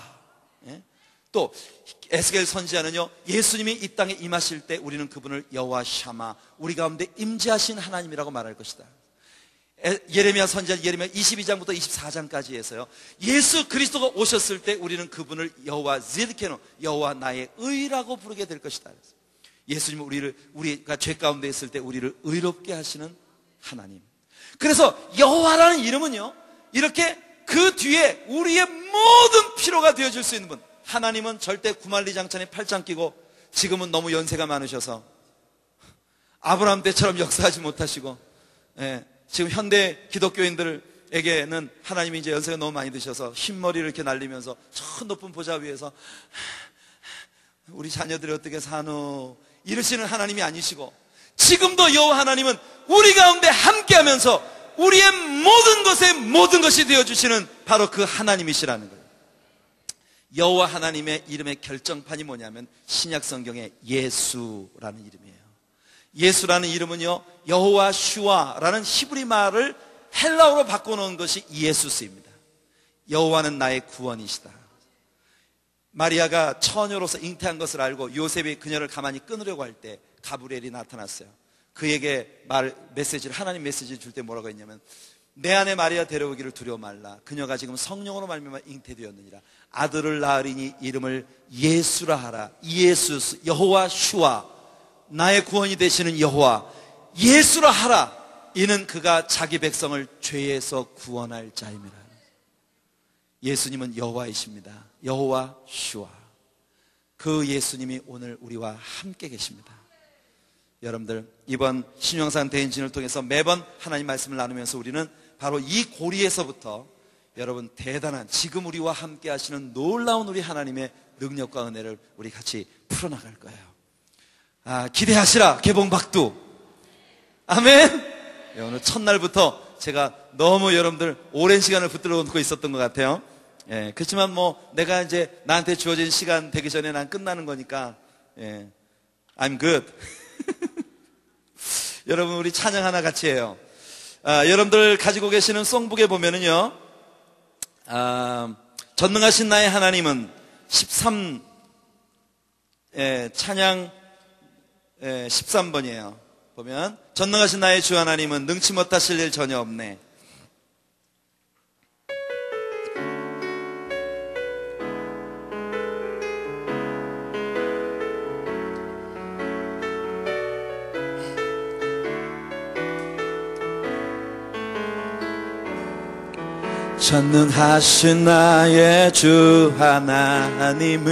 예? 또 에스겔 선지자는요 예수님이 이 땅에 임하실 때 우리는 그분을 여호와 샤마 우리 가운데 임재하신 하나님이라고 말할 것이다. 예레미야 선지자 예레미야 22장부터 24장까지 해서요 예수 그리스도가 오셨을 때 우리는 그분을 여호와 지드케노 여호와 나의 의라고 부르게 될 것이다. 예수님은 우리가 죄 가운데 있을 때 우리를 의롭게 하시는 하나님. 그래서 여호와라는 이름은요 이렇게 그 뒤에 우리의 모든 필요가 되어줄 수 있는 분. 하나님은 절대 구만리장천에 팔짱 끼고 지금은 너무 연세가 많으셔서 아브라함 때처럼 역사하지 못하시고 지금 현대 기독교인들에게는 하나님이 이제 연세가 너무 많이 드셔서 흰머리를 이렇게 날리면서 저 높은 보좌 위에서 우리 자녀들이 어떻게 사노 이러시는 하나님이 아니시고 지금도 여호와 하나님은 우리 가운데 함께하면서 우리의 모든 것에 모든 것이 되어주시는 바로 그 하나님이시라는 거예요. 여호와 하나님의 이름의 결정판이 뭐냐면 신약 성경의 예수라는 이름이에요. 예수라는 이름은요 여호와 슈아라는 히브리 말을 헬라어로 바꿔놓은 것이 예수스입니다. 여호와는 나의 구원이시다. 마리아가 처녀로서 잉태한 것을 알고 요셉이 그녀를 가만히 끊으려고 할 때 가브리엘이 나타났어요. 그에게 하나님 메시지를 줄 때 뭐라고 했냐면 내 안에 마리아 데려오기를 두려워 말라. 그녀가 지금 성령으로 말미암아 잉태되었느니라. 아들을 낳으리니 이름을 예수라 하라. 예수 여호와 슈아 나의 구원이 되시는 여호와 예수라 하라. 이는 그가 자기 백성을 죄에서 구원할 자임이라. 예수님은 여호와이십니다. 여호와 슈아 그 예수님이 오늘 우리와 함께 계십니다. 여러분들 이번 신영산 대행진을 통해서 매번 하나님 말씀을 나누면서 우리는 바로 이 고리에서부터 여러분 대단한 지금 우리와 함께 하시는 놀라운 우리 하나님의 능력과 은혜를 우리 같이 풀어나갈 거예요. 기대하시라 개봉박두. 아멘. 오늘 첫날부터 제가 너무 여러분들 오랜 시간을 붙들어 놓고 있었던 것 같아요. 그렇지만 뭐 내가 이제 나한테 주어진 시간 되기 전에 난 끝나는 거니까 I'm good. 여러분 우리 찬양 하나 같이 해요. 여러분들 가지고 계시는 송북에 보면은요 전능하신 나의 하나님은 13 찬양 13번이에요. 보면 전능하신 나의 주 하나님은 능치 못하실 일 전혀 없네. 전능하신 나의 주 하나님은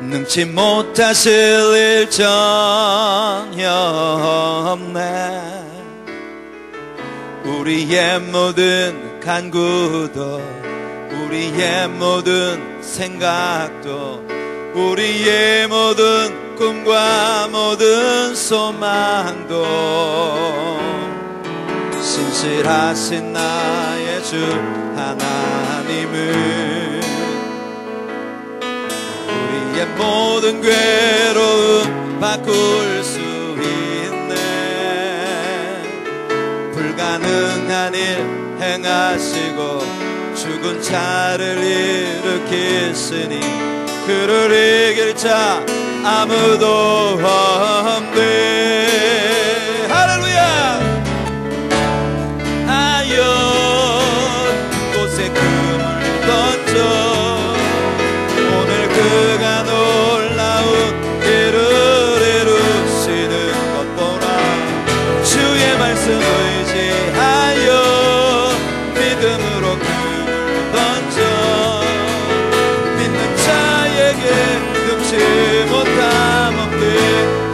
능치 못하실 일 전혀 없네. 우리의 모든 간구도 우리의 모든 생각도 우리의 모든 꿈과 모든 소망도 신실하신 나의 주 하나님은 우리의 모든 괴로움 바꿀 수 있네. 불가능한 일 행하시고 죽은 자를 일으키시니 그를 이길 자 아무도 없네. 할렐루야. 아연 곳에 금을 던져 오늘 그가 놀라운 일을 이루시는 것 보라. 주의 말씀 의지하여 믿음으로 금을 던져 믿는 자에게 능치 못함 없네.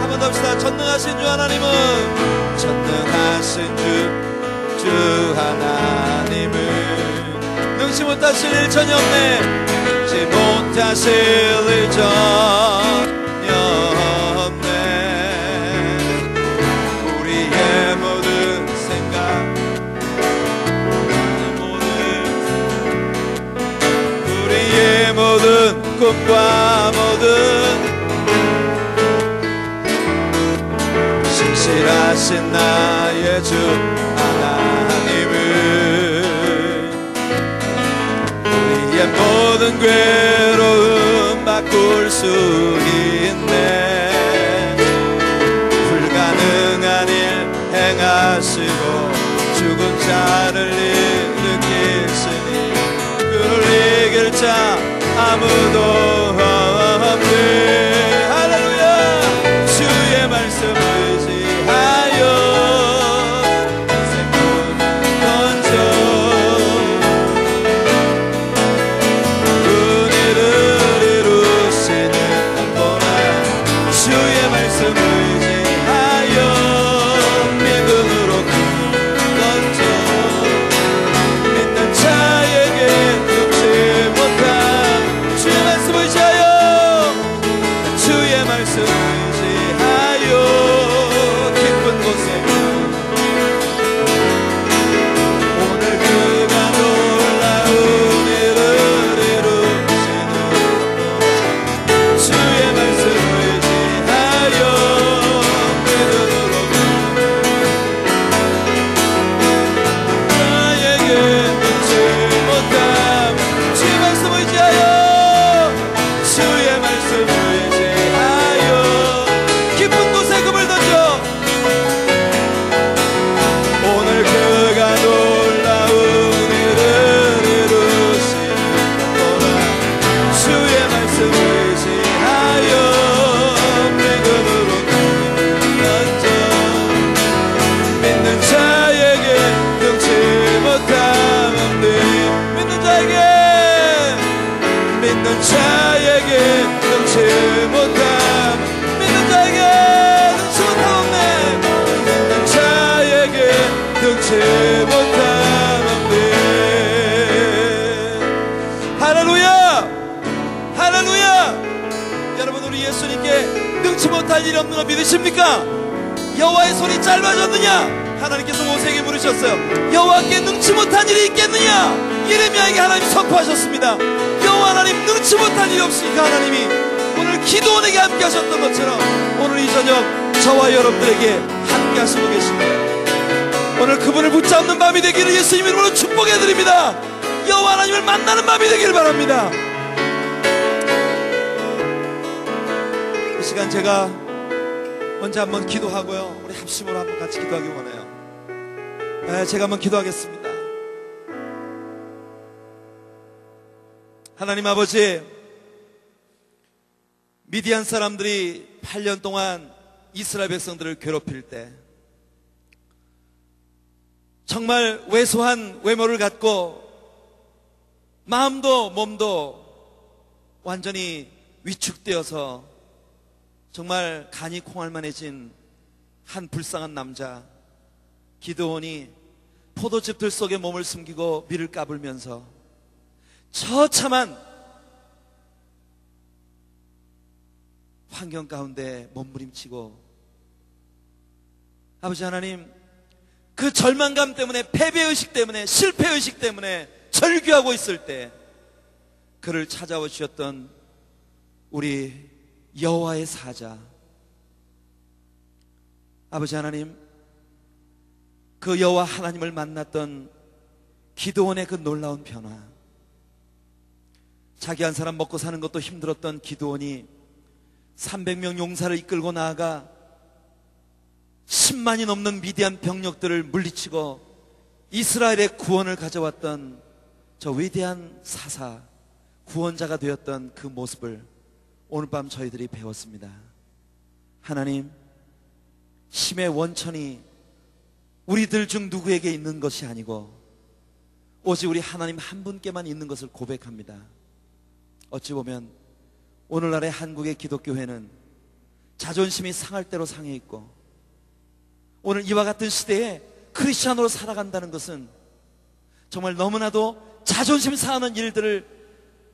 한 번 더 합시다. 전능하신 주 하나님은 전능하신 주 하나님은 능치 못하실 일 전혀 없네. 능치 못하실 일 전혀 없네. 우리의 모든 생각 우리의 모든 꿈과 모든 신실하신 나의 주 하나님은 우리의 모든 괴로움 바꿀 수 있네. 불가능한 일 행하시고 죽은 자를 일으키시니 그를 이길 자 아무도 없네. 할렐루야. 주의 말씀 의지하여 생명을 던져 은혜를 이루시는 것보다 주의 말씀 의지하여 믿음으로 금을 던져 믿는 자에게 능치 못함. 주의 말씀 의지하여 주의 말씀 의지하여 깊은 곳에 오늘 그가 놀라운 일을 이루시는 주의 말씀 의지하여 믿음으로 나에게 능치 못함. 주의 말씀 의지하여 주의 말씀 의지하여 깊은 곳에 금을 던져 오늘 그가 놀라운 일을 이루시는 거라. 주의 말씀 의지하여 믿음으로 금을 던져 믿는 자에게 능치 못함 없네. 믿는 자에게 믿는 자에게 능치 못함 믿는 자에게 능치 못함 없네. 믿는 자에게 능치 못함 없네. 할렐루야. 할렐루야. 여러분 우리 예수님께 능치 못할 일이 없는 거 믿으십니까? 여호와의 손이 짧아졌느냐? 하나님께서 모세에게 물으셨어요. 여호와께 능치 못한 일이 있겠느냐? 예레미야에게 하나님 선포하셨습니다. 여호와 하나님 능치 못한 일이 없으니까 하나님이 오늘 기도원에게 함께 하셨던 것처럼 오늘 이 저녁 저와 여러분들에게 함께 하시고 계십니다. 오늘 그분을 붙잡는 밤이 되기를 예수님 이름으로 축복해드립니다. 여호와 하나님을 만나는 밤이 되기를 바랍니다. 이 시간 제가 먼저 한번 기도하고요, 우리 합심으로 한번 같이 기도하기 원해요. 제가 한번 기도하겠습니다. 하나님 아버지, 미디안 사람들이 8년 동안 이스라엘 백성들을 괴롭힐 때 정말 왜소한 외모를 갖고 마음도 몸도 완전히 위축되어서 정말 간이 콩알만해진 한 불쌍한 남자 기드온이 포도즙들 속에 몸을 숨기고 밀을 까불면서 처참한 환경 가운데 몸부림치고 아버지 하나님, 그 절망감 때문에, 패배의식 때문에, 실패의식 때문에 절규하고 있을 때 그를 찾아와 주셨던 우리 여호와의 사자 아버지 하나님, 그 여호와 하나님을 만났던 기드온의 그 놀라운 변화, 자기 한 사람 먹고 사는 것도 힘들었던 기드온이 300명 용사를 이끌고 나아가 10만이 넘는 미디안 병력들을 물리치고 이스라엘의 구원을 가져왔던 저 위대한 사사, 구원자가 되었던 그 모습을 오늘 밤 저희들이 배웠습니다. 하나님, 힘의 원천이 우리들 중 누구에게 있는 것이 아니고 오직 우리 하나님 한 분께만 있는 것을 고백합니다. 어찌 보면 오늘날의 한국의 기독교회는 자존심이 상할 대로 상해 있고, 오늘 이와 같은 시대에 크리스찬으로 살아간다는 것은 정말 너무나도 자존심 상하는 일들을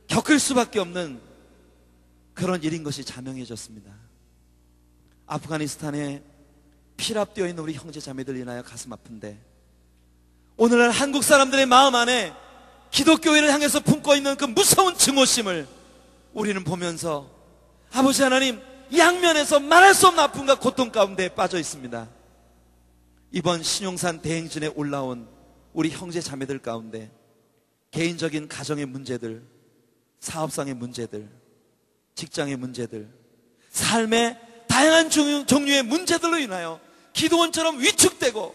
겪을 수밖에 없는 그런 일인 것이 자명해졌습니다. 아프가니스탄에 피랍되어 있는 우리 형제 자매들 인하여 가슴 아픈데, 오늘날 한국 사람들의 마음 안에 기독교회를 향해서 품고 있는 그 무서운 증오심을 우리는 보면서 아버지 하나님, 양면에서 말할 수 없는 아픔과 고통 가운데 빠져 있습니다. 이번 신용산 대행진에 올라온 우리 형제 자매들 가운데 개인적인 가정의 문제들, 사업상의 문제들, 직장의 문제들, 삶의 다양한 종류의 문제들로 인하여 기드온처럼 위축되고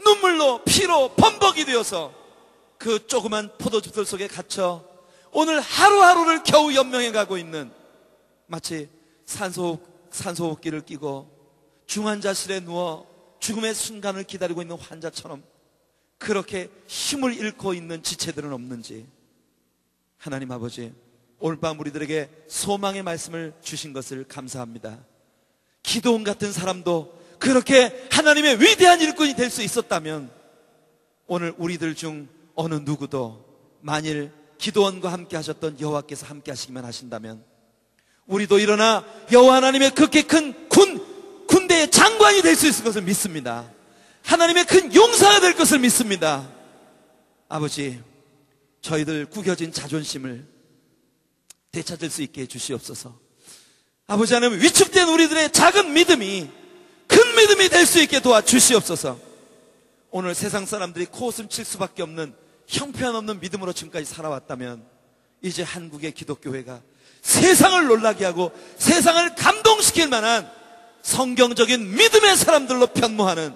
눈물로 피로 범벅이 되어서 그 조그만 포도즙들 속에 갇혀 오늘 하루하루를 겨우 연명해 가고 있는, 마치 산소호흡기를 끼고 중환자실에 누워 죽음의 순간을 기다리고 있는 환자처럼 그렇게 힘을 잃고 있는 지체들은 없는지, 하나님 아버지, 오늘 밤 우리들에게 소망의 말씀을 주신 것을 감사합니다. 기드온 같은 사람도 그렇게 하나님의 위대한 일꾼이 될 수 있었다면 오늘 우리들 중 어느 누구도 만일 기드온과 함께 하셨던 여호와께서 함께 하시기만 하신다면 우리도 일어나 여호와 하나님의 그렇게 큰 군대의 장관이 될 수 있을 것을 믿습니다. 하나님의 큰 용사가 될 것을 믿습니다. 아버지, 저희들 구겨진 자존심을 되찾을 수 있게 해주시옵소서. 아버지 하나님, 위축된 우리들의 작은 믿음이 큰 믿음이 될 수 있게 도와주시옵소서. 오늘 세상 사람들이 코웃음 칠 수밖에 없는 형편없는 믿음으로 지금까지 살아왔다면 이제 한국의 기독교회가 세상을 놀라게 하고 세상을 감동시킬 만한 성경적인 믿음의 사람들로 변모하는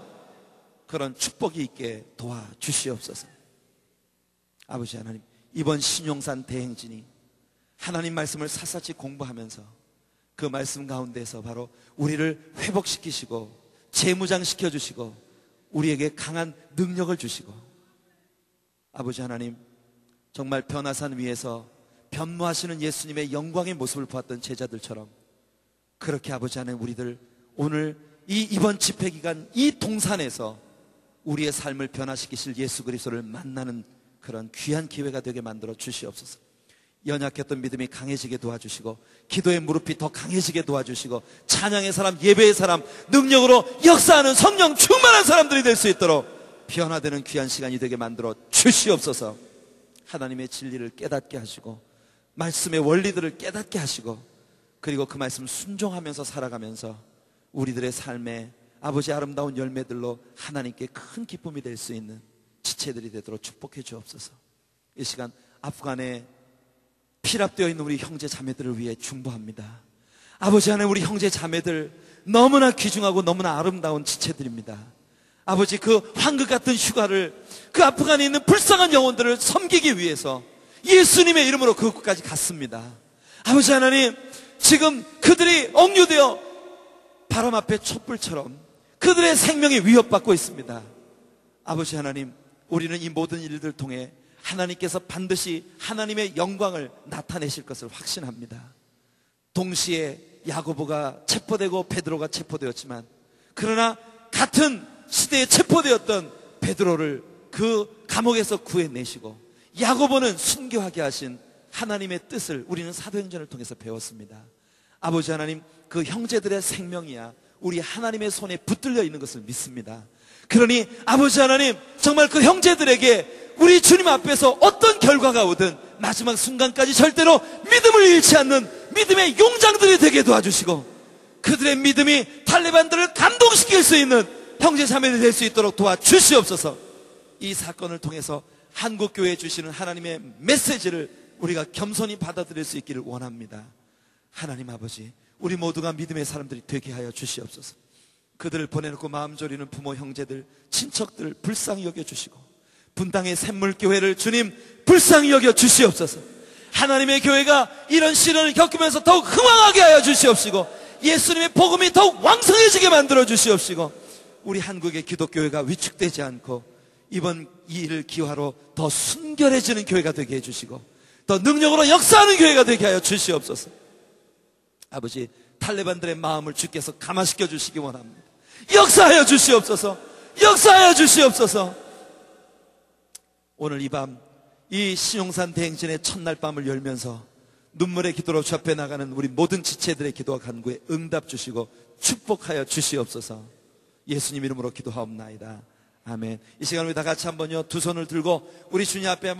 그런 축복이 있게 도와주시옵소서. 아버지 하나님, 이번 신용산 대행진이 하나님 말씀을 샅샅이 공부하면서 그 말씀 가운데서 바로 우리를 회복시키시고 재무장시켜 주시고 우리에게 강한 능력을 주시고, 아버지 하나님, 정말 변화산 위에서 변모하시는 예수님의 영광의 모습을 보았던 제자들처럼 그렇게 아버지 하나님, 우리들 오늘 이번 집회기간 이 동산에서 우리의 삶을 변화시키실 예수 그리스도를 만나는 그런 귀한 기회가 되게 만들어 주시옵소서. 연약했던 믿음이 강해지게 도와주시고 기도의 무릎이 더 강해지게 도와주시고 찬양의 사람, 예배의 사람, 능력으로 역사하는 성령 충만한 사람들이 될 수 있도록 변화되는 귀한 시간이 되게 만들어 주시옵소서. 하나님의 진리를 깨닫게 하시고 말씀의 원리들을 깨닫게 하시고, 그리고 그 말씀 순종하면서 살아가면서 우리들의 삶에 아버지 아름다운 열매들로 하나님께 큰 기쁨이 될 수 있는 지체들이 되도록 축복해 주옵소서. 이 시간 아프간에 피랍되어 있는 우리 형제 자매들을 위해 중보합니다. 아버지 하나님, 우리 형제 자매들 너무나 귀중하고 너무나 아름다운 지체들입니다. 아버지, 그 황금 같은 휴가를, 그 아프간에 있는 불쌍한 영혼들을 섬기기 위해서 예수님의 이름으로 그곳까지 갔습니다. 아버지 하나님, 지금 그들이 억류되어 바람 앞에 촛불처럼 그들의 생명이 위협받고 있습니다. 아버지 하나님, 우리는 이 모든 일들을 통해 하나님께서 반드시 하나님의 영광을 나타내실 것을 확신합니다. 동시에 야고보가 체포되고 베드로가 체포되었지만, 그러나 같은 시대에 체포되었던 베드로를 그 감옥에서 구해내시고 야고보는 순교하게 하신 하나님의 뜻을 우리는 사도행전을 통해서 배웠습니다. 아버지 하나님, 그 형제들의 생명이야 우리 하나님의 손에 붙들려 있는 것을 믿습니다. 그러니 아버지 하나님, 정말 그 형제들에게 우리 주님 앞에서 어떤 결과가 오든 마지막 순간까지 절대로 믿음을 잃지 않는 믿음의 용장들이 되게 도와주시고, 그들의 믿음이 탈레반들을 감동시킬 수 있는 형제자매들이 될 수 있도록 도와주시옵소서. 이 사건을 통해서 한국교회에 주시는 하나님의 메시지를 우리가 겸손히 받아들일 수 있기를 원합니다. 하나님 아버지, 우리 모두가 믿음의 사람들이 되게 하여 주시옵소서. 그들을 보내놓고 마음 졸이는 부모, 형제들, 친척들 불쌍히 여겨주시고, 분당의 샘물교회를 주님 불쌍히 여겨 주시옵소서. 하나님의 교회가 이런 시련을 겪으면서 더욱 흥왕하게 하여 주시옵시고, 예수님의 복음이 더욱 왕성해지게 만들어 주시옵시고, 우리 한국의 기독교회가 위축되지 않고 이번 이 일을 기화로 더 순결해지는 교회가 되게 해주시고, 더 능력으로 역사하는 교회가 되게 하여 주시옵소서. 아버지, 탈레반들의 마음을 주께서 감화시켜 주시기 원합니다. 역사하여 주시옵소서. 역사하여 주시옵소서. 오늘 이 밤, 이 신용산 대행진의 첫날 밤을 열면서 눈물의 기도로 주 앞에 나가는 우리 모든 지체들의 기도와 간구에 응답 주시고 축복하여 주시옵소서. 예수님 이름으로 기도하옵나이다. 아멘. 이 시간 우리 다 같이 한번요, 두 손을 들고 우리 주님 앞에 한번